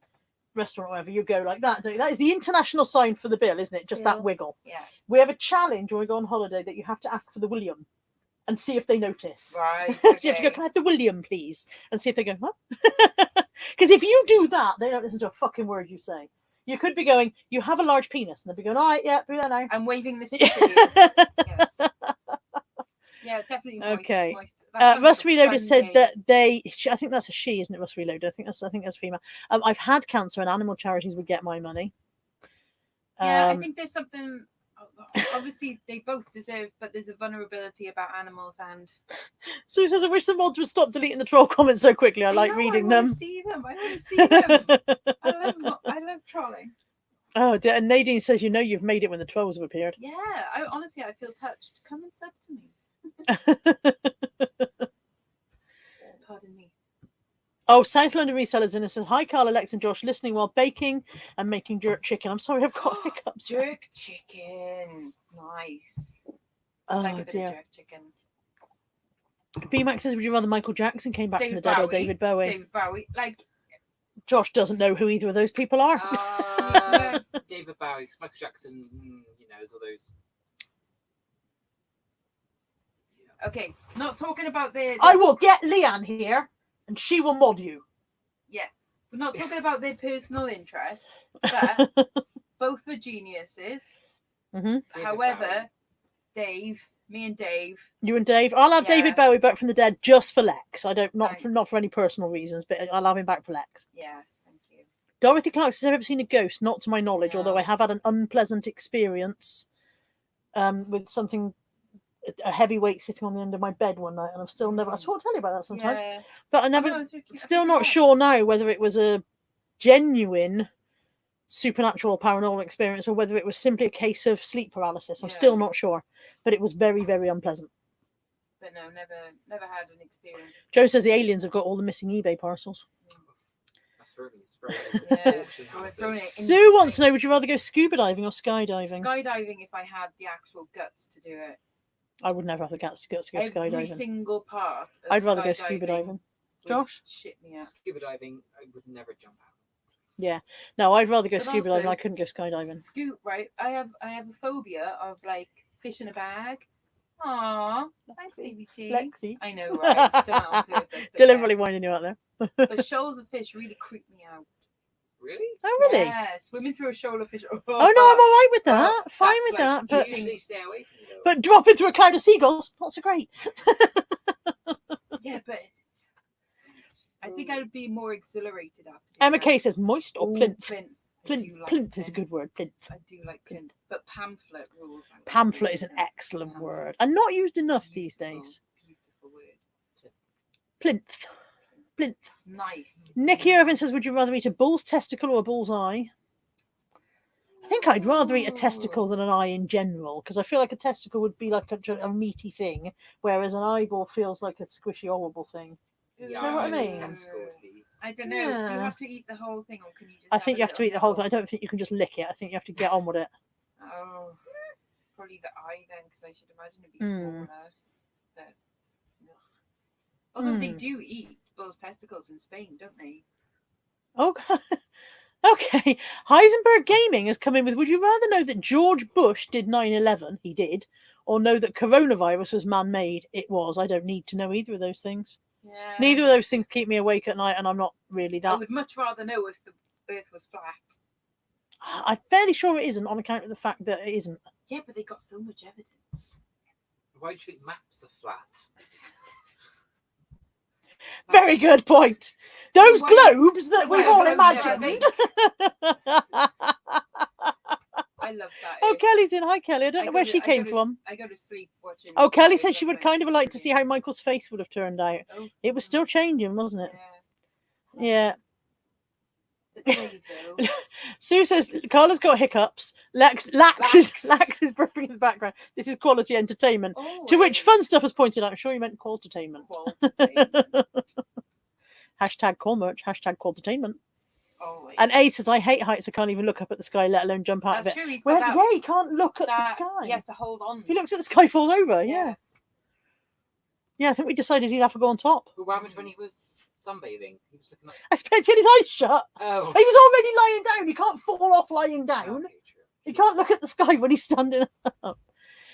Speaker 1: restaurant or whatever, you go like that, don't you? That is the international sign for the bill, isn't it? Just that wiggle. Yeah. We have a challenge when we go on holiday that you have to ask for the William and see if they notice.
Speaker 2: Right.
Speaker 1: So you have to go, can I have the William, please? And see if they go, huh? Because if you do that, they don't listen to a fucking word you say. You could be going, you have a large penis, and they'll be going, all right, yeah, do that now.
Speaker 2: I'm waving this to you. Yes. Yeah, definitely moist.
Speaker 1: Okay.
Speaker 2: Moist.
Speaker 1: Russ Reloaded said that I think that's a she, isn't it, Russ Reloaded? I think that's female. I've had cancer and animal charities would get my money.
Speaker 2: Yeah, I think there's something, obviously they both deserve, but there's a vulnerability about animals. And
Speaker 1: so he says, I wish the mods would stop deleting the troll comments so quickly. I like reading them.
Speaker 2: I want to see them. I love trolling.
Speaker 1: Oh, and Nadine says, you've made it when the trolls have appeared.
Speaker 2: Yeah, honestly, I feel touched. Come and sub to me. Pardon me.
Speaker 1: Oh, South London Resellers in says, hi Carla, Lexx and Josh, listening while baking and making jerk chicken. I'm sorry, I've got hiccups.
Speaker 2: Jerk chicken. Nice.
Speaker 1: Oh,
Speaker 2: like a bit
Speaker 1: dear.
Speaker 2: Of jerk chicken.
Speaker 1: B-Max says, would you rather Michael Jackson came back from the dead or David Bowie?
Speaker 2: David Bowie. Like,
Speaker 1: Josh doesn't know who either of those people are.
Speaker 3: David Bowie, because Michael Jackson, is all those.
Speaker 2: Okay, not talking about the...
Speaker 1: I will get Leanne here, and she will mod you.
Speaker 2: Yeah, we're not talking about their personal interests, but both were geniuses.
Speaker 1: Mm-hmm.
Speaker 2: However, me and Dave...
Speaker 1: You and Dave? I'll have David Bowie back from the dead just for Lexx. I don't, not for any personal reasons, but I'll have him back for Lexx.
Speaker 2: Yeah, thank you.
Speaker 1: Dorothy Clark says, I've ever seen a ghost, not to my knowledge, although I have had an unpleasant experience with something... a heavyweight sitting on the end of my bed one night, and I'm still never. I will tell you about that sometime. Yeah. But I never. Still not sure now whether it was a genuine supernatural or paranormal experience, or whether it was simply a case of sleep paralysis. I'm
Speaker 2: Yeah.
Speaker 1: still not sure, but it was very, very unpleasant.
Speaker 2: But no, never had an experience.
Speaker 1: Joe says the aliens have got all the missing eBay parcels.
Speaker 3: That's really thrown
Speaker 2: Yeah.
Speaker 3: auction
Speaker 2: Or
Speaker 3: houses.
Speaker 2: thrown it
Speaker 1: Sue wants to know, would you rather go scuba diving or skydiving?
Speaker 2: Skydiving if I had the actual guts to do it.
Speaker 1: I would never have the guts to go
Speaker 2: Every
Speaker 1: skydiving.
Speaker 2: single part. Of
Speaker 1: I'd rather go scuba
Speaker 2: skydiving
Speaker 1: diving.
Speaker 2: would
Speaker 1: Josh?
Speaker 2: Shit me out.
Speaker 3: Scuba diving, I would never jump out.
Speaker 1: Yeah. No, I'd rather go
Speaker 2: But
Speaker 1: scuba
Speaker 2: also,
Speaker 1: diving. I couldn't go skydiving.
Speaker 2: Scoop, right? I have a phobia of like fish in a bag. Aww, nice DVT.
Speaker 1: Lexi.
Speaker 2: I know, right? Done that on purpose, but
Speaker 1: Deliberately winding you out there.
Speaker 2: But shoals of fish really creep me out.
Speaker 3: Really?
Speaker 1: Oh, really?
Speaker 2: Yeah, swimming through a shoal of fish.
Speaker 1: Oh, no, I'm all right with that. Fine
Speaker 2: that's
Speaker 1: with
Speaker 2: like
Speaker 1: that. But
Speaker 3: Usually stay away from those.
Speaker 1: but dropping through a cloud of seagulls, not so great.
Speaker 2: Yeah, but I think I would be more exhilarated after.
Speaker 1: Emma Kay says moist or plinth.
Speaker 2: Plinth. I
Speaker 1: Plinth,
Speaker 2: do like
Speaker 1: plinth is a good word. Plinth.
Speaker 2: I do like plinth, but pamphlet rules. I like
Speaker 1: Pamphlet is an
Speaker 2: plinth.
Speaker 1: excellent
Speaker 2: Pamphlet.
Speaker 1: word and not used enough these
Speaker 2: Beautiful,
Speaker 1: days.
Speaker 2: Beautiful word.
Speaker 1: Plinth. Plinth.
Speaker 2: It's nice. It's
Speaker 1: Nikki
Speaker 2: nice.
Speaker 1: Irvine says, would you rather eat a bull's testicle or a bull's eye? I think I'd rather eat a testicle than an eye in general, because I feel like a testicle would be like a meaty thing, whereas an eyeball feels like a squishy, horrible thing.
Speaker 2: Yeah,
Speaker 1: You know what I
Speaker 3: think
Speaker 1: mean?
Speaker 3: testicle would be-
Speaker 2: I don't know. Do you
Speaker 1: Yeah.
Speaker 2: have to eat the whole thing, or can you just?
Speaker 1: I think
Speaker 2: a
Speaker 1: you have to
Speaker 2: little
Speaker 1: eat the whole thing. I
Speaker 2: nibble?
Speaker 1: don't think you can just lick it. I think you have to get on with it.
Speaker 2: Oh, probably the eye then, because I should imagine it'd be
Speaker 1: Mm.
Speaker 2: smaller. But, ugh. Although they
Speaker 1: Mm.
Speaker 2: do eat bull's testicles in Spain, don't they?
Speaker 1: Oh, okay. Heisenberg Gaming has come in with, would you rather know that George Bush did 9/11? He did. Or know that coronavirus was man-made? It was. I don't need to know either of those things.
Speaker 2: Yeah.
Speaker 1: Neither of those things keep me awake at night, and I'm not really
Speaker 2: I
Speaker 1: that.
Speaker 2: would much rather know if the Earth was flat.
Speaker 1: I'm fairly sure it isn't, on account of the fact that it isn't.
Speaker 2: Yeah, but they got so much evidence.
Speaker 3: Why do you think maps are flat?
Speaker 1: Very good point. Those
Speaker 2: Why-
Speaker 1: globes that we've
Speaker 2: why-
Speaker 1: all
Speaker 2: why-
Speaker 1: imagined.
Speaker 2: I love that.
Speaker 1: Oh,
Speaker 2: If-
Speaker 1: Kelly's in. Hi, Kelly. I don't
Speaker 2: I
Speaker 1: know
Speaker 2: go
Speaker 1: where
Speaker 2: to-
Speaker 1: she
Speaker 2: I
Speaker 1: came
Speaker 2: go to
Speaker 1: from.
Speaker 2: I go to sleep watching.
Speaker 1: Oh, Kelly
Speaker 2: videos
Speaker 1: said she
Speaker 2: of
Speaker 1: would
Speaker 2: my
Speaker 1: kind of like to see
Speaker 2: family.
Speaker 1: how Michael's face would have turned out.
Speaker 2: Oh,
Speaker 1: It was still changing, wasn't it?
Speaker 2: Yeah.
Speaker 1: Yeah.
Speaker 2: But there you go.
Speaker 1: Sue says Carla's got hiccups. Lax is burping in the background. This is quality entertainment. To which Fun Stuff has pointed out, I'm sure you meant qualitainment. Hashtag call merch. Hashtag qualitainment.
Speaker 2: Always.
Speaker 1: And A says, I hate heights. I can't even look up at the sky, let alone jump out
Speaker 2: That's
Speaker 1: of it.
Speaker 2: true. He's
Speaker 1: Well,
Speaker 2: got
Speaker 1: yeah, he can't look at the
Speaker 2: that,
Speaker 1: sky.
Speaker 2: He has to hold on.
Speaker 1: If he looks at the sky, he falls over. Yeah. Yeah, I think we decided he'd have to go on top.
Speaker 3: But what happened when he was sunbathing? He was looking at.
Speaker 1: I suppose he had his eyes shut.
Speaker 3: Oh.
Speaker 1: He was already lying down. You can't fall off lying down.
Speaker 3: Okay, true.
Speaker 1: You can't look at the sky when he's standing up.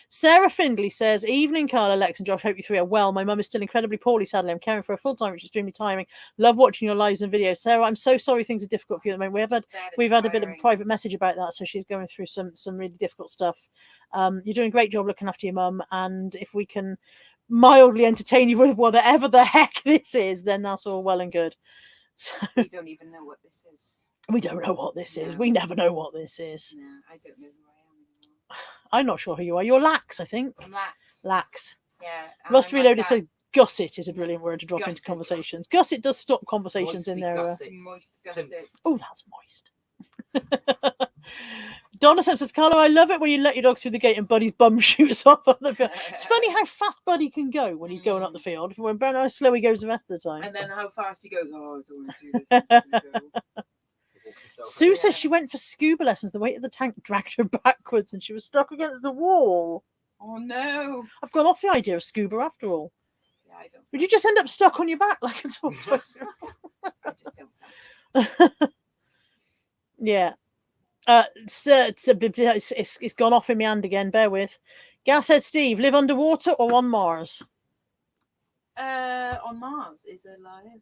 Speaker 1: Sarah Findley says, evening, Carla, Lex, and Josh. Hope you three are well. My mum is still incredibly poorly, sadly. I'm caring for her full time, which is extremely tiring. Love watching your lives and videos. Sarah, I'm so sorry things are difficult for you at the moment. We've had a bit of a private message about that, so she's going through some really difficult stuff. You're doing a great job looking after your mum, and if we can mildly entertain you with whatever the heck this is, then that's all well and good. So
Speaker 2: We don't even know what this is.
Speaker 1: we don't know what this is.
Speaker 2: No.
Speaker 1: We never know what this is.
Speaker 2: No, I don't know who I am anymore.
Speaker 1: I'm not sure who you are. You're Lax, I think.
Speaker 2: I'm Lax.
Speaker 1: Lax.
Speaker 2: Yeah.
Speaker 1: Rust
Speaker 2: I'm like
Speaker 1: Reloaded
Speaker 2: that
Speaker 1: says gusset is a
Speaker 2: Yes,
Speaker 1: brilliant word to drop into
Speaker 2: gusset,
Speaker 1: conversations. Gusset does stop conversations in
Speaker 3: Moistly
Speaker 1: there.
Speaker 3: gusset.
Speaker 2: moist gusset.
Speaker 1: Oh, that's moist. Donna says, Carlo, I love it when you let your dog through the gate and Buddy's bum shoots off on the field. It's funny how fast Buddy can go when he's going up the field. When how slow he goes the rest of the time.
Speaker 2: And then how fast he goes. Oh, I don't want to do this. I don't wanna go.
Speaker 3: He walks himself
Speaker 1: Sue
Speaker 3: out.
Speaker 1: says she went for scuba lessons. The weight of the tank dragged her backwards and she was stuck against the wall.
Speaker 2: Oh no.
Speaker 1: I've gone off the idea of scuba after all.
Speaker 2: Yeah, I don't.
Speaker 1: Would you just end up stuck on your back like a tortoise?
Speaker 2: I just don't.
Speaker 1: Yeah. It's gone off in my hand again. Bear with. Gashead Steve, live underwater or on Mars?
Speaker 2: On Mars is alive.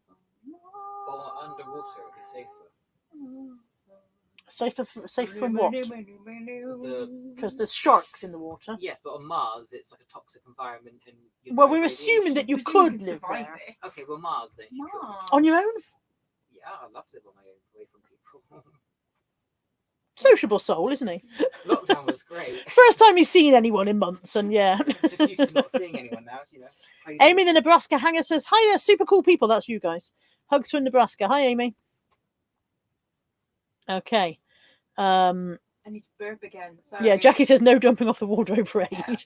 Speaker 3: Or underwater, it'd be safer.
Speaker 1: Safer from what?
Speaker 3: The-
Speaker 1: Because there's sharks in the water.
Speaker 3: Yes, but on Mars, it's like a toxic environment. And you
Speaker 1: Well,
Speaker 3: die
Speaker 1: we're
Speaker 3: of
Speaker 1: assuming that you
Speaker 2: Presume
Speaker 1: could live
Speaker 2: survive
Speaker 1: there.
Speaker 2: it.
Speaker 3: Okay, well, Mars then. You could.
Speaker 2: Mars.
Speaker 1: On your own?
Speaker 3: Yeah, I'd love to live on my own, away from people.
Speaker 1: Sociable soul, isn't he?
Speaker 3: Lockdown was great.
Speaker 1: First time he's seen anyone in months, and yeah.
Speaker 3: Just used to not seeing anyone now, you know. How you
Speaker 1: Amy
Speaker 3: doing?
Speaker 1: the Nebraska hanger says, hi there, super cool people. That's you guys. Hugs from Nebraska. Hi, Amy. Okay.
Speaker 2: I need to burp again. Sorry.
Speaker 1: Yeah, Jackie says no jumping off the wardrobe parade. Can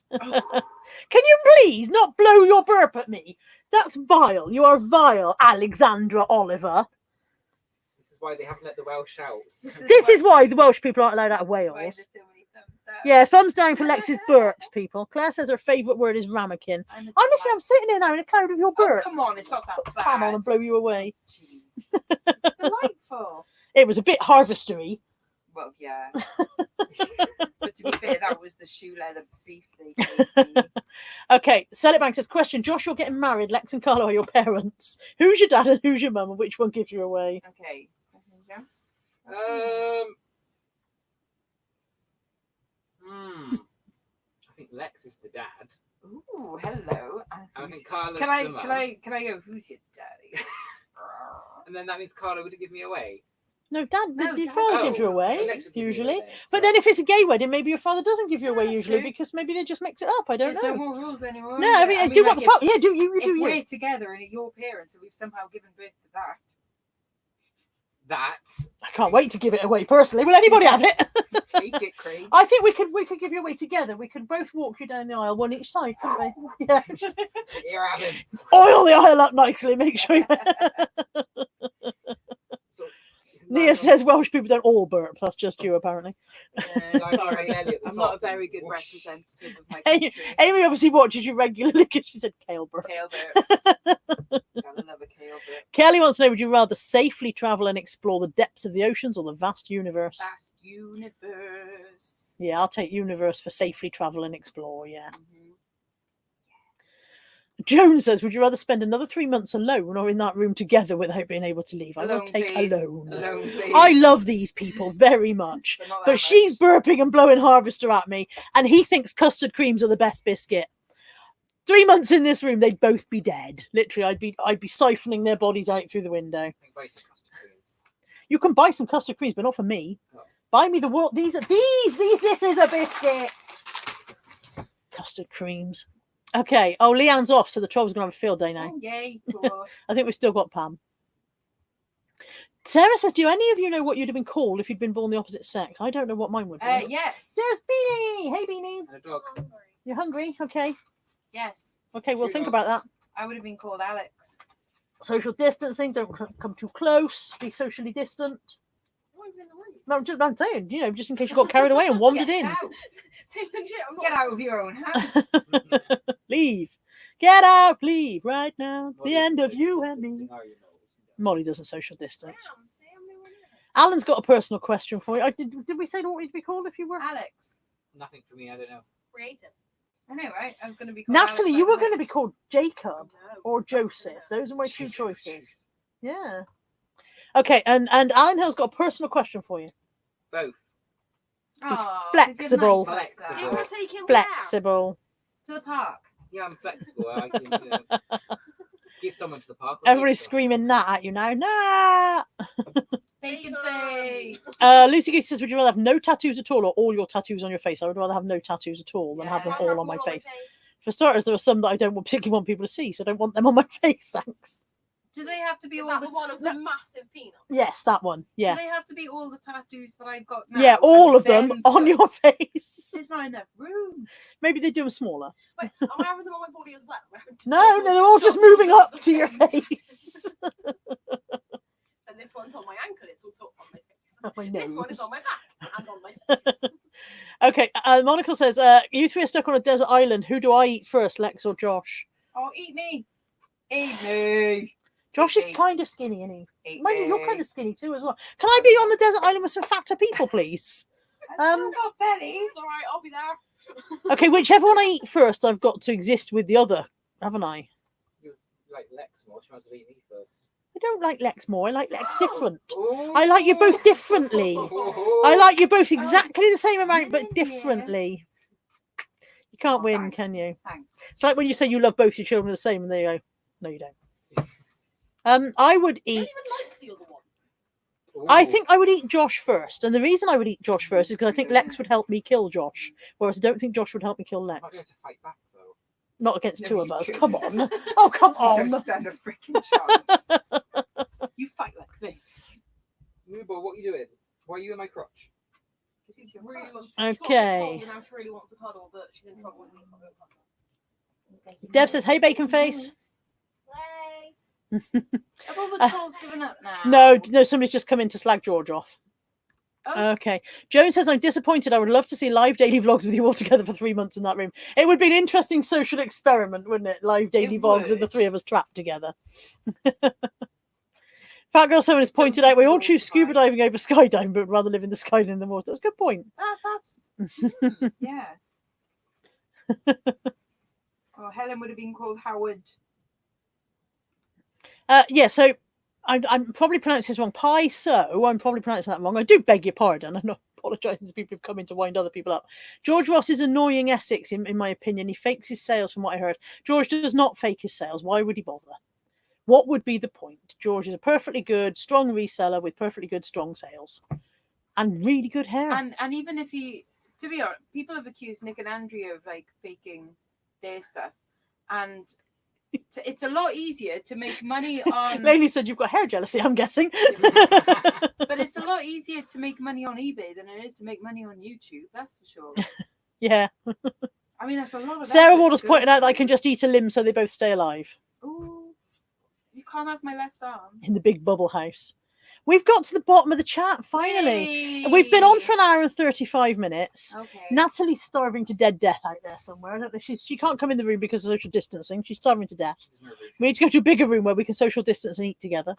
Speaker 1: you please not blow your burp at me? That's vile. You are vile, Alexandra Oliver.
Speaker 3: This is why they haven't let the Welsh out.
Speaker 1: This is why the Welsh people aren't allowed out of
Speaker 2: That's why
Speaker 1: Wales.
Speaker 2: there's so many thumbs down.
Speaker 1: Yeah, thumbs down for Lex's burps, people. Claire says her favourite word is ramekin.
Speaker 2: I'm a
Speaker 1: Honestly, I'm sitting here now in a cloud of your
Speaker 2: Oh,
Speaker 1: burp.
Speaker 2: come on, it's not that bad.
Speaker 1: Come on and blow you away.
Speaker 2: Jeez. It's delightful.
Speaker 1: It was a bit harvestery.
Speaker 2: Well, yeah. But to be fair, that was the shoe leather beef they gave me.
Speaker 1: Okay, Sell It Bank says, question, Josh, you're getting married. Lex and Carlo are your parents. Who's your dad and who's your mum and which one gives you away?
Speaker 2: Okay.
Speaker 3: I think Lexx is the dad.
Speaker 2: Ooh, hello.
Speaker 3: I think Carla's
Speaker 2: Can I
Speaker 3: the mum.
Speaker 2: can I go? Who's your daddy?
Speaker 3: And then that means Carla would give me away.
Speaker 1: No, Dad,
Speaker 2: No,
Speaker 1: your
Speaker 2: Dad.
Speaker 1: father gives you
Speaker 3: Oh,
Speaker 1: away,
Speaker 3: Lex would give me
Speaker 1: usually.
Speaker 3: away then,
Speaker 1: But
Speaker 3: so-
Speaker 1: then if it's a gay wedding, maybe your father doesn't give you away
Speaker 2: That's
Speaker 1: usually
Speaker 2: true.
Speaker 1: because maybe they just mix it up. I don't
Speaker 2: There's
Speaker 1: know.
Speaker 2: no more rules anymore.
Speaker 1: No, I mean, do what the
Speaker 2: like,
Speaker 1: fuck. Yeah, do you
Speaker 2: If
Speaker 1: do
Speaker 2: we're
Speaker 1: you.
Speaker 2: together and your parents, and we've somehow given birth to that.
Speaker 3: That
Speaker 1: I can't wait to give it away personally. Will anybody have it?
Speaker 2: Take it, Craig.
Speaker 1: I think we could give you away together. We could both walk you down the aisle, one each side, couldn't we? Yeah.
Speaker 3: you're having.
Speaker 1: Oil the aisle up nicely, make sure you...
Speaker 3: So,
Speaker 1: Nia says Welsh people don't all burp. That's just you, apparently.
Speaker 2: Sorry, I'm not a very good representative of my
Speaker 1: Hey,
Speaker 2: country.
Speaker 1: Amy obviously watches you regularly because she said kale burp.
Speaker 2: Kale burps. Gotta love a kale burp.
Speaker 1: Kelly wants to know, would you rather safely travel and explore the depths of the oceans or the vast universe?
Speaker 2: Vast universe.
Speaker 1: Yeah, I'll take universe for safely travel and explore, yeah.
Speaker 2: Mhm.
Speaker 1: Joan says, would you rather spend another 3 months alone or in that room together without being able to leave? I will
Speaker 2: Alone,
Speaker 1: take
Speaker 2: please.
Speaker 1: alone.
Speaker 2: Alone, please.
Speaker 1: I love these people very much.
Speaker 2: But not that
Speaker 1: But
Speaker 2: much.
Speaker 1: she's burping and blowing harvester at me, and he thinks custard creams are the best biscuit. 3 months in this room, they'd both be dead. Literally, I'd be siphoning their bodies out through the window.
Speaker 3: I think buy some custard creams.
Speaker 1: You can buy some custard creams, but not for me.
Speaker 3: Oh.
Speaker 1: Buy me the world. These. This is a biscuit. Custard creams. Okay. Oh, Leanne's off, so the troll's gonna have a field day now.
Speaker 2: Oh, yay. Cool.
Speaker 1: I think we've still got Pam. Sarah says, do any of you know what you'd have been called if you'd been born the opposite sex? I don't know what mine would be.
Speaker 2: Yes.
Speaker 1: There's Beanie. Hey, Beanie.
Speaker 3: And a dog.
Speaker 1: You're hungry? Okay.
Speaker 2: Yes.
Speaker 1: Okay, we'll
Speaker 3: Two
Speaker 1: think
Speaker 3: dogs.
Speaker 1: about that.
Speaker 2: I would have been called Alex.
Speaker 1: Social distancing. Don't come too close. Be socially distant. No, I'm saying, just in case you got carried away and wandered
Speaker 2: Get
Speaker 1: in.
Speaker 2: out. Get out of your own house.
Speaker 1: Leave. Get out. Leave right now. The
Speaker 3: Molly
Speaker 1: end
Speaker 3: doesn't
Speaker 1: of you
Speaker 3: social
Speaker 1: and me.
Speaker 3: distancing, are you? No.
Speaker 1: Molly doesn't social distance. Alan's got a personal question for you. Did we say what you'd be called if you were?
Speaker 2: Alex.
Speaker 3: Nothing for me, I don't know.
Speaker 4: Creative.
Speaker 2: I know, right? I was going to be called
Speaker 1: Natalie,
Speaker 2: Alex,
Speaker 1: you were
Speaker 2: wasn't
Speaker 1: going to
Speaker 2: I?
Speaker 1: be called Jacob or Joseph. Those are my two choices. Yeah. Okay, and Alan Hill's got a personal question for you.
Speaker 3: Both.
Speaker 1: He's
Speaker 2: Aw,
Speaker 1: flexible.
Speaker 2: He's like that.
Speaker 3: Flexible.
Speaker 4: It's taking me
Speaker 1: Flexible.
Speaker 2: To the park.
Speaker 3: Yeah, I'm flexible. I can give someone to the park. or
Speaker 1: Everybody's
Speaker 3: take someone.
Speaker 1: screaming Nat at you now. Nat!
Speaker 2: Bacon face.
Speaker 1: Lucy Goose says, would you rather have no tattoos at all or all your tattoos on your face? I would rather have no tattoos at all than have them
Speaker 2: Yeah.
Speaker 1: all on my face. For starters, there are some that I don't particularly want people to see, so I don't want them on my face, thanks.
Speaker 2: Do they have to be
Speaker 4: Is
Speaker 2: all
Speaker 4: that
Speaker 2: the
Speaker 4: the one of the massive peanut?
Speaker 1: Yes, that one. Yeah.
Speaker 2: Do they have to be all the tattoos that I've got now?
Speaker 1: Yeah, all
Speaker 2: and
Speaker 1: of them
Speaker 2: then
Speaker 1: on
Speaker 2: put-
Speaker 1: your face.
Speaker 2: There's not enough room.
Speaker 1: Maybe they do them smaller.
Speaker 4: Wait, am I having them on my body as well?
Speaker 1: No, they're all just moving up to your face.
Speaker 4: And this one's on my ankle, it's also on my face.
Speaker 1: Oh, my
Speaker 4: This one is
Speaker 1: nose.
Speaker 4: on my back and on my face.
Speaker 1: Okay, Monica says, you three are stuck on a desert island. Who do I eat first, Lex or Josh?
Speaker 2: Oh, eat me. Eat me.
Speaker 1: Josh is
Speaker 2: Eat me.
Speaker 1: kind of skinny, isn't he?
Speaker 2: Eat
Speaker 1: Mind you, you're
Speaker 2: me.
Speaker 1: kind of skinny too as well. Can I be on the desert island with some fatter people, please?
Speaker 2: I've still got belly.
Speaker 4: It's alright, I'll be there.
Speaker 1: Okay, whichever one I eat first, I've got to exist with the other, haven't I?
Speaker 3: You like Lex more? She must have eaten me first.
Speaker 1: I don't like Lex more. I like Lex different.
Speaker 3: Ooh.
Speaker 1: I like you both differently. I like you both exactly the same amount, but
Speaker 2: yeah.
Speaker 1: differently. You can't win,
Speaker 2: Thanks.
Speaker 1: can you?
Speaker 2: Thanks.
Speaker 1: It's like when you say you love both your children the same, and they go, "No, you don't." I would
Speaker 4: I don't
Speaker 1: eat.
Speaker 4: even like the other one.
Speaker 1: I
Speaker 3: Ooh.
Speaker 1: think I would eat Josh first, and the reason I would eat Josh first is because I think Lex would help me kill Josh, whereas I don't think Josh would help me kill
Speaker 3: I'm not
Speaker 1: Lex.
Speaker 3: going to fight back though.
Speaker 1: Not against
Speaker 2: No,
Speaker 1: two of
Speaker 2: you
Speaker 1: us.
Speaker 2: couldn't.
Speaker 1: Come on. Oh, come
Speaker 2: You don't
Speaker 1: on.
Speaker 2: stand a freaking chance. You fight like this.
Speaker 3: Moobo, what are you doing? Why are you in my crotch?
Speaker 4: She really wants,
Speaker 1: Okay.
Speaker 4: She now she really wants to cuddle, but she's in trouble with me. So I'm gonna cuddle.
Speaker 1: Deb says, "Hey, bacon face."
Speaker 2: Have all the trolls given up now?
Speaker 1: No, somebody's just come in to slag George off.
Speaker 2: Oh.
Speaker 1: Okay. Joan says, "I'm disappointed. I would love to see live daily vlogs with you all together for 3 months in that room. It would be an interesting social experiment, wouldn't it? Live daily vlogs of the
Speaker 2: would.
Speaker 1: 3 of us trapped together." Fat Girl Someone has pointed out we all choose scuba diving over skydiving, but would rather live in the sky than in the water. That's a good point.
Speaker 2: That's yeah. Oh, Helen would have been called Howard.
Speaker 1: Yeah, so I'm probably pronouncing this wrong. Pie, so I'm probably pronouncing that wrong. I do beg your pardon. I'm not apologising to people who've come in to wind other people up. George Ross is annoying Essex, in my opinion. He fakes his sales from what I heard. George does not fake his sales. Why would he bother? What would be the point? George is a perfectly good, strong reseller with perfectly good, strong sales. And really good hair.
Speaker 2: And even if he, to be honest, people have accused Nick and Andrea of like faking their stuff. And it's a lot easier to make money on...
Speaker 1: Lainey said you've got hair jealousy, I'm guessing.
Speaker 2: But it's a lot easier to make money on eBay than it is to make money on YouTube, that's for sure.
Speaker 1: Yeah.
Speaker 2: I mean, that's a lot of...
Speaker 1: Sarah Waters pointed out that I can just eat a limb so they both stay alive.
Speaker 2: Ooh, you can't have my left arm.
Speaker 1: In the big bubble house. We've got to the bottom of the chat, finally.
Speaker 2: Yay!
Speaker 1: We've been on for an hour and 35 minutes.
Speaker 2: Okay.
Speaker 1: Natalie's starving to death out there somewhere. I don't know. She can't come in the room because of social distancing. She's starving to death. We need to go to a bigger room where we can social distance and eat together.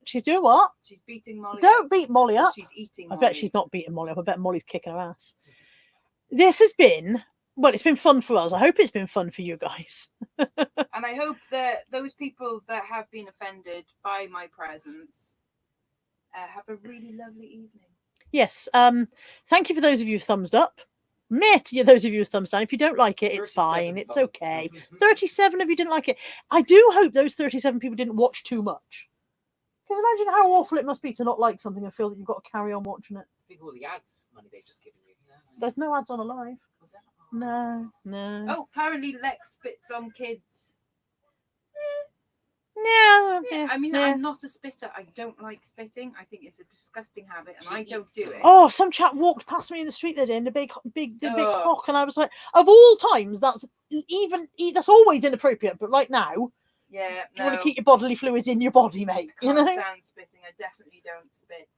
Speaker 1: She's doing what?
Speaker 2: She's beating Molly
Speaker 1: Don't beat Molly up.
Speaker 2: She's eating
Speaker 1: I
Speaker 2: Molly.
Speaker 1: bet she's not beating Molly up. I bet Molly's kicking her ass. This has been... Well, it's been fun for us. I hope it's been fun for you guys.
Speaker 2: And I hope that those people that have been offended by my presence have a really lovely evening.
Speaker 1: Yes. Thank you for those of you who thumbs up. Those of you who thumbs down. If you don't like it, it's fine. It's okay. 37 of you didn't like it. I do hope those 37 people didn't watch too much. Because imagine how awful it must be to not like something and feel that you've got to carry on watching it.
Speaker 3: I think all the ads money they've just given you.
Speaker 1: There's no ads on Alive.
Speaker 3: Was that?
Speaker 1: No.
Speaker 2: Oh, apparently Lexx spits on kids.
Speaker 1: Yeah.
Speaker 2: I mean,
Speaker 1: yeah.
Speaker 2: I'm not a spitter. I don't like spitting. I think it's a disgusting habit, and I don't do it.
Speaker 1: Oh, some chap walked past me in the street the other day in the big
Speaker 2: Oh.
Speaker 1: hock, and I was like, of all times, that's always inappropriate. But right now,
Speaker 2: Yeah,
Speaker 1: do you want to keep your bodily fluids in your body, mate?
Speaker 2: I can't stand spitting. I definitely don't spit.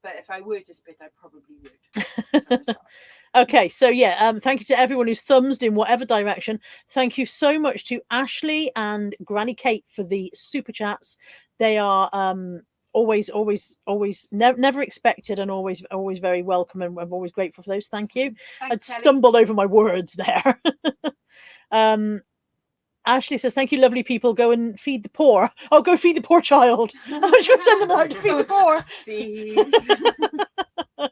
Speaker 2: But if I were to spit, I probably would.
Speaker 1: Okay, so yeah, thank you to everyone who's thumbsed in whatever direction. Thank you so much to Ashley and Granny Kate for the super chats. They are always never expected and always very welcome, and I'm always grateful for those. Thank you.
Speaker 2: Thanks,
Speaker 1: I'd
Speaker 2: Kelly.
Speaker 1: stumbled over my words there. Ashley says, "Thank you, lovely people. Go and feed the poor. Oh, go feed the poor child. I should send them out to feed the poor."
Speaker 2: Feed.
Speaker 3: Oh,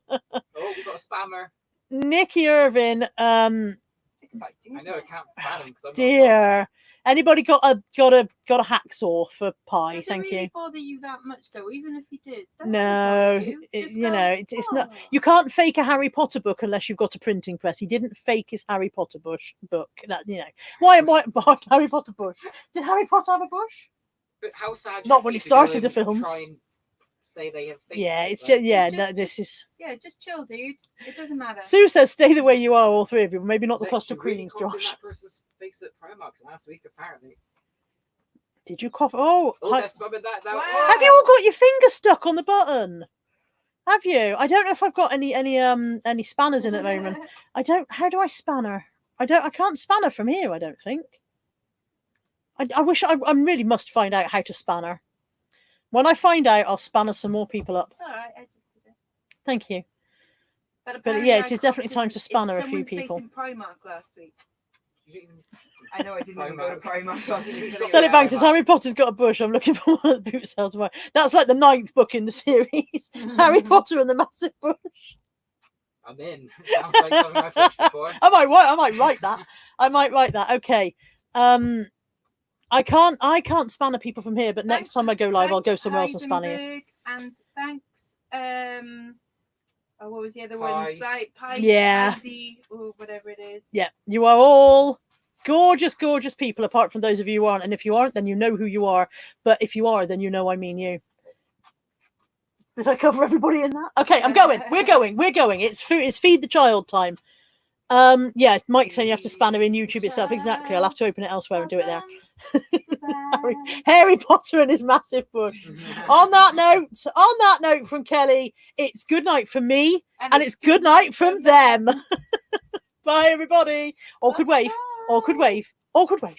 Speaker 3: we got a spammer.
Speaker 1: Nikki Irvine,
Speaker 2: It's exciting.
Speaker 3: I know I can't ban him because I'm
Speaker 1: dear. Anybody got a hacksaw for pie?
Speaker 2: Does
Speaker 1: Thank
Speaker 2: it really
Speaker 1: you.
Speaker 2: bother you that much, though? Even if you did, that
Speaker 1: No,
Speaker 2: doesn't bother you. Just
Speaker 1: you
Speaker 2: go,
Speaker 1: know, it's not.
Speaker 2: "Oh."
Speaker 1: You can't fake a Harry Potter book unless you've got a printing press. He didn't fake his Harry Potter book. That why Harry Potter bush? Did Harry Potter have a bush?
Speaker 3: But how sad?
Speaker 1: Not when he started the films.
Speaker 3: Try and say they have.
Speaker 1: Yeah,
Speaker 3: faked
Speaker 1: it's
Speaker 3: it,
Speaker 1: just
Speaker 3: but
Speaker 1: no. This is.
Speaker 2: Yeah, just chill, dude. It doesn't matter.
Speaker 1: Sue says, "Stay the way you are, all 3 of you. Maybe not the
Speaker 3: they-
Speaker 1: cost of
Speaker 3: they really
Speaker 1: cleanings,
Speaker 3: copied
Speaker 1: Josh."
Speaker 3: That person's face at Primark last week, apparently.
Speaker 1: Did you cough? Oh,
Speaker 3: Oh,
Speaker 1: hi-
Speaker 3: that's that.
Speaker 2: Wow.
Speaker 1: have you all got your finger stuck on the button? Have you? I don't know if I've got any spanners in at the moment. I don't. How do I spanner? I can't spanner from here. I don't think. I wish I really must find out how to spanner. When I find out, I'll spanner some more people up.
Speaker 2: It's all right. I just did it.
Speaker 1: Thank you.
Speaker 2: But
Speaker 1: yeah,
Speaker 2: apparently
Speaker 1: it is
Speaker 2: I
Speaker 1: definitely
Speaker 2: copied
Speaker 1: time to
Speaker 2: it.
Speaker 1: spanner a few
Speaker 2: Someone's
Speaker 1: people.
Speaker 2: face in Primark last week.
Speaker 3: You didn't even-
Speaker 2: I know I didn't even go to Primark last week.
Speaker 1: Sell it back says Harry Potter's got a bush. I'm looking for one at the boot sale tomorrow. That's like the 9th book in the series. Harry Potter and the Massive Bush.
Speaker 3: I'm in. Sounds like something I've watched before.
Speaker 1: I might write that. I might write that. Okay. I can't spanner people from here, but next time I go live, I'll go somewhere else and spanner you.
Speaker 2: Heisenberg, and thanks. What was the other
Speaker 3: Pie.
Speaker 2: one? Pie.
Speaker 1: Yeah.
Speaker 2: Izzy, or whatever it is.
Speaker 1: Yeah, you are all gorgeous, gorgeous people, apart from those of you who aren't. And if you aren't, then you know who you are. But if you are, then you know I mean you. Did I cover everybody in that? Okay, I'm going. We're going. It's food. It's feed the child time. Yeah, Mike's saying you have to span her in YouTube itself. Exactly. I'll have to open it elsewhere and do it there. Harry Potter and his massive bush. On that note from Kelly, it's good night from me, and it's good night from them. Bye, everybody. Awkward wave. Awkward wave. Awkward wave.